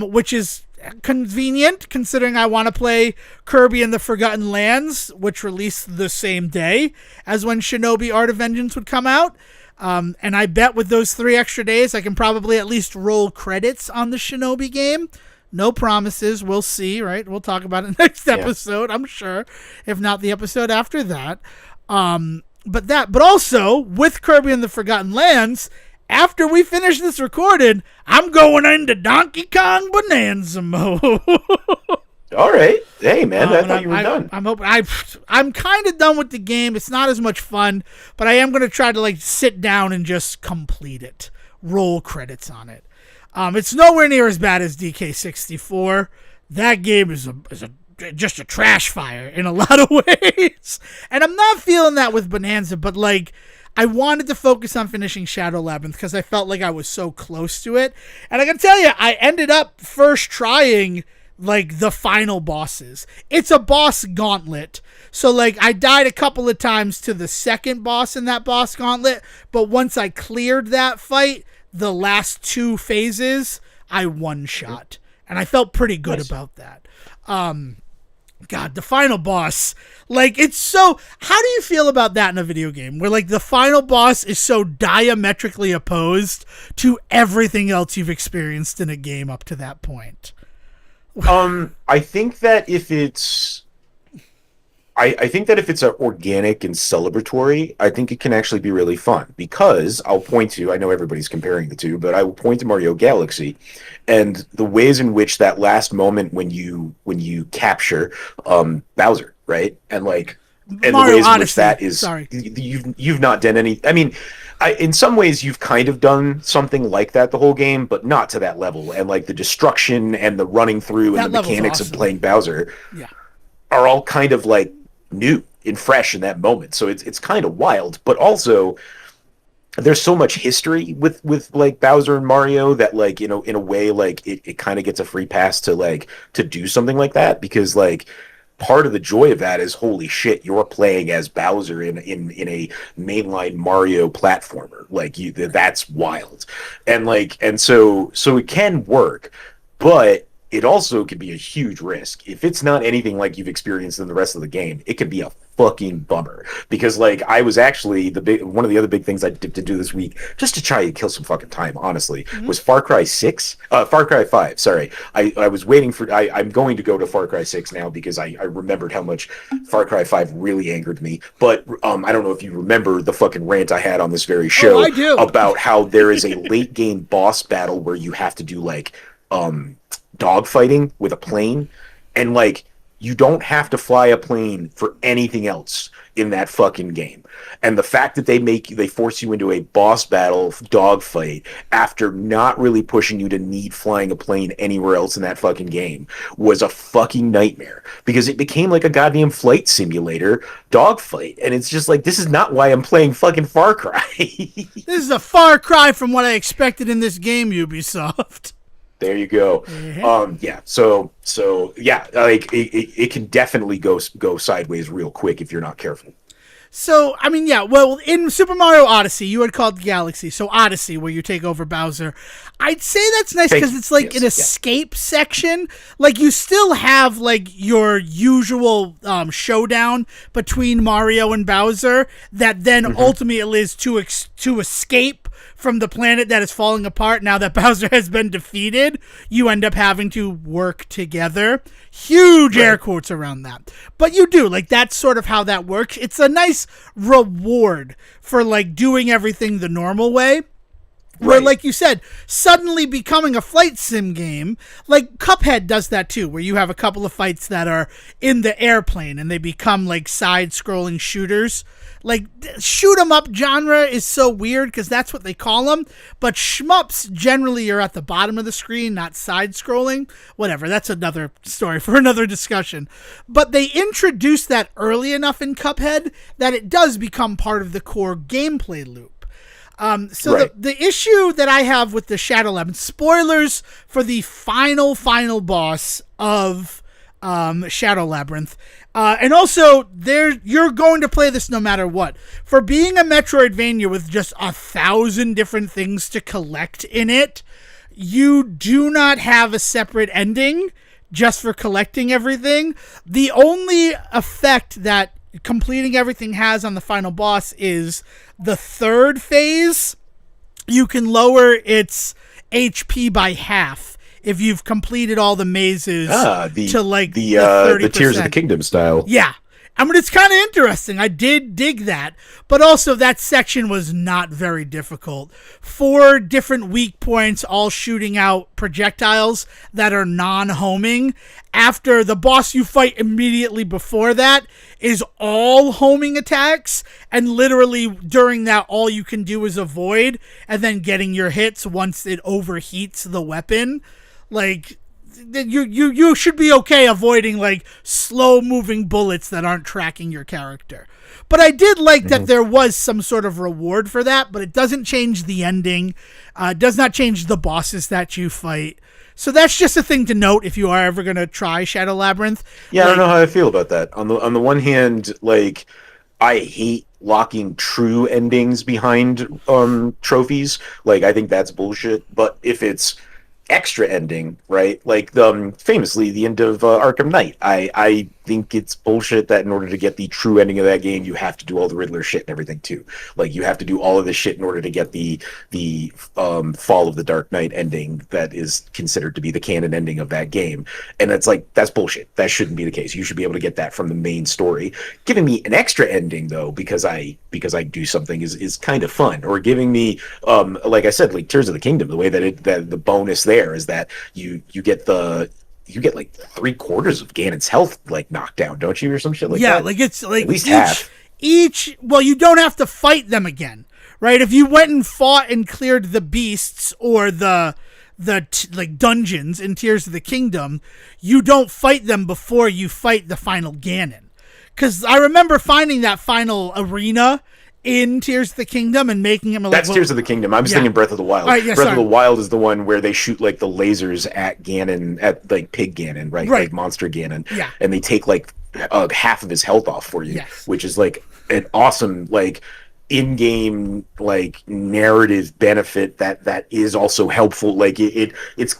A: which is convenient considering I want to play Kirby and the Forgotten Lands, which released the same day as when Shinobi Art of Vengeance would come out. And I bet with those 3 extra days, I can probably at least roll credits on the Shinobi game. No promises. We'll see, right? We'll talk about it next episode, I'm sure. If not the episode after that. But also, with Kirby and the Forgotten Lands, after we finish this recording, I'm going into Donkey Kong Bonanza mode.
B: All right. Hey, man, I thought you were done.
A: I'm hoping I'm kind of done with the game. It's not as much fun, but I am going to try to like sit down and just complete it. Roll credits on it. It's nowhere near as bad as DK64. That game is just a trash fire in a lot of ways. And I'm not feeling that with Bonanza, but like I wanted to focus on finishing Shadow Labyrinth because I felt like I was so close to it. And I can tell you, I ended up first trying like the final bosses. It's a boss gauntlet. So like I died a couple of times to the second boss in that boss gauntlet, but once I cleared that fight, the last 2 phases, I one-shot. And I felt pretty good about that. God, the final boss, like it's so, how do you feel about that in a video game where like the final boss is so diametrically opposed to everything else you've experienced in a game up to that point?
B: I think that if it's I think that if it's organic and celebratory, I think it can actually be really fun because I'll point to, I know everybody's comparing the two, but I will point to Mario Galaxy and the ways in which that last moment when you capture Bowser, right? And like and
A: Mario
B: the ways
A: Odyssey.
B: In which that is
A: Sorry.
B: You've not done any, I mean, in some ways you've kind of done something like that the whole game, but not to that level. And like the destruction and the running through and the mechanics of playing Bowser are all kind of like new and fresh in that moment. So it's kind of wild, but also there's so much history with like Bowser and Mario that like, you know, in a way, like it kind of gets a free pass to like to do something like that because like part of the joy of that is holy shit, you're playing as Bowser in a mainline Mario platformer. Like that's wild. And like and so it can work, but it also could be a huge risk. If it's not anything like you've experienced in the rest of the game, it could be a fucking bummer. Because like I was actually one of the other big things I did to do this week, just to try and kill some fucking time, honestly, was Far Cry 5. Sorry. I was waiting for I'm going to go to Far Cry 6 now because I remembered how much Far Cry 5 really angered me. But I don't know if you remember the fucking rant I had on this very show about how there is a late game boss battle where you have to do like dogfighting with a plane, and like you don't have to fly a plane for anything else in that fucking game. And the fact that they force you into a boss battle dogfight after not really pushing you to need flying a plane anywhere else in that fucking game was a fucking nightmare because it became like a goddamn flight simulator dogfight. And it's just like, this is not why I'm playing fucking Far Cry.
A: This is a far cry from what I expected in this game, Ubisoft.
B: There you go. Yeah. So yeah, like it can definitely go sideways real quick if you're not careful.
A: So, I mean, yeah, well, in Super Mario Odyssey, you had called Galaxy, so Odyssey, where you take over Bowser. I'd say that's nice because it's like an escape section. Like, you still have, like, your usual showdown between Mario and Bowser that then ultimately is to escape from the planet that is falling apart now that Bowser has been defeated. You end up having to work together. Huge air quotes around that. But you do, like, that's sort of how that works. It's a nice reward for, like, doing everything the normal way. Where, like you said, suddenly becoming a flight sim game, like Cuphead does that too, where you have a couple of fights that are in the airplane and they become like side-scrolling shooters. Like, shoot-'em-up genre is so weird because that's what they call them, but shmups generally are at the bottom of the screen, not side-scrolling. Whatever, that's another story for another discussion. But they introduced that early enough in Cuphead that it does become part of the core gameplay loop. The issue that I have with the Shadow Labyrinth, spoilers for the final boss of Shadow Labyrinth, and also you're going to play this no matter what. For being a Metroidvania with just 1,000 different things to collect in it, you do not have a separate ending just for collecting everything. The only effect that completing everything has on the final boss is the third phase. You can lower its HP by half if you've completed all the mazes to like the 30%.
B: The Tears of the Kingdom style.
A: Yeah. I mean, it's kind of interesting. I did dig that. But also, that section was not very difficult. 4 different weak points, all shooting out projectiles that are non-homing. After the boss you fight immediately before that is all homing attacks. And literally, during that, all you can do is avoid. And then getting your hits once it overheats the weapon. Like... You should be okay avoiding like slow moving bullets that aren't tracking your character. But I did like that there was some sort of reward for that, but it doesn't change the ending. It does not change the bosses that you fight. So that's just a thing to note if you are ever going to try Shadow Labyrinth.
B: Yeah, I don't know how I feel about that. On the one hand, like, I hate locking true endings behind trophies. Like, I think that's bullshit. But if it's extra ending, right? Like famously the end of Arkham Knight. I think it's bullshit that in order to get the true ending of that game, you have to do all the Riddler shit and everything too. Like you have to do all of this shit in order to get the Fall of the Dark Knight ending that is considered to be the canon ending of that game. And it's like, that's bullshit. That shouldn't be the case. You should be able to get that from the main story. Giving me an extra ending though, because I do something is kind of fun. Or giving me like I said, like Tears of the Kingdom, the way that the bonus there is that you get like 3/4 of Ganon's health like knocked down, don't you, or some shit like that?
A: Yeah, like it's like
B: at least half.
A: Well, you don't have to fight them again, right? If you went and fought and cleared the beasts or the like dungeons in Tears of the Kingdom, you don't fight them before you fight the final Ganon. Because I remember finding that final arena in Tears of the Kingdom and making him
B: That's Tears of the Kingdom. I was thinking Breath of the Wild.
A: Right, yeah,
B: Breath of the Wild is the one where they shoot like the lasers at Ganon, at like Pig Ganon, right? Like Monster Ganon.
A: Yeah.
B: And they take like half of his health off for you, which is like an awesome like in-game like narrative benefit that is also helpful. Like it's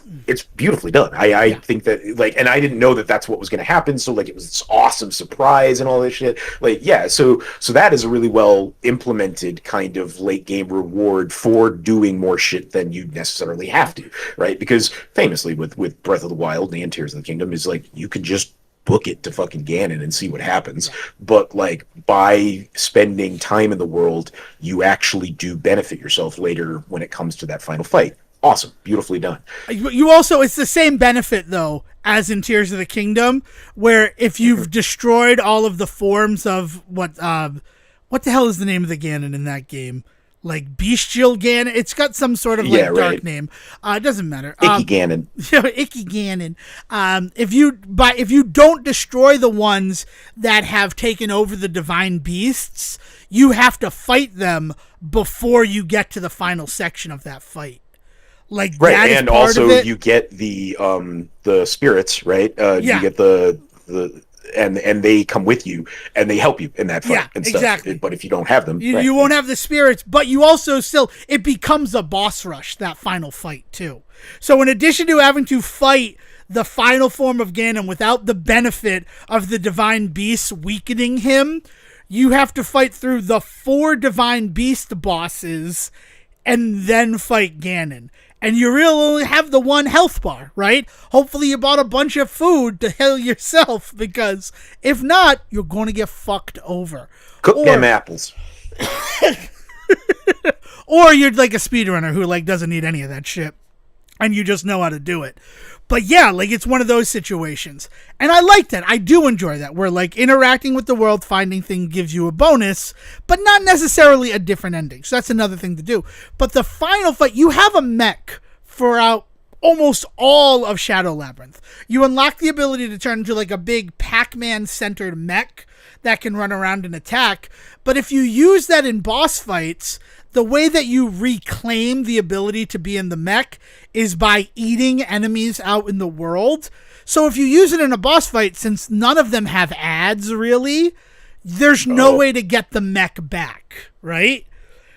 B: beautifully done. I think that like, and I didn't know that that's what was going to happen, so like it was this awesome surprise and all this shit. Like so that is a really well implemented kind of late game reward for doing more shit than you necessarily have to, right? Because famously with Breath of the Wild and Tears of the Kingdom is like you could just book it to fucking Ganon and see what happens. But like by spending time in the world, you actually do benefit yourself later when it comes to that final fight. Awesome. Beautifully done.
A: You also, it's the same benefit though as in Tears of the Kingdom, where if you've destroyed all of the forms of what the hell is the name of the Ganon in that game? Like Bestial Ganon. It's got some sort of like dark name. It doesn't matter.
B: Icky Ganon.
A: Icky Ganon. If you don't destroy the ones that have taken over the divine beasts, you have to fight them before you get to the final section of that fight. Like that
B: and
A: is part
B: also
A: of it.
B: you get the spirits, right? You get the and they come with you and they help you in that fight and stuff.
A: Exactly.
B: But if you don't have them,
A: you won't have the spirits, but you also it becomes a boss rush, that final fight too. So in addition to having to fight the final form of Ganon without the benefit of the divine beasts weakening him, you have to fight through the 4 divine beast bosses and then fight Ganon. And you really only have the 1 health bar, right? Hopefully you bought a bunch of food to heal yourself, because if not, you're going to get fucked over.
B: Cook them apples.
A: Or you're like a speedrunner who like doesn't need any of that shit, and you just know how to do it. But yeah, like it's one of those situations. And I like that. I do enjoy that. Where like interacting with the world, finding things gives you a bonus, but not necessarily a different ending. So that's another thing to do. But the final fight, you have a mech throughout almost all of Shadow Labyrinth. You unlock the ability to turn into like a big Pac-Man centered mech that can run around and attack. But if you use that in boss fights, the way that you reclaim the ability to be in the mech is by eating enemies out in the world. So if you use it in a boss fight, since none of them have ads really, there's no way to get the mech back, right?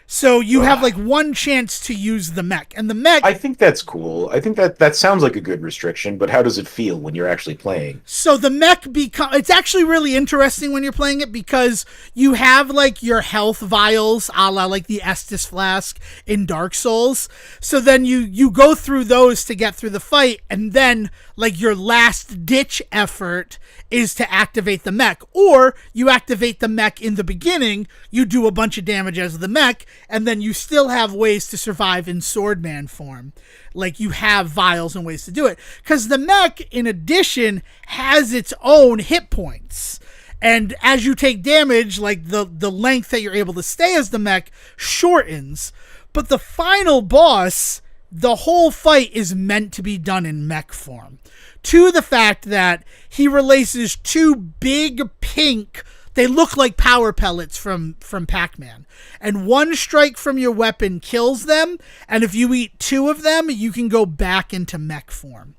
A: So you have like 1 chance to use the mech, and the mech.
B: I think that's cool. I think that sounds like a good restriction, but how does it feel when you're actually playing?
A: So the mech it's actually really interesting when you're playing it, because you have like your health vials, a la like the Estus flask in Dark Souls. So then you go through those to get through the fight, and then like your last ditch effort is to activate the mech, or you activate the mech in the beginning, you do a bunch of damage as the mech, and then you still have ways to survive in Swordman form. Like, you have vials and ways to do it. Because the mech, in addition, has its own hit points. And as you take damage, like, the length that you're able to stay as the mech shortens. But the final boss, the whole fight is meant to be done in mech form. To the fact that he releases two big pink, they look like power pellets from Pac-Man. And one strike from your weapon kills them, and if you eat two of them, you can go back into mech form.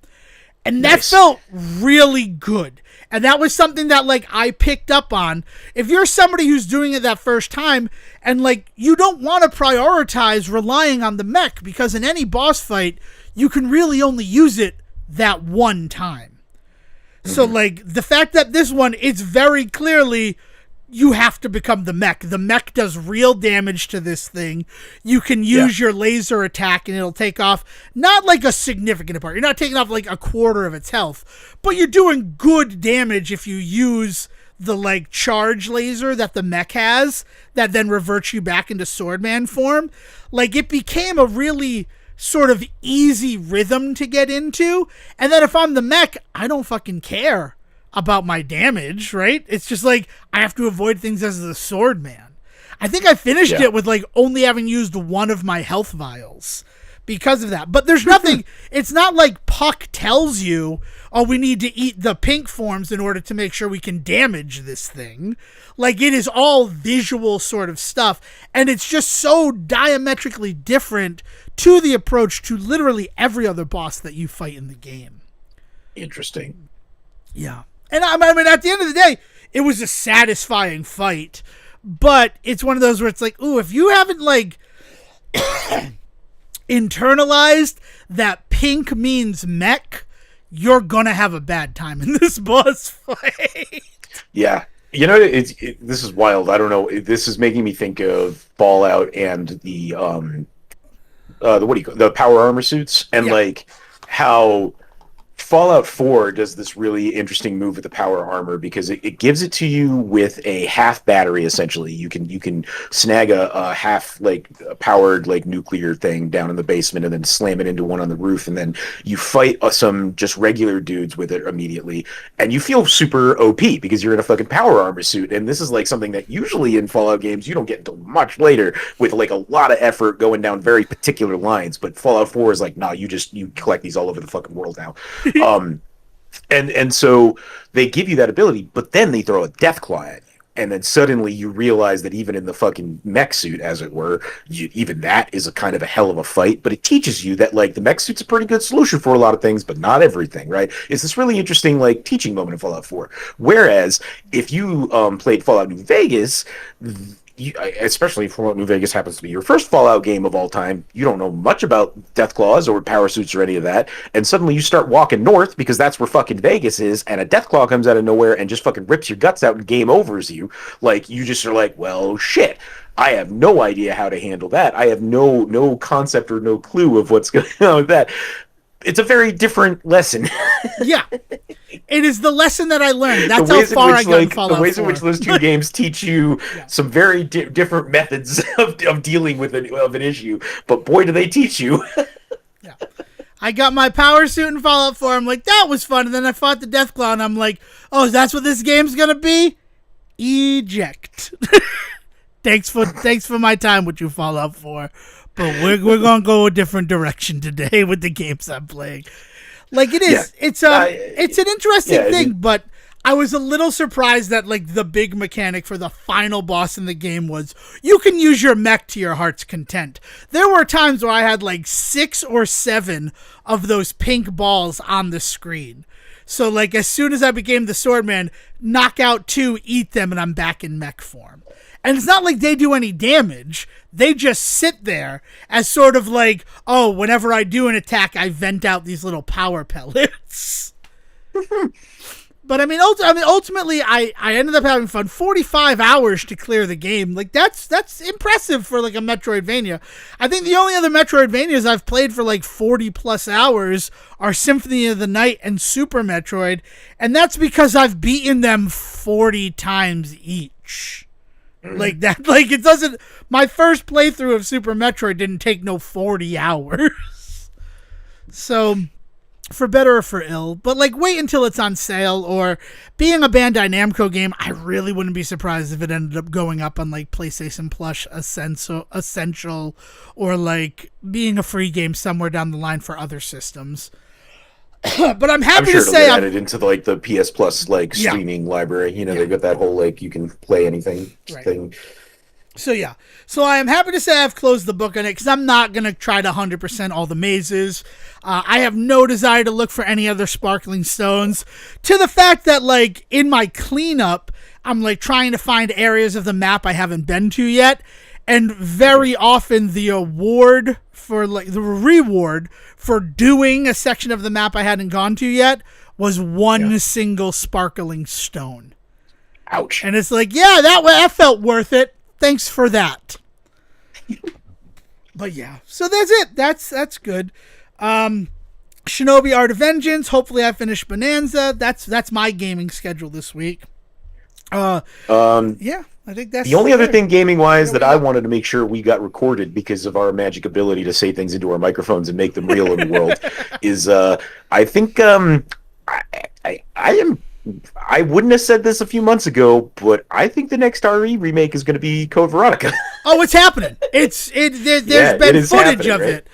A: And that felt really good. And that was something that, like, I picked up on. If you're somebody who's doing it that first time, and, like, you don't want to prioritize relying on the mech, because in any boss fight, you can really only use it that one time. So, like, the fact that this one, it's very clearly, you have to become the mech. The mech does real damage to this thing. You can use your laser attack and it'll take off, not like a significant part. You're not taking off like a quarter of its health, but you're doing good damage if you use the, like, charge laser that the mech has that then reverts you back into Swordman form. Like, it became a really sort of easy rhythm to get into. And then if I'm the mech, I don't fucking care about my damage, right? It's just like, I have to avoid things as the Swordman. I think I finished it with, like, only having used one of my health vials because of that. But there's nothing, it's not like Puck tells you, oh, we need to eat the pink forms in order to make sure we can damage this thing. Like, it is all visual sort of stuff. And it's just so diametrically different to the approach to literally every other boss that you fight in the game.
B: Interesting.
A: Yeah. And I mean, at the end of the day, it was a satisfying fight, but it's one of those where it's like, ooh, if you haven't, like, internalized that pink means mech, you're gonna have a bad time in this boss fight.
B: Yeah. You know, this is wild. I don't know. This is making me think of Fallout and the the power armor suits, and like how Fallout 4 does this really interesting move with the power armor, because it gives it to you with a half battery. Essentially, you can snag a half, like, powered, like, nuclear thing down in the basement and then slam it into one on the roof, and then you fight some just regular dudes with it immediately, and you feel super OP because you're in a fucking power armor suit. And this is like something that usually in Fallout games you don't get until much later, with like a lot of effort going down very particular lines. But Fallout 4 is like, nah, you collect these all over the fucking world now. And so they give you that ability, but then they throw a Deathclaw at you, and then suddenly you realize that even in the fucking mech suit, as it were, even that is a kind of a hell of a fight. But it teaches you that, like, the mech suit's a pretty good solution for a lot of things, but not everything, right? It's this really interesting, like, teaching moment in Fallout 4. Whereas if you played Fallout New Vegas, especially Fallout New Vegas happens to be your first Fallout game of all time, you don't know much about Deathclaws or power suits or any of that, and suddenly you start walking north because that's where fucking Vegas is, and a Deathclaw comes out of nowhere and just fucking rips your guts out and game overs you. Like, you just are like, well, shit, I have no idea how to handle that. I have no concept or no clue of what's going on with that. It's a very different lesson. Yeah.
A: It is the lesson that I learned. That's how far I got in Fallout 4.
B: The ways in which those two games teach you some very different methods of dealing with an issue. But boy, do they teach you.
A: Yeah. I got my power suit in Fallout 4. I'm like, that was fun. And then I fought the Deathclaw, and I'm like, oh, that's what this game's going to be? Eject. Thanks for my time with you, Fallout 4. But we're going to go a different direction today with the games I'm playing. Like, it is. Yeah. It's an interesting thing, but I was a little surprised that, like, the big mechanic for the final boss in the game was you can use your mech to your heart's content. There were times where I had, like, 6 or 7 of those pink balls on the screen. So, like, as soon as I became the Swordman, knock out 2, eat them, and I'm back in mech form. And it's not like they do any damage. They just sit there as sort of like, oh, whenever I do an attack, I vent out these little power pellets. But I mean, ultimately, I ended up having fun. 45 hours to clear the game, like that's impressive for like a Metroidvania. I think the only other Metroidvanias I've played for like 40 plus hours are Symphony of the Night and Super Metroid, and that's because I've beaten them 40 times each. Like that, like it doesn't. My first playthrough of Super Metroid didn't take no 40 hours. So, for better or for ill, but like wait until it's on sale, or being a Bandai Namco game, I really wouldn't be surprised if it ended up going up on like PlayStation Plus Essential, or like being a free game somewhere down the line for other systems. But I'm happy
B: sure
A: to say
B: it'll get added into like the PS Plus like streaming library. You know, they've got that whole like you can play anything thing.
A: So I am happy to say I've closed the book on it, because I'm not going to try to 100% all the mazes. I have no desire to look for any other sparkling stones, to the fact that like in my cleanup, I'm like trying to find areas of the map I haven't been to yet. And very often the reward for doing a section of the map I hadn't gone to yet was one single sparkling stone.
B: Ouch.
A: And it's like, yeah, that felt worth it. Thanks for that. But yeah, so that's it. That's good. Shinobi Art of Vengeance. Hopefully I finish Bonanza. That's my gaming schedule this week. I think that's
B: the only other thing gaming wise that I wanted to make sure we got recorded, because of our magic ability to say things into our microphones and make them real in the world, is I think I wouldn't have said this a few months ago, but I think the next RE remake is going to be Code Veronica.
A: Oh, it's happening. There's been footage of it.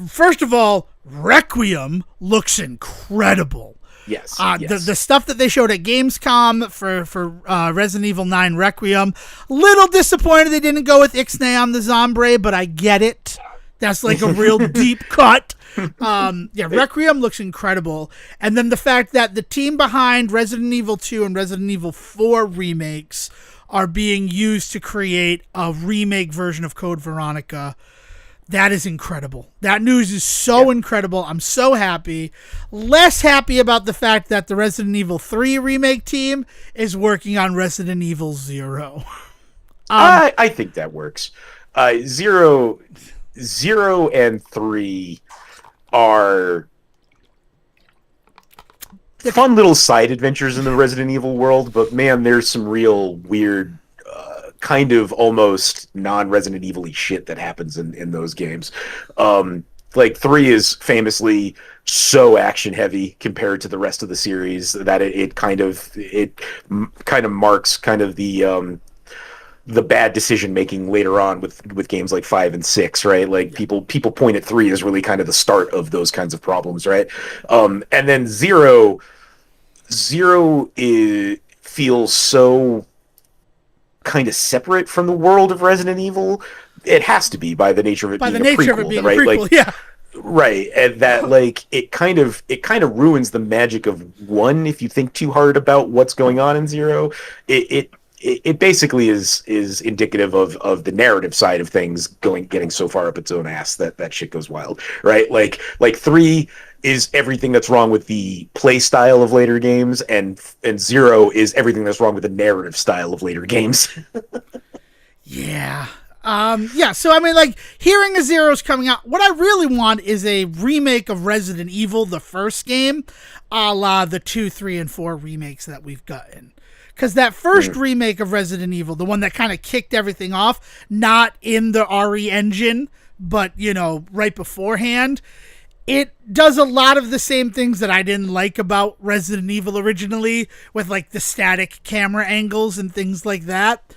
A: First of all, Requiem looks incredible.
B: Yes.
A: The stuff that they showed at Gamescom for Resident Evil 9 Requiem, little disappointed they didn't go with Ixnay on the Zombre, but I get it. That's like a real deep cut. Requiem looks incredible. And then the fact that the team behind Resident Evil 2 and Resident Evil 4 remakes are being used to create a remake version of Code Veronica, that is incredible. That news is so incredible. I'm so happy. Less happy about the fact that the Resident Evil 3 remake team is working on Resident Evil 0.
B: I think that works. Zero and 3 are fun little side adventures in the Resident Evil world, but man, there's some real weird kind of almost non-Resident Evil-y shit that happens in those games. Like 3 is famously so action heavy compared to the rest of the series that it kind of marks kind of the bad decision making later on with games like 5 and 6, right? Like people point at 3 as really kind of the start of those kinds of problems, right? And then Zero feels so kind of separate from the world of Resident Evil. It has to be by the nature of it being a prequel, right? Like, yeah. Right, and that like it kind of ruins the magic of 1 if you think too hard about what's going on in 0. It basically is indicative of the narrative side of things getting so far up its own ass that shit goes wild, right? Like 3 is everything that's wrong with the play style of later games, and 0 is everything that's wrong with the narrative style of later games.
A: Yeah. So I mean, like, hearing a Zero's coming out, what I really want is a remake of Resident Evil, the first game, a la the 2, 3, and 4 remakes that we've gotten. Because that first remake of Resident Evil, the one that kind of kicked everything off, not in the RE engine, but, right beforehand, it does a lot of the same things that I didn't like about Resident Evil originally, with, like, the static camera angles and things like that.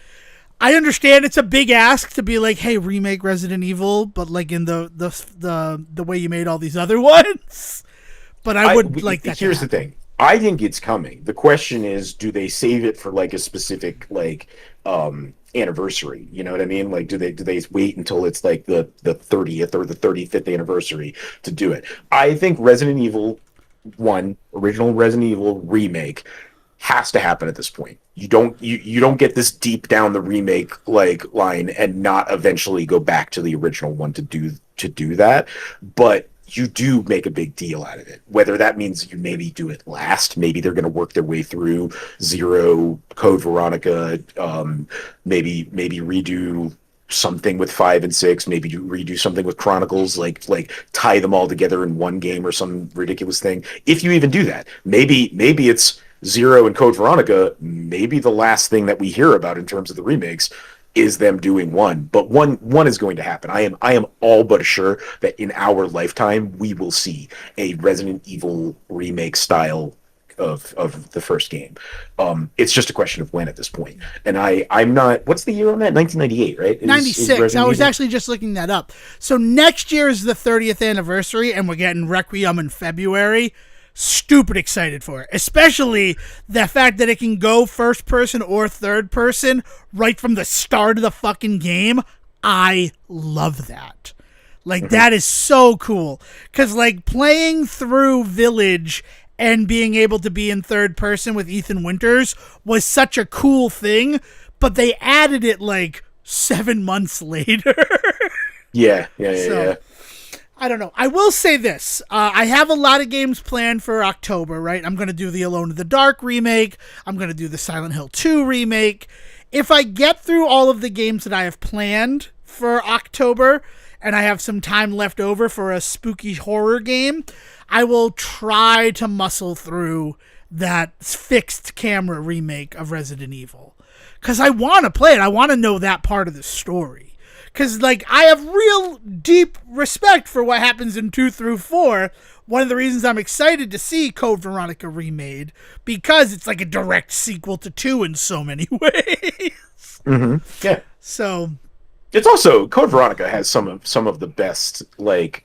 A: I understand it's a big ask to be like, hey, remake Resident Evil, but, like, in the way you made all these other ones. But I would like that.
B: Here's the thing. I think it's coming. The question is, do they save it for like a specific like anniversary? You know what I mean? Like, do they wait until it's like the 30th or the 35th anniversary to do it? I think Resident Evil 1, original Resident Evil remake, has to happen at this point. You don't get this deep down the remake like line and not eventually go back to the original one to do that. But you do make a big deal out of it. Whether that means you maybe do it last, maybe they're going to work their way through Zero, Code Veronica, maybe redo something with 5 and 6, maybe redo something with Chronicles, like tie them all together in one game or some ridiculous thing. If you even do that, maybe it's Zero and Code Veronica. Maybe the last thing that we hear about in terms of the remakes is them doing one, but one is going to happen. I am all but sure that in our lifetime we will see a Resident Evil remake style of the first game. It's just a question of when at this point. And I'm not. What's the year on that? 1998, right?
A: 96. I was actually just looking that up. So next year is the 30th anniversary, and we're getting Requiem in February. Stupid excited for it, especially the fact that it can go first person or third person right from the start of the fucking game. I love that. Like, that is so cool. Because, like, playing through Village and being able to be in third person with Ethan Winters was such a cool thing, but they added it, like, 7 months later.
B: Yeah.
A: I don't know. I will say this. I have a lot of games planned for October, right? I'm going to do the Alone in the Dark remake. I'm going to do the Silent Hill 2 remake. If I get through all of the games that I have planned for October, and I have some time left over for a spooky horror game, I will try to muscle through that fixed camera remake of Resident Evil. Because I want to play it. I want to know that part of the story. Because, like, I have real deep respect for what happens in 2 through 4. One of the reasons I'm excited to see Code Veronica remade, because it's like a direct sequel to 2 in so many ways.
B: Mm-hmm. Yeah.
A: So,
B: it's also, Code Veronica has some of the best, like,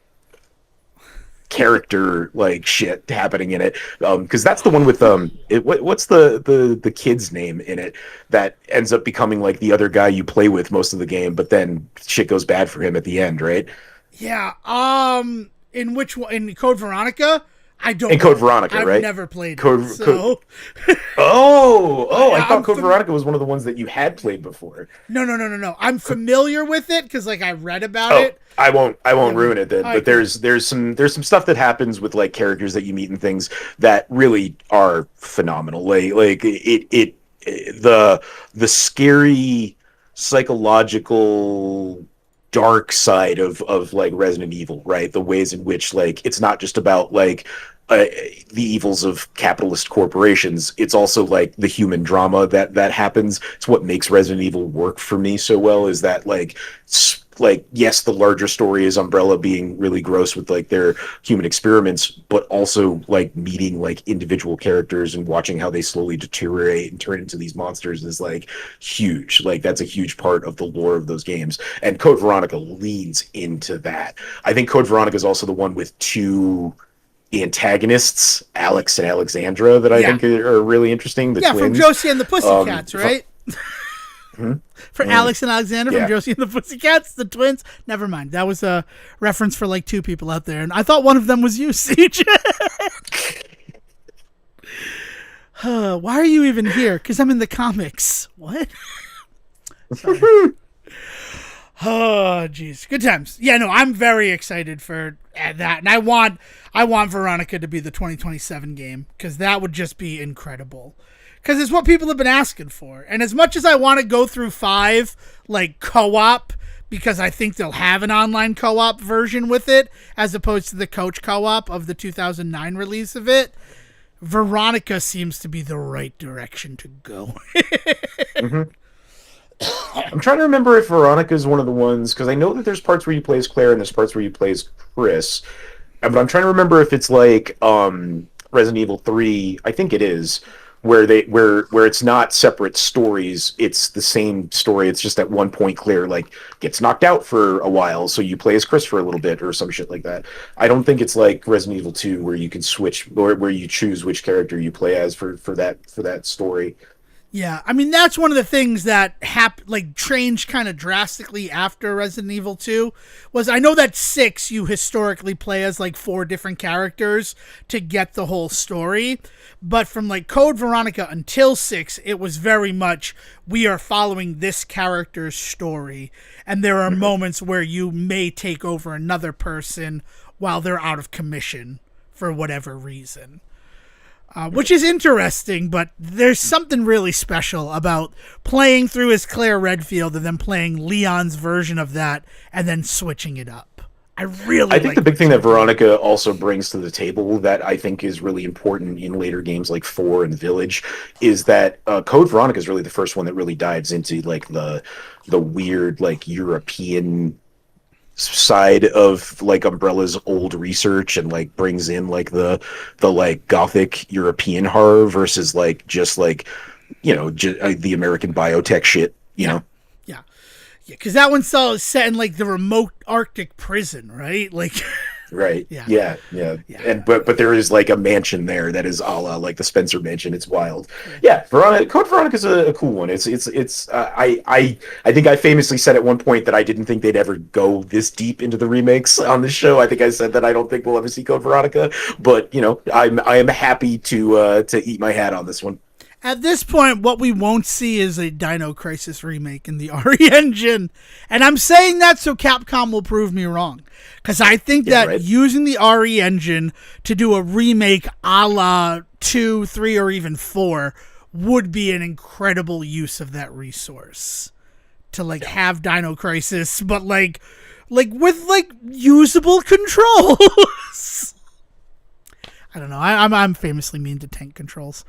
B: character like shit happening in it, because that's the one with what's the kid's name in it that ends up becoming like the other guy you play with most of the game, but then shit goes bad for him at the end, right?
A: Yeah. In which one? In Code Veronica? I don't.
B: In Code Veronica,
A: I've
B: right?
A: never played
B: Code.
A: it, so.
B: I thought Code Veronica was one of the ones that you had played before.
A: No. I'm familiar with it because, like, I read about it.
B: I won't ruin it then. But there's some stuff that happens with like characters that you meet and things that really are phenomenal. Like the scary psychological dark side of like Resident Evil, right? The ways in which, like, it's not just about like the evils of capitalist corporations. It's also like the human drama that happens. It's what makes Resident Evil work for me so well, is that like yes, the larger story is Umbrella being really gross with like their human experiments, but also like meeting like individual characters and watching how they slowly deteriorate and turn into these monsters is like huge. Like, that's a huge part of the lore of those games. And Code Veronica leans into that. I think Code Veronica is also the one with 2 antagonists, Alex and Alexandra, that I think are really interesting. The twins.
A: From Josie and the Pussycats, right? For
B: Mm.
A: Alex and Alexander from Josie and the Pussycats, the twins. Never mind. That was a reference for like 2 people out there, and I thought one of them was you, Siege. Why are you even here? Because I'm in the comics. What? Oh, jeez. Good times. Yeah, no, I'm very excited for that, and I want Veronica to be the 2027 game, because that would just be incredible. Because it's what people have been asking for. And as much as I want to go through 5, like, co-op, because I think they'll have an online co-op version with it, as opposed to the Coach co-op of the 2009 release of it, Veronica seems to be the right direction to go.
B: Mm-hmm. I'm trying to remember if Veronica is one of the ones, because I know that there's parts where you play as Claire and there's parts where you play as Chris. But I'm trying to remember if it's like Resident Evil 3, I think it is, where it's not separate stories, it's the same story. It's just at one point Claire like gets knocked out for a while, so you play as Chris for a little bit or some shit like that. I don't think it's like Resident Evil 2 where you can switch, or where you choose which character you play as for that story.
A: Yeah, I mean, that's one of the things that changed kind of drastically after Resident Evil 2, was I know that 6 you historically play as like 4 different characters to get the whole story, but from like Code Veronica until 6, it was very much, we are following this character's story, and there are moments where you may take over another person, while they're out of commission for whatever reason. Which is interesting, but there's something really special about playing through as Claire Redfield and then playing Leon's version of that and then switching it up. I think
B: the big thing that Veronica also brings to the table that I think is really important in later games like 4 and Village is that Code Veronica is really the first one that really dives into like the weird like European side of like Umbrella's old research and like brings in like the like gothic European horror versus like just like the American biotech shit, you know.
A: Yeah, because that one's set in like the remote Arctic prison, right? Like,
B: right? Yeah. And but there is like a mansion there that is a la like the Spencer Mansion. It's wild. Yeah, Code Veronica is a cool one. I think I famously said at one point that I didn't think they'd ever go this deep into the remakes on this show. I think I said that I don't think we'll ever see Code Veronica, but I am happy to eat my hat on this one.
A: At this point, what we won't see is a Dino Crisis remake in the RE engine. And I'm saying that so Capcom will prove me wrong. Because I think using the RE engine to do a remake a la 2, 3, or even 4 would be an incredible use of that resource. To have Dino Crisis, but with usable controls. I don't know. I'm famously mean to tank controls.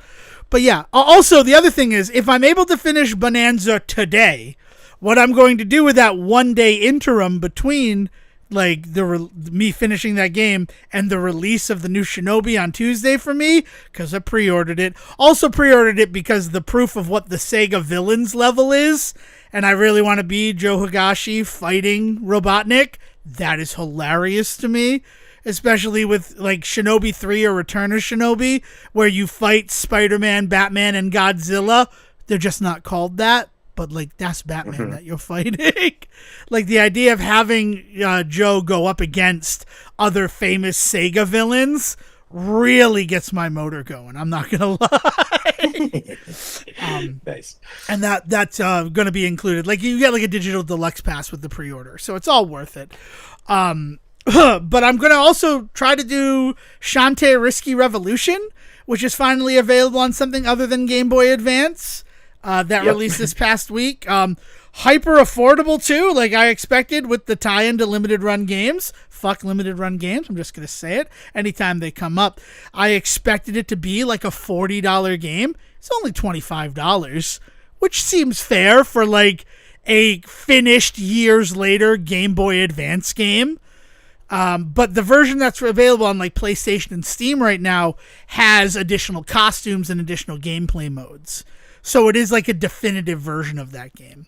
A: But yeah, also the other thing is, if I'm able to finish Bonanza today, what I'm going to do with that 1 day interim between me finishing that game and the release of the new Shinobi on Tuesday for me, because I pre-ordered it. Also pre-ordered it because the proof of what the Sega villains level is, and I really want to be Joe Higashi fighting Robotnik. That is hilarious to me. Especially with Shinobi 3 or Return of Shinobi, where you fight Spider-Man, Batman, and Godzilla. They're just not called that, but that's Batman that you're fighting. The idea of having Joe go up against other famous Sega villains really gets my motor going. I'm not gonna lie.
B: Nice.
A: And that's gonna be included. You get a digital deluxe pass with the pre-order, so it's all worth it. But I'm going to also try to do Shantae Risky Revolution, which is finally available on something other than Game Boy Advance. That released this past week. Hyper affordable, too, like I expected with the tie-in to limited run games. Fuck limited run games. I'm just going to say it. Anytime they come up. I expected it to be a $40 game. It's only $25, which seems fair for a finished years later Game Boy Advance game. But the version that's available on PlayStation and Steam right now has additional costumes and additional gameplay modes. So it is a definitive version of that game.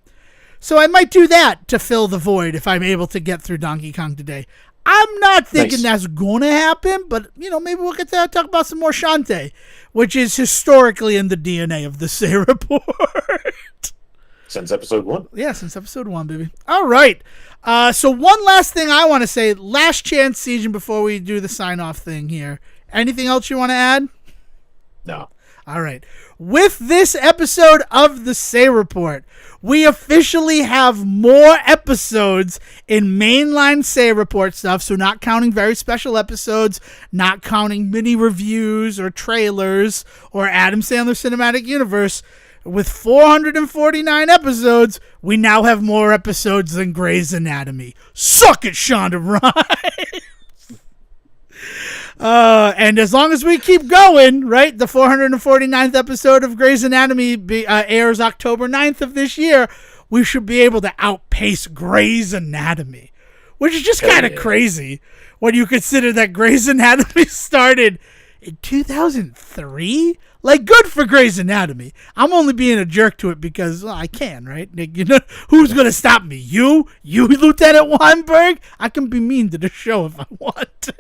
A: So I might do that to fill the void if I'm able to get through Donkey Kong today. I'm not thinking that's going to happen, but maybe we'll get to talk about some more Shantae, which is historically in the DNA of the Say Report.
B: Since episode 1.
A: Yeah, since episode 1, baby. All right. So one last thing I want to say, last chance, Sejohn, before we do the sign-off thing here. Anything else you want to add?
B: No.
A: All right. With this episode of the Say Report, we officially have more episodes in mainline Say Report stuff, so not counting very special episodes, not counting mini reviews or trailers or Adam Sandler Cinematic Universe. With 449 episodes, we now have more episodes than Grey's Anatomy. Suck it, Shonda Rhimes! And as long as we keep going, right, the 449th episode of Grey's Anatomy airs October 9th of this year, we should be able to outpace Grey's Anatomy, which is just kind of crazy when you consider that Grey's Anatomy started in 2003. Good for Grey's Anatomy. I'm only being a jerk to it because I can, right? Who's going to stop me? You, Lieutenant Weinberg? I can be mean to the show if I want to.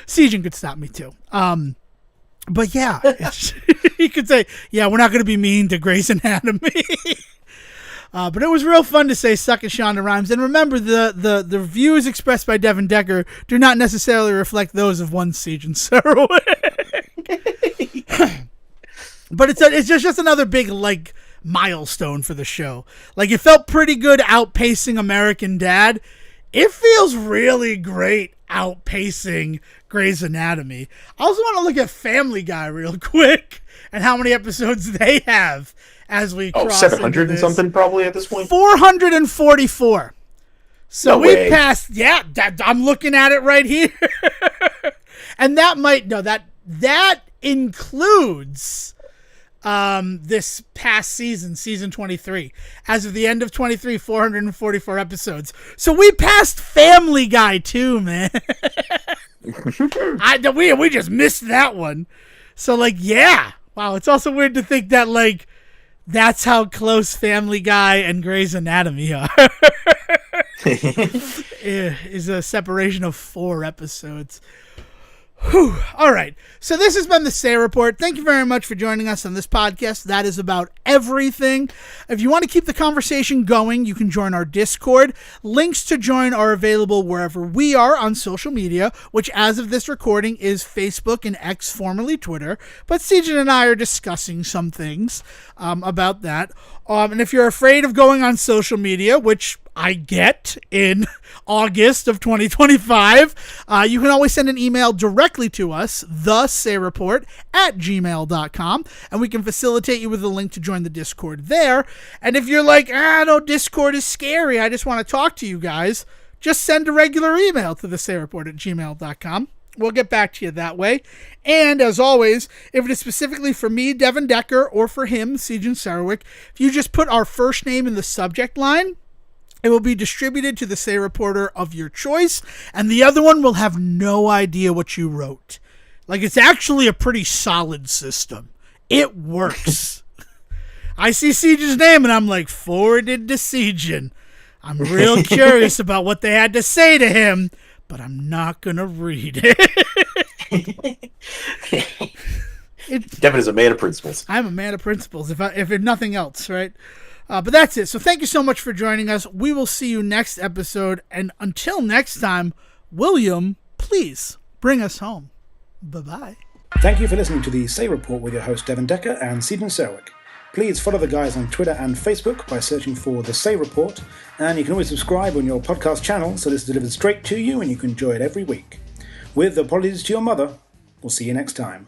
A: Sejohn could stop me too. But yeah, he could say, yeah, we're not going to be mean to Grey's Anatomy. But it was real fun to say suck at Shonda Rhimes. And remember, the views expressed by Devon Decker do not necessarily reflect those of one Sejohn Saroway. But it's just another big milestone for the show. It felt pretty good outpacing American Dad. It feels really great outpacing Grey's Anatomy. I also want to look at Family Guy real quick and how many episodes they have as we cross
B: 700 and something probably at this point.
A: 444. So
B: no
A: we
B: way.
A: passed. Yeah, I'm looking at it right here, and that includes this past season 23. As of the end of 23, 444 episodes. So we passed Family Guy too, man. We just missed that one. So like, yeah. Wow, it's also weird to think that like that's how close Family Guy and Grey's Anatomy are. Is a separation of 4 episodes. Whew. All right. So this has been the Say Report. Thank you very much for joining us on this podcast. That is about everything. If you want to keep the conversation going, you can join our Discord. Links to join are available wherever we are on social media, which as of this recording is Facebook and X, formerly Twitter. But Sejohn and I are discussing some things about that. And if you're afraid of going on social media, which I get in August of 2025, you can always send an email directly to us, thesayreport@gmail.com, and we can facilitate you with a link to join the Discord there. And if you're like, no, Discord is scary, I just want to talk to you guys, just send a regular email to thesayreport@gmail.com. We'll get back to you that way. And as always, if it is specifically for me, Devon Decker, or for him, Sejohn Sarwick, if you just put our first name in the subject line, it will be distributed to the Say Reporter of your choice, and the other one will have no idea what you wrote. Like, it's actually a pretty solid system. It works. I see Sejohn's name, and I'm like, forwarded to Sejohn. I'm real curious about what they had to say to him, but I'm not going to read it.
B: Devin is a man of principles.
A: I'm a man of principles, if nothing else, right? But that's it. So thank you so much for joining us. We will see you next episode. And until next time, William, please bring us home. Bye-bye.
C: Thank you for listening to the Say Report with your host Devon Decker and Sejohn Sarwick. Please follow the guys on Twitter and Facebook by searching for The Say Report, and you can always subscribe on your podcast channel so this is delivered straight to you and you can enjoy it every week. With apologies to your mother, we'll see you next time.